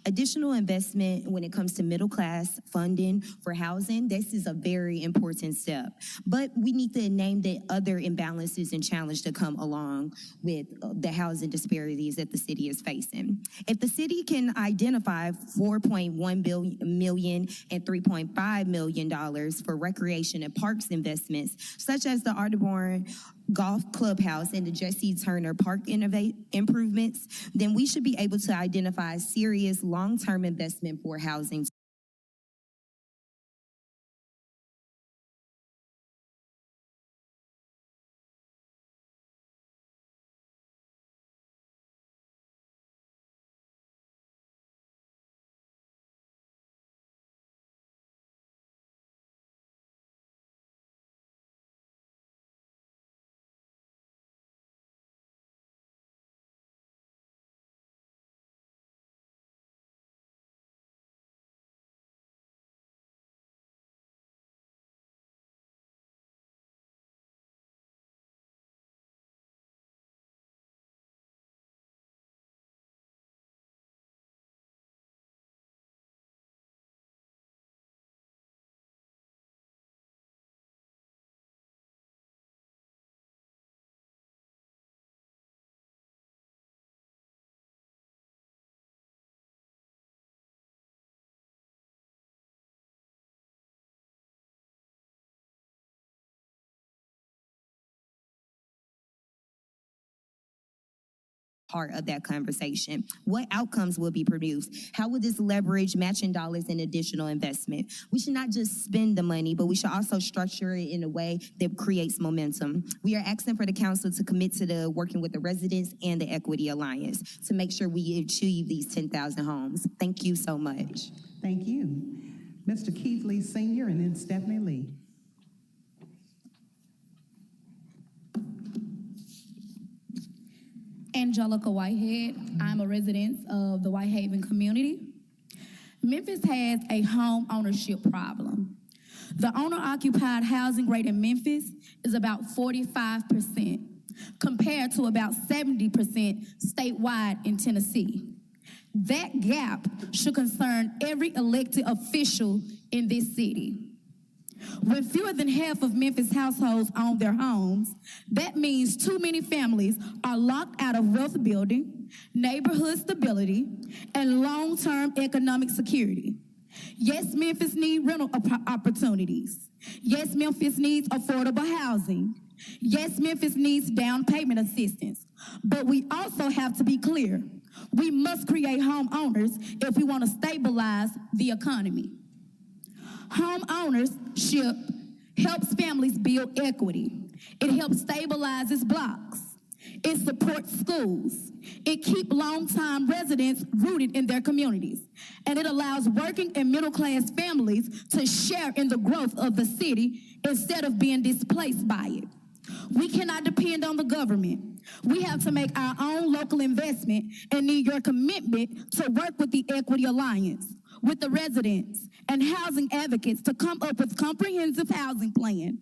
Speaker 8: additional investment when it comes to middle class funding for housing. This is a very important step, but we need to name the other imbalances and challenge to come along with the housing disparities that the city is facing. If the city can identify $4.1 million and $3.5 million for recreation and parks investments, such as the Audubon Golf Clubhouse and the Jesse Turner Park improvements, then we should be able to identify serious long-term investment for housing. part of that conversation. What outcomes will be produced? How will this leverage matching dollars and additional investment? We should not just spend the money, but we should also structure it in a way that creates momentum. We are asking for the council to commit to the working with the residents and the Equity Alliance to make sure we achieve these 10,000 homes. Thank you so much.
Speaker 1: Thank you. Mr. Keith Lee Sr. and then Stephanie Lee.
Speaker 21: Angelica Whitehead. I'm a resident of the Whitehaven community. Memphis has a home ownership problem. The owner-occupied housing rate in Memphis is about 45%, compared to about 70% statewide in Tennessee. That gap should concern every elected official in this city. When fewer than half of Memphis households own their homes, that means too many families are locked out of wealth building, neighborhood stability, and long-term economic security. Yes, Memphis needs rental opportunities. Yes, Memphis needs affordable housing. Yes, Memphis needs down payment assistance. But we also have to be clear. We must create homeowners if we want to stabilize the economy. Home ownership helps families build equity. It helps stabilizes blocks. It supports schools. It keeps long-time residents rooted in their communities. And it allows working and middle-class families to share in the growth of the city instead of being displaced by it. We cannot depend on the government. We have to make our own local investment and need your commitment to work with the Equity Alliance, with the residents and housing advocates to come up with comprehensive housing plan,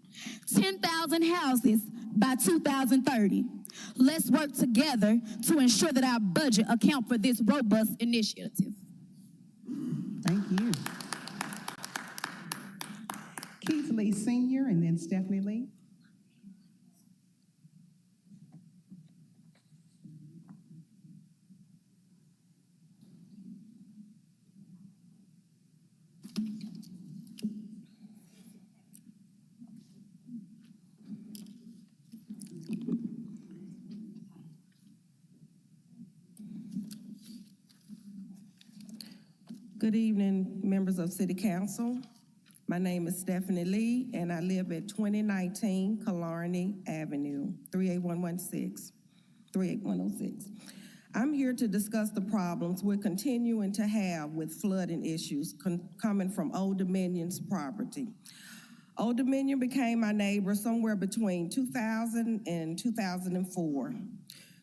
Speaker 21: 10,000 houses by 2030. Let's work together to ensure that our budget account for this robust initiative.
Speaker 1: Thank you. Keith Lee Sr. and then Stephanie Lee.
Speaker 7: Good evening, members of City Council. My name is Stephanie Lee, and I live at 2019 Killarney Avenue, 38106. I'm here to discuss the problems we're continuing to have with flooding issues coming from Old Dominion's property. Old Dominion became my neighbor somewhere between 2000 and 2004.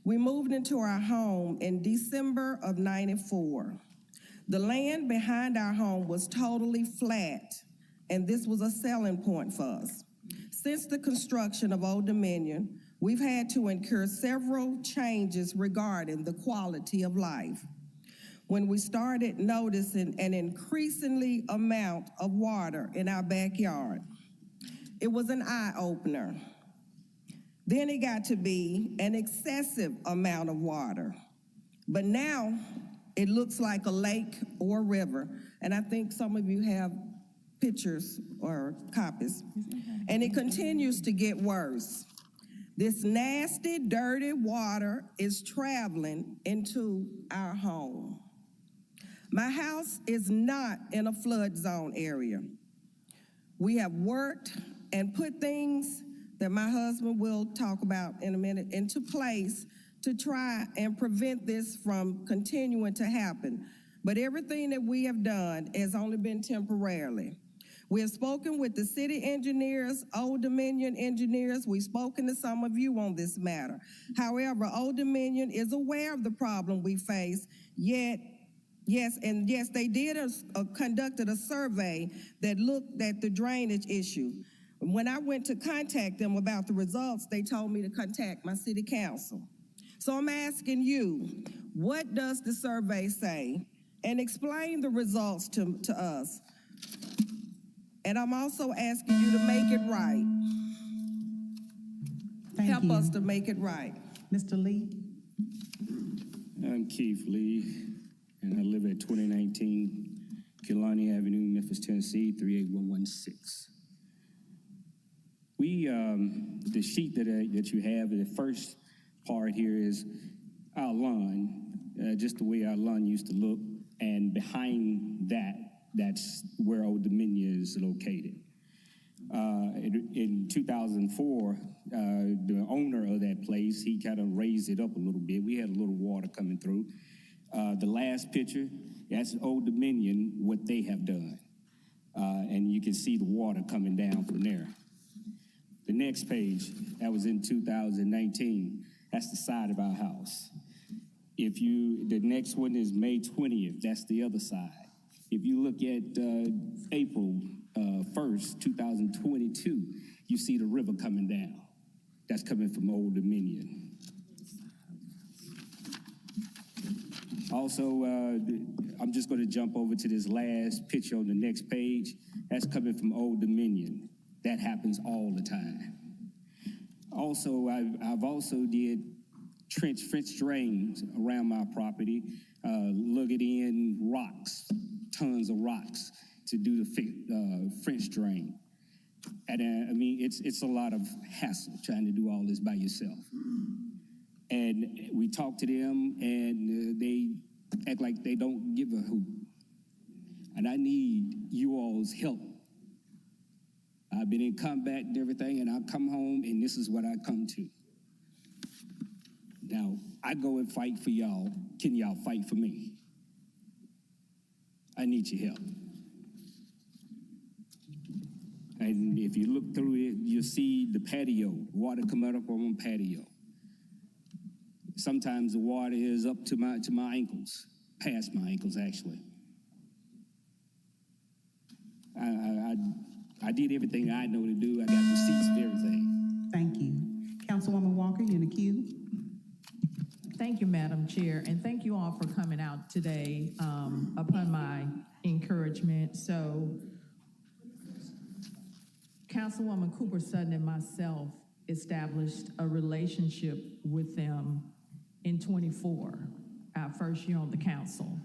Speaker 7: We moved into our home in December of '94. The land behind our home was totally flat, and this was a selling point for us. Since the construction of Old Dominion, we've had to incur several changes regarding the quality of life. When we started noticing an increasingly amount of water in our backyard, it was an eye-opener. Then it got to be an excessive amount of water. But now, it looks like a lake or a river, and I think some of you have pictures or copies. And it continues to get worse. This nasty, dirty water is traveling into our home. My house is not in a flood zone area. We have worked and put things that my husband will talk about in a minute into place to try and prevent this from continuing to happen. But everything that we have done has only been temporarily. We have spoken with the city engineers, Old Dominion engineers. We've spoken to some of you on this matter. However, Old Dominion is aware of the problem we face, yet, yes, they did conducted a survey that looked at the drainage issue. When I went to contact them about the results, they told me to contact my city council. So I'm asking you, what does the survey say? And explain the results to us. And I'm also asking you to make it right. Help us to make it right.
Speaker 1: Mr. Lee.
Speaker 10: I'm Keith Lee, and I live at 2019 Killarney Avenue, Memphis, Tennessee, 38116. The sheet that you have, the first part here is our lawn, just the way our lawn used to look, and behind that, that's where Old Dominion is located. In 2004, the owner of that place, he kind of raised it up a little bit. We had a little water coming through. The last picture, that's Old Dominion, what they have done. And you can see the water coming down from there. The next page, that was in 2019. That's the side of our house. The next one is May 20th. That's the other side. If you look at April 1st, 2022, you see the river coming down. That's coming from Old Dominion. Also, I'm just going to jump over to this last picture on the next page. That's coming from Old Dominion. That happens all the time. Also, I've also did French drains around my property, lugged in rocks, tons of rocks to do the French drain. And I mean, it's a lot of hassle trying to do all this by yourself. And we talk to them, and they act like they don't give a hoot. And I need you all's help. I've been in combat and everything, and I come home, and this is what I come to. Now, I go and fight for y'all. Can y'all fight for me? I need your help. And if you look through it, you'll see the patio, water coming up on the patio. Sometimes the water is up to my ankles, past my ankles, actually. I did everything I know to do. I got receipts and everything.
Speaker 1: Thank you. Councilwoman Walker, you're in the queue.
Speaker 9: Thank you, Madam Chair, and thank you all for coming out today upon my encouragement. So, Councilwoman Cooper Sutton and myself established a relationship with them in 24, our first year on the council.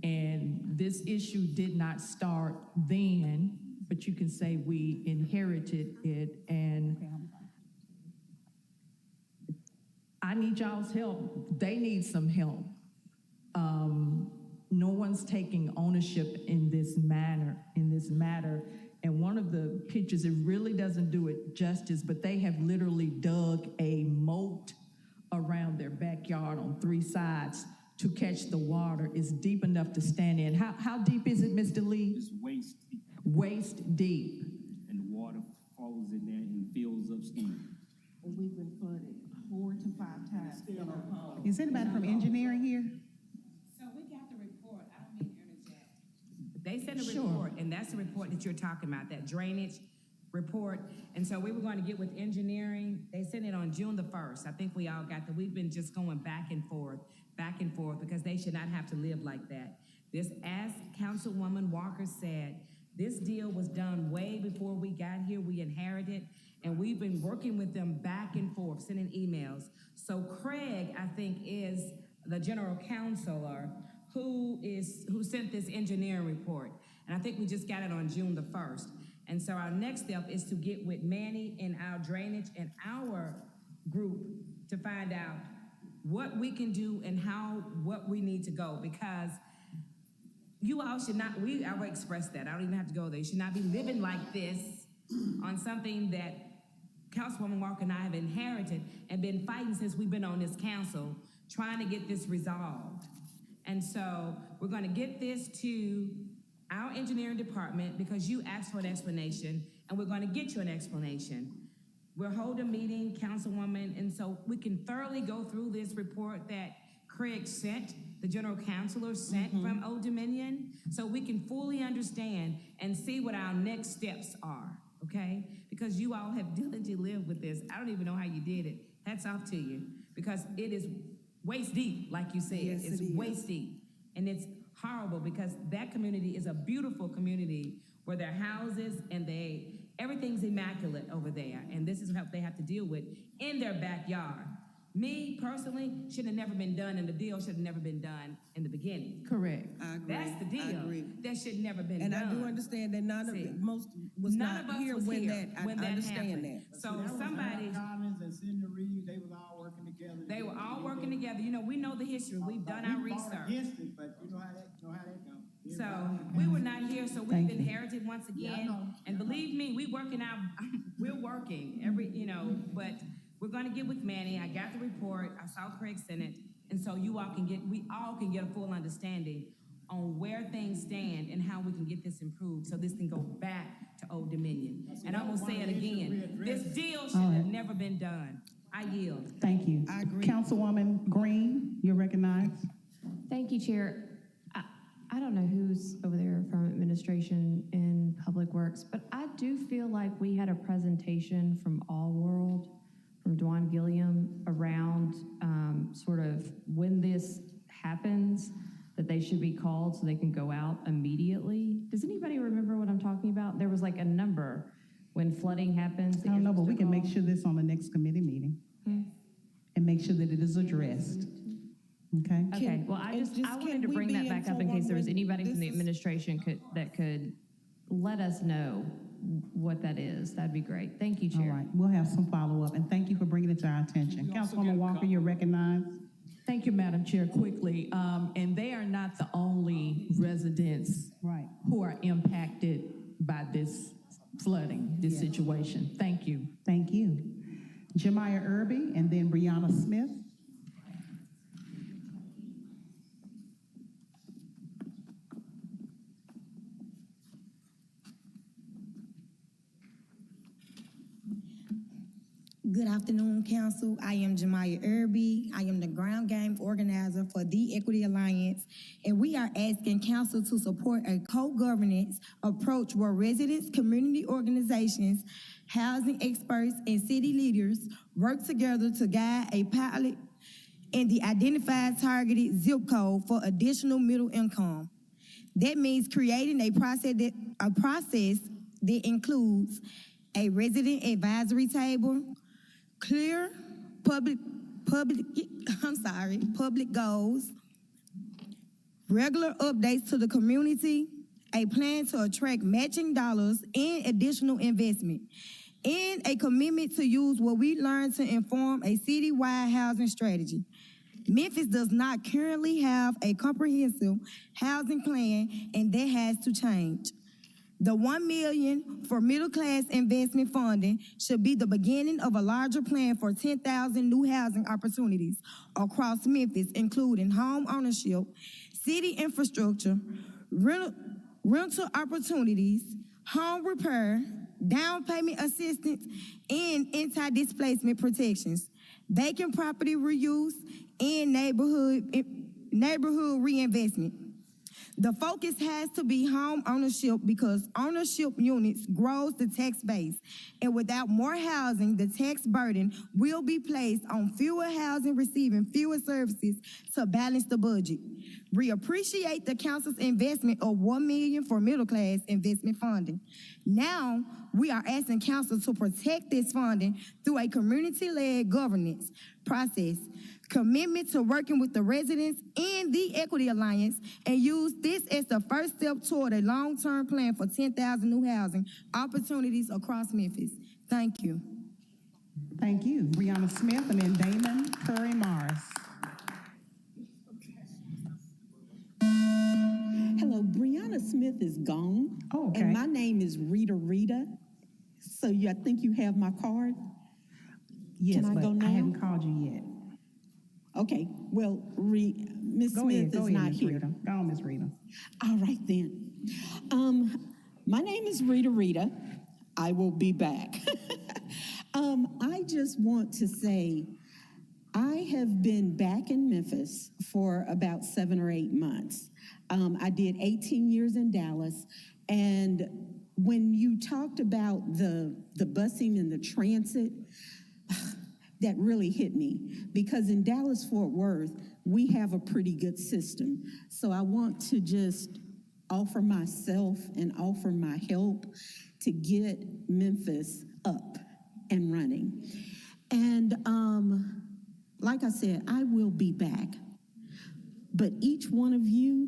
Speaker 9: And this issue did not start then, but you can say we inherited it, and I need y'all's help. They need some help. No one's taking ownership in this matter. And one of the pictures, it really doesn't do it justice, but they have literally dug a moat around their backyard on 3 sides to catch the water. It's deep enough to stand in. How deep is it, Mr. Lee?
Speaker 10: It's waist deep.
Speaker 9: Waist deep.
Speaker 10: And the water falls in there and fills up steam.
Speaker 7: We've been flooded 4 to 5 times.
Speaker 1: Is anybody from engineering here?
Speaker 12: So we got the report. I don't mean to interject. They sent a
Speaker 1: Sure.
Speaker 12: report, and that's the report that you're talking about, that drainage report. And so we were going to get with engineering. They sent it on June the 1st. I think we all got that. We've been just going back and forth, because they should not have to live like that. This, as Councilwoman Walker said, this deal was done way before we got here. We inherited, and we've been working with them back and forth, sending emails. So Craig, I think, is the general counselor who sent this engineering report. And I think we just got it on June the 1st. And so our next step is to get with Manny and our drainage and our group to find out what we can do and what we need to go, because you all should not, I will express that. I don't even have to go there. You should not be living like this on something that Councilwoman Walker and I have inherited and been fighting since we've been on this council, trying to get this resolved. And so we're going to get this to our engineering department because you asked for an explanation, and we're going to get you an explanation. We'll hold a meeting, Councilwoman, and so we can thoroughly go through this report that Craig sent, the general counselor sent from Old Dominion, so we can fully understand and see what our next steps are, okay? Because you all have diligently lived with this. I don't even know how you did it. Hats off to you, because it is waist deep, like you said.
Speaker 7: Yes,
Speaker 12: it's waist deep, and it's horrible because that community is a beautiful community where their houses and everything's immaculate over there, and this is what they have to deal with in their backyard. Me, personally, should have never been done, and the deal should have never been done in the beginning.
Speaker 9: Correct.
Speaker 7: I agree.
Speaker 12: That's the deal.
Speaker 7: I agree.
Speaker 12: That should never been
Speaker 7: and
Speaker 12: done.
Speaker 7: I do understand that none of us
Speaker 12: here
Speaker 7: was
Speaker 12: when
Speaker 7: here
Speaker 12: that
Speaker 7: when that
Speaker 12: understand
Speaker 7: happened.
Speaker 12: that. So somebody
Speaker 22: Collins and Cindy Reed, they was all working together.
Speaker 12: They were all working together. together. You know, we know the history. We've done our research.
Speaker 13: Against it, but you know how that goes.
Speaker 12: So we were not here, so we've inherited once again. And believe me, we're working, but we're gonna get with Manny. I got the report, I saw Craig sent it, and so we all can get a full understanding on where things stand and how we can get this improved so this can go back to Old Dominion. And I'm gonna say it again, this deal should have never been done. I yield.
Speaker 1: Thank you.
Speaker 3: I agree.
Speaker 1: Councilwoman Green, you're recognized.
Speaker 17: Thank you, Chair. I don't know who's over there from administration in Public Works, but I do feel like we had a presentation from All World, from Dwan Gilliam, around sort of when this happens, that they should be called so they can go out immediately. Does anybody remember what I'm talking about? There was like a number when flooding happens.
Speaker 1: I don't know, but we can make sure this on the next committee meeting and make sure that it is addressed. Okay.
Speaker 17: Okay, well, I wanted to bring that back up in case there was anybody from the administration that could let us know what that is. That'd be great. Thank you, Chair.
Speaker 1: All right, we'll have some follow-up, and thank you for bringing it to our attention. Councilwoman Walker, you're recognized.
Speaker 9: Thank you, Madam Chair. Quickly, and they are not the only residents who are impacted by this flooding, this situation. Thank you.
Speaker 1: Thank you. Jemiah Irby, and then Brianna Smith.
Speaker 21: Good afternoon, Council. I am Jemiah Irby. I am the ground game organizer for the Equity Alliance, and we are asking Council to support a co-governance approach where residents, community organizations, housing experts, and city leaders work together to guide a pilot in the identified targeted zip code for additional middle income. That means creating a process that includes a resident advisory table, clear public goals, regular updates to the community, a plan to attract matching dollars and additional investment, and a commitment to use what we learned to inform a citywide housing strategy. Memphis does not currently have a comprehensive housing plan, and that has to change. The $1 million for middle-class investment funding should be the beginning of a larger plan for 10,000 new housing opportunities across Memphis, including home ownership, city infrastructure, rental opportunities, home repair, down payment assistance, and anti-displacement protections, vacant property reuse, and neighborhood reinvestment. The focus has to be home ownership because ownership units grows the tax base, and without more housing, the tax burden will be placed on fewer housing receiving fewer services to balance the budget. We appreciate the council's investment of $1 million for middle class investment funding. Now, we are asking council to protect this funding through a community-led governance process, commitment to working with the residents and the Equity Alliance, and use this as the first step toward a long-term plan for 10,000 new housing opportunities across Memphis. Thank you.
Speaker 1: Thank you. Brianna Smith, and then Damon Curry Morris.
Speaker 15: Hello, Brianna Smith is gone.
Speaker 1: Oh, okay.
Speaker 15: And my name is Rita. So I think you have my card.
Speaker 1: Yes,
Speaker 15: Can I go now?
Speaker 1: I haven't called you yet.
Speaker 15: Okay, well, Ms. Smith is not here.
Speaker 1: Go on, Ms. Rita.
Speaker 15: All right, then. My name is Rita. I will be back. I just want to say I have been back in Memphis for about 7 or 8 months. I did 18 years in Dallas, and when you talked about the busing and the transit, that really hit me, because in Dallas-Fort Worth, we have a pretty good system. So I want to just offer myself and offer my help to get Memphis up and running. And like I said, I will be back. But each one of you,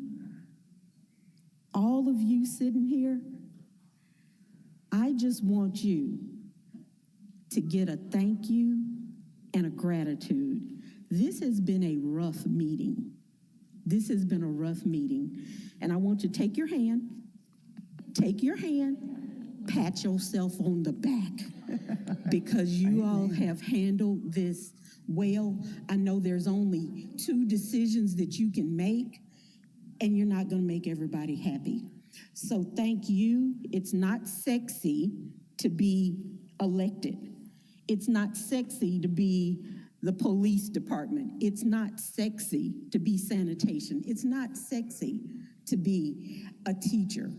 Speaker 15: all of you sitting here, I just want you to get a thank you and a gratitude. This has been a rough meeting. This has been a rough meeting. And I want you to take your hand, pat yourself on the back because you all have handled this well. I know there's only 2 decisions that you can make, and you're not going to make everybody happy. So thank you. It's not sexy to be elected. It's not sexy to be the police department. It's not sexy to be sanitation. It's not sexy to be a teacher.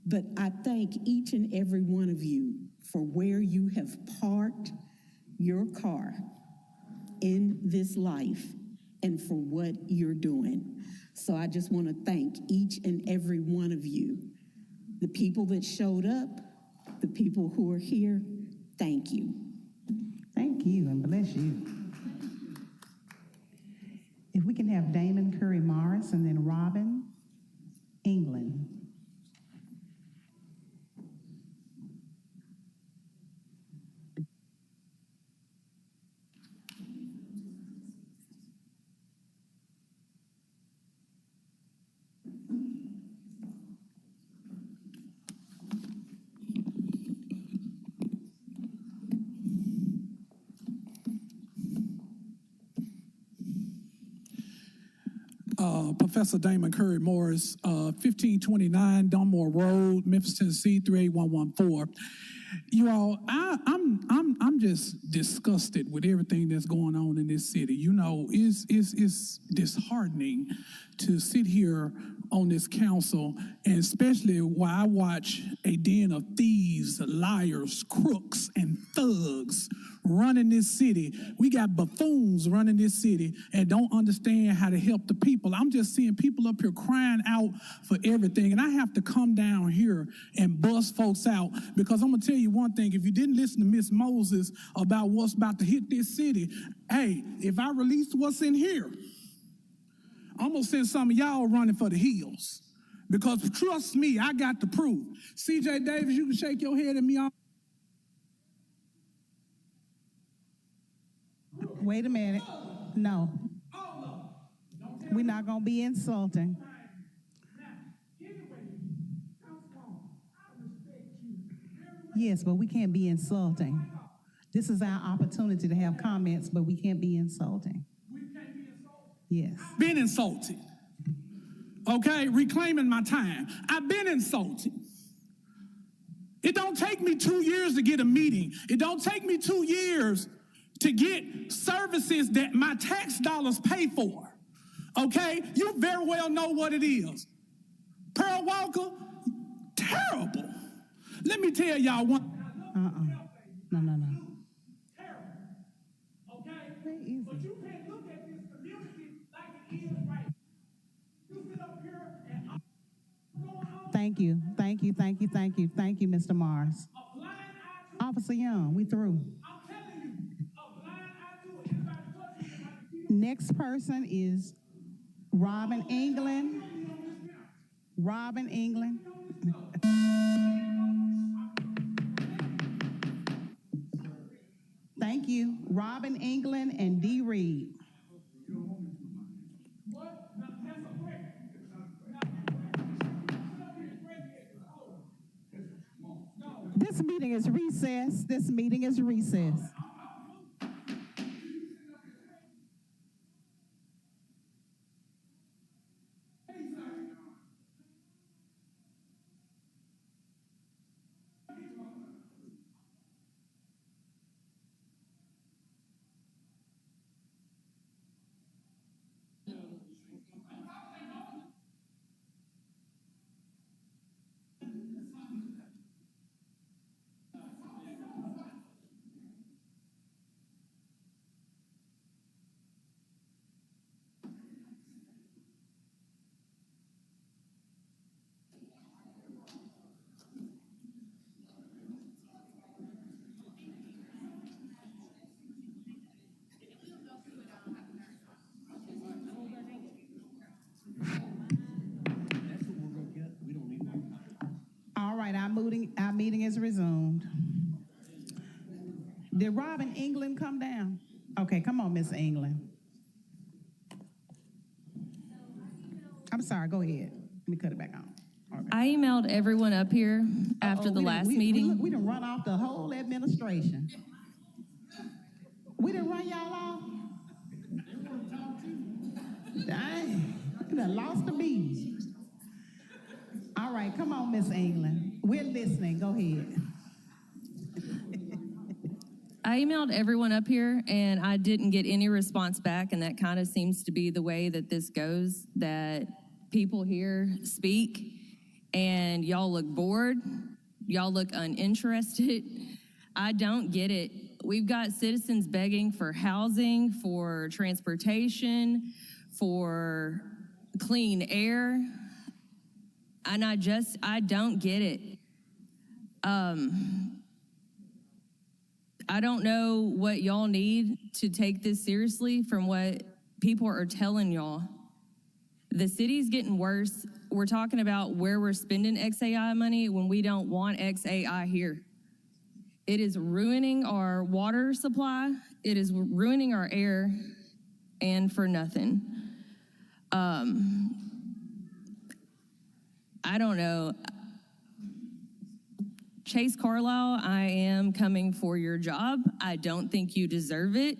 Speaker 15: But I thank each and every one of you for where you have parked your car in this life and for what you're doing. So I just want to thank each and every one of you. The people that showed up, the people who are here, thank you.
Speaker 1: Thank you and bless you. If we can have Damon Curry Morris and then Robin England.
Speaker 5: Professor Damon Curry Morris, 1529 Dunmore Road, Memphis, Tennessee, 38114. You all, I'm just disgusted with everything that's going on in this city. You know, it's disheartening to sit here on this council, and especially while I watch a den of thieves, liars, crooks, and thugs running this city. We got buffoons running this city and don't understand how to help the people. I'm just seeing people up here crying out for everything, and I have to come down here and bust folks out because I'm gonna tell you one thing. If you didn't listen to Miss Moses about what's about to hit this city, hey, if I release what's in here, I'm gonna send some of y'all running for the hills. Because trust me, I got the proof. CJ Davis, you can shake your head at me.
Speaker 1: Wait a minute. No. We're not going to be insulting. Yes, but we can't be insulting. This is our opportunity to have comments, but we can't be insulting. Yes.
Speaker 5: Been insulted. Okay, reclaiming my time. I've been insulted. It don't take me 2 years to get a meeting. It don't take me 2 years to get services that my tax dollars pay for. Okay, you very well know what it is. Pearl Walker, terrible. Let me tell y'all one.
Speaker 1: No.
Speaker 5: Okay, but you can't look at this community like it is right. You sit up here and
Speaker 1: Thank you, Mr. Mars. Officer Young, we through. Next person is Robin England. Robin England. Thank you. Robin England and D. Reed. This meeting is recessed. This meeting is recessed. All right, our meeting is resumed. Did Robin England come down? Okay, come on, Miss England. I'm sorry, go ahead. Let me cut it back on. Okay.
Speaker 14: I emailed everyone up here after the last meeting.
Speaker 1: We done run off the whole administration. We done run y'all off? Dang, we done lost the beat. All right, come on, Miss England. We're listening, go ahead.
Speaker 14: I emailed everyone up here and I didn't get any response back, and that kind of seems to be the way that this goes, that people here speak and y'all look bored, y'all look uninterested. I don't get it. We've got citizens begging for housing, for transportation, for clean air, and I don't get it. I don't know what y'all need to take this seriously from what people are telling y'all. The city's getting worse. We're talking about where we're spending XAI money when we don't want XAI here. It is ruining our water supply. It is ruining our air, and for nothing. I don't know. Chase Carlisle, I am coming for your job. I don't think you deserve it.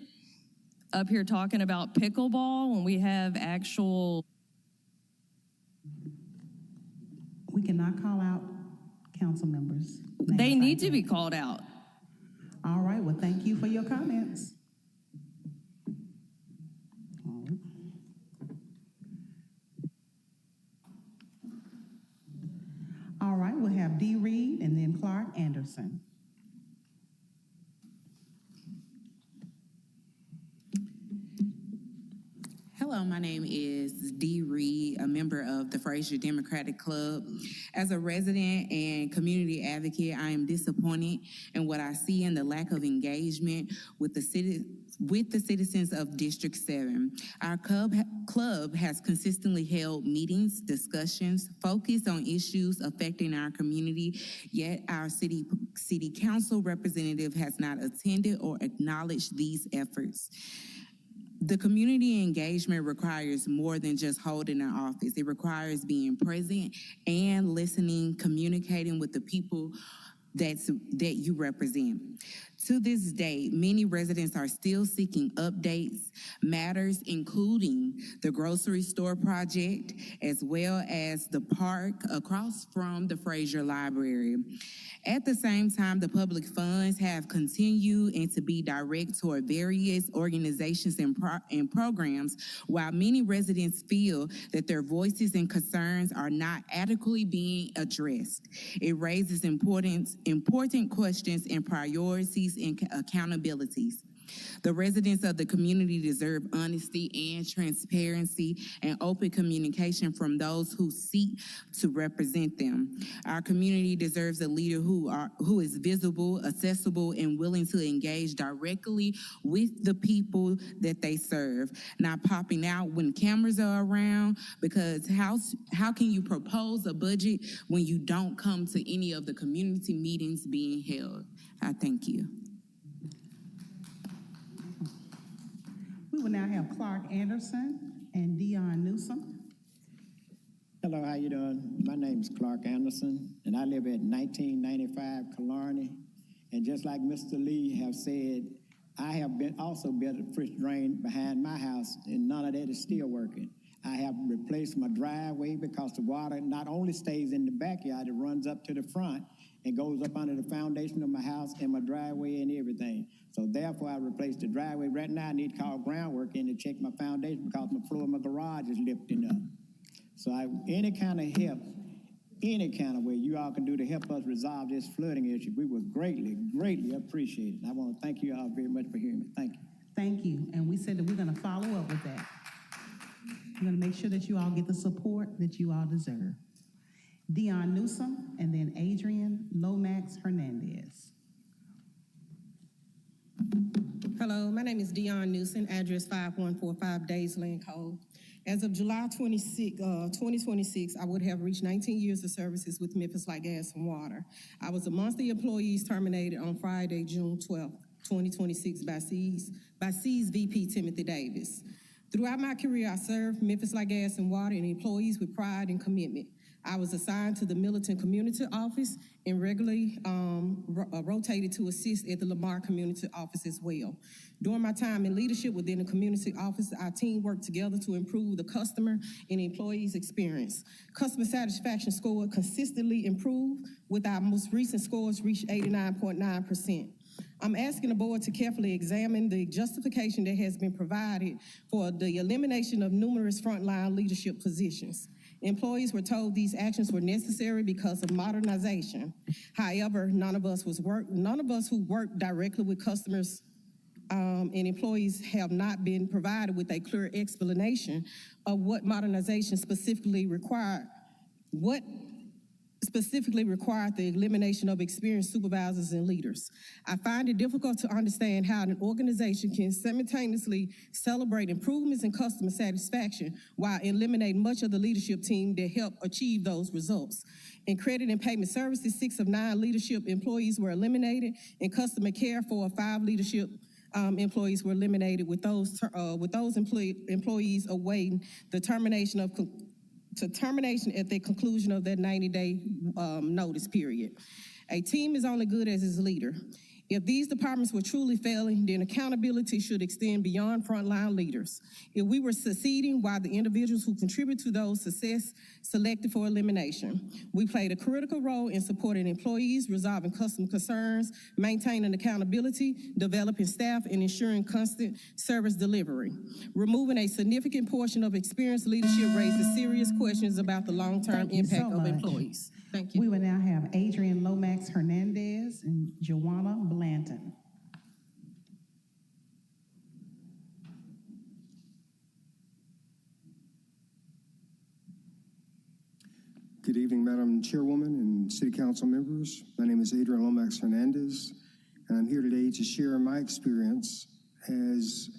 Speaker 14: Up here talking about pickleball when we have actual...
Speaker 1: We cannot call out council members.
Speaker 14: They need to be called out.
Speaker 1: All right, well, thank you for your comments. All right, we'll have Dee Reed and then Clark Anderson.
Speaker 16: Hello, my name is Dee Reed, a member of the Fraser Democratic Club. As a resident and community advocate, I am disappointed in what I see in the lack of engagement with the citizens of District 7. Our club has consistently held meetings, discussions, focused on issues affecting our community, yet our city council representative has not attended or acknowledged these efforts. The community engagement requires more than just holding an office. It requires being present and listening, communicating with the people that you represent. To this day, many residents are still seeking updates, matters including the grocery store project, as well as the park across from the Fraser Library. At the same time, the public funds have continued and to be direct toward various organizations and programs, while many residents feel that their voices and concerns are not adequately being addressed. It raises important questions and priorities and accountabilities. The residents of the community deserve honesty and transparency and open communication from those who seek to represent them. Our community deserves a leader who is visible, accessible, and willing to engage directly with the people that they serve, not popping out when cameras are around, because how can you propose a budget when you don't come to any of the community meetings being held? I thank you.
Speaker 1: We will now have Clark Anderson and Dion Newsom.
Speaker 13: Hello, how you doing? My name's Clark Anderson, and I live at 1995 Killarney. And just like Mr. Lee have said, I have also built a fresh drain behind my house, and none of that is still working. I have replaced my driveway because the water not only stays in the backyard, it runs up to the front and goes up under the foundation of my house and my driveway and everything. So therefore, I replaced the driveway. Right now, I need to call groundwork in to check my foundation because my floor of my garage is lifting up. So any kind of help, any kind of way you all can do to help us resolve this flooding issue, we would greatly, greatly appreciate it. I want to thank you all very much for hearing me. Thank you.
Speaker 1: Thank you. And we said that we're going to follow up with that. We're going to make sure that you all get the support that you all deserve. Dion Newsom and then Adrian Lomax Hernandez.
Speaker 7: Hello, my name is Dion Newsom, address 5145 Days Lane Code. As of July 2026, I would have reached 19 years of services with Memphis Light, Gas, and Water. I was amongst the employees terminated on Friday, June 12, 2026 by C's VP Timothy Davis. Throughout my career, I served Memphis Light Gas and Water and employees with pride and commitment. I was assigned to the Militant Community Office and regularly rotated to assist at the Lamar Community Office as well. During my time in leadership within the community office, our team worked together to improve the customer and employees' experience. Customer satisfaction score consistently improved, with our most recent scores reached 89.9%. I'm asking the board to carefully examine the justification that has been provided for the elimination of numerous frontline leadership positions. Employees were told these actions were necessary because of modernization. However, none of us who work directly with customers and employees have not been provided with a clear explanation of what modernization specifically required. What specifically required the elimination of experienced supervisors and leaders. I find it difficult to understand how an organization can simultaneously celebrate improvements in customer satisfaction while eliminating much of the leadership team that helped achieve those results. In credit and payment services, 6 of 9 leadership employees were eliminated. In customer care, 4 of 5 leadership employees were eliminated, with those employees awaiting the termination at the conclusion of that 90-day notice period. A team is only good as its leader. If these departments were truly failing, then accountability should extend beyond frontline leaders. If we were succeeding, why the individuals who contribute to those success selected for elimination? We played a critical role in supporting employees, resolving customer concerns, maintaining accountability, developing staff, and ensuring constant service delivery. Removing a significant portion of experienced leadership raises serious questions about the long-term impact of employees. Thank you.
Speaker 1: We will now have Adrian Lomax Hernandez and Joanna Blanton.
Speaker 18: Good evening, Madam Chairwoman and City Council members. My name is Adrian Lomax Hernandez, and I'm here today to share my experience as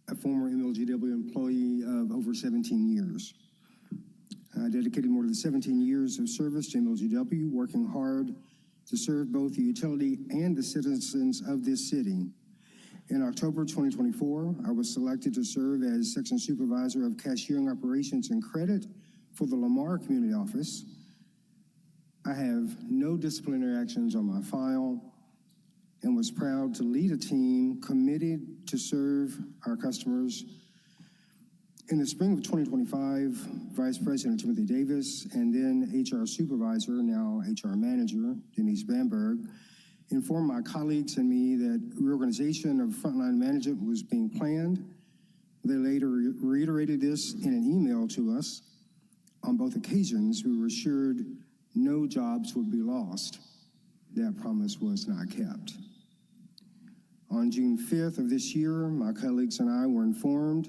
Speaker 18: a former MLGW employee of over 17 years. I dedicated more than 17 years of service to MLGW, working hard to serve both the utility and the citizens of this city. In October 2024, I was selected to serve as Section Supervisor of Cashiering Operations and Credit for the Lamar Community Office. I have no disciplinary actions on my file and was proud to lead a team committed to serve our customers. In the spring of 2025, Vice President Timothy Davis and then HR Supervisor, now HR Manager, Denise Bamberg, informed my colleagues and me that reorganization of frontline management was being planned. They later reiterated this in an email to us. On both occasions, we were assured no jobs would be lost. That promise was not kept. On June 5th of this year, my colleagues and I were informed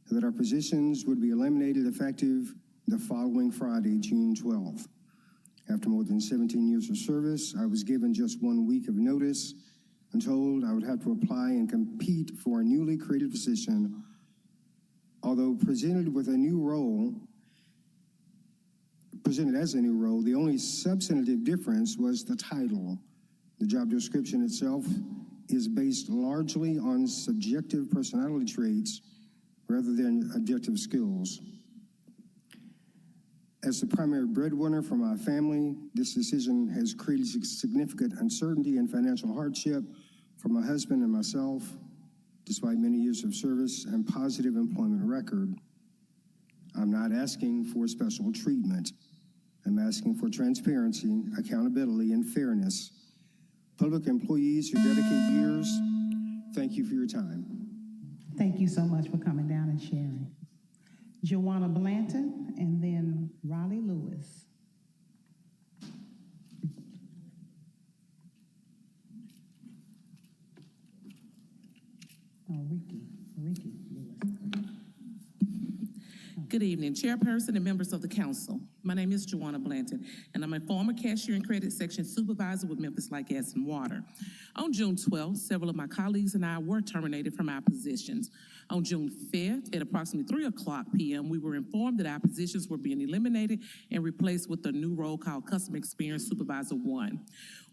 Speaker 18: that our positions would be eliminated effective the following Friday, June 12th. After more than 17 years of service, I was given just 1 week of notice and told I would have to apply and compete for a newly created position. Although presented as a new role, the only substantive difference was the title. The job description itself is based largely on subjective personality traits rather than objective skills. As the primary breadwinner for my family, this decision has created significant uncertainty and financial hardship for my husband and myself, despite many years of service and positive employment record. I'm not asking for special treatment. I'm asking for transparency, accountability, and fairness. Public employees who dedicate years, thank you for your time.
Speaker 1: Thank you so much for coming down and sharing. Joanna Blanton and then Raleigh Lewis. Ricky Lewis.
Speaker 19: Good evening, Chairperson and members of the Council. My name is Joanna Blanton, and I'm a former Cashier and Credit Section Supervisor with Memphis Light Gas and Water. On June 12th, several of my colleagues and I were terminated from our positions. On June 5th, at approximately 3:00 p.m., we were informed that our positions were being eliminated and replaced with a new role called Customer Experience Supervisor 1.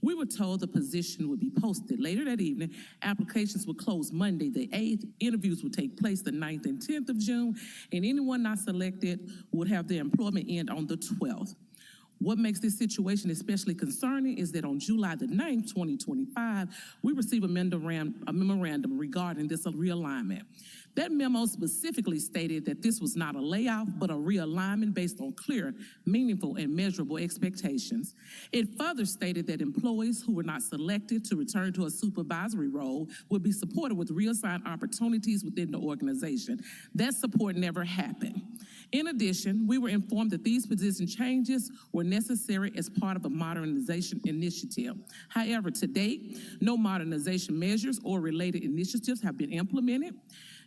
Speaker 19: We were told the position would be posted. Later that evening, applications would close Monday the 8th, interviews would take place the 9th and 10th of June, and anyone not selected would have their employment end on the 12th. What makes this situation especially concerning is that on July the 9th, 2025, we received a memorandum regarding this realignment. That memo specifically stated that this was not a layoff, but a realignment based on clear, meaningful, and measurable expectations. It further stated that employees who were not selected to return to a supervisory role would be supported with reassigned opportunities within the organization. That support never happened. In addition, we were informed that these position changes were necessary as part of a modernization initiative. However, to date, no modernization measures or related initiatives have been implemented.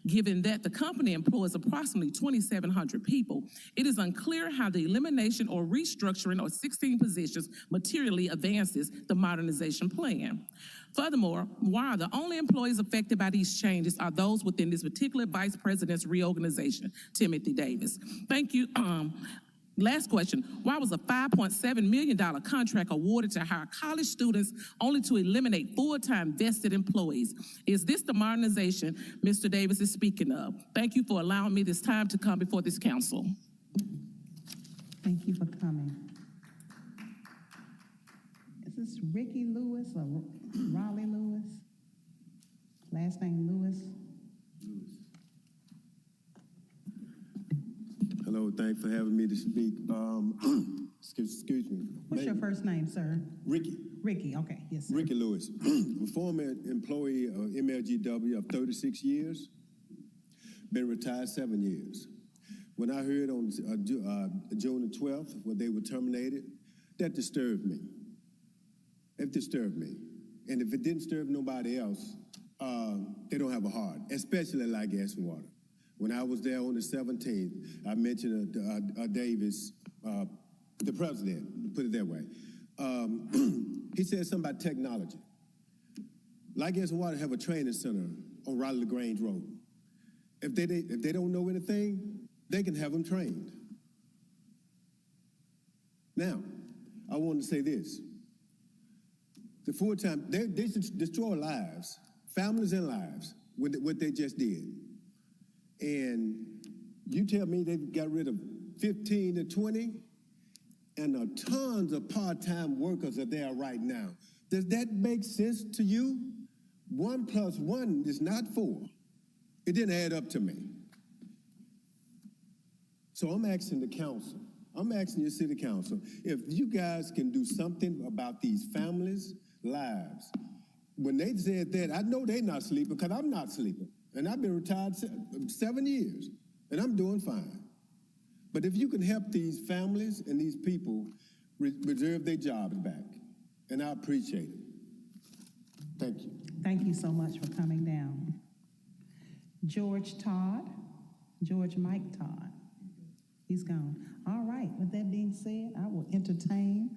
Speaker 19: Given that the company employs approximately 2,700 people, it is unclear how the elimination or restructuring of 16 positions materially advances the modernization plan. Furthermore, while the only employees affected by these changes are those within this particular vice president's reorganization, Timothy Davis. Thank you. Last question. Why was a $5.7 million contract awarded to hire college students only to eliminate full-time vested employees? Is this the modernization Mr. Davis is speaking of? Thank you for allowing me this time to come before this council.
Speaker 1: Thank you for coming. Is this Ricky Lewis or Raleigh Lewis? Last name Lewis?
Speaker 2: Hello, thanks for having me to speak. Excuse me.
Speaker 1: What's your first name, sir?
Speaker 2: Ricky.
Speaker 1: Ricky, okay, yes, sir.
Speaker 2: Ricky Lewis. I'm a former employee of MLGW of 36 years, been retired 7 years. When I heard on June the 12th when they were terminated, that disturbed me. It disturbed me. And if it didn't disturb nobody else, they don't have a heart, especially like gas and water. When I was there on the 17th, I mentioned Davis, the president, put it that way. He said something about technology. Like gas and water have a training center on Raleigh LaGrange Road. If they don't know anything, they can have them trained. Now, I want to say this. The full-time, they destroy lives, families and lives, with what they just did. And you tell me they got rid of 15 to 20, and tons of part-time workers are there right now. Does that make sense to you? 1 + 1 is not 4. It didn't add up to me. So I'm asking the council, I'm asking your city council, if you guys can do something about these families' lives. When they said that, I know they're not sleeping because I'm not sleeping. And I've been retired 7 years, and I'm doing fine. But if you can help these families and these people reserve their jobs back, and I appreciate it. Thank you.
Speaker 1: Thank you so much for coming down. George Mike Todd. He's gone. All right, with that being said, I will entertain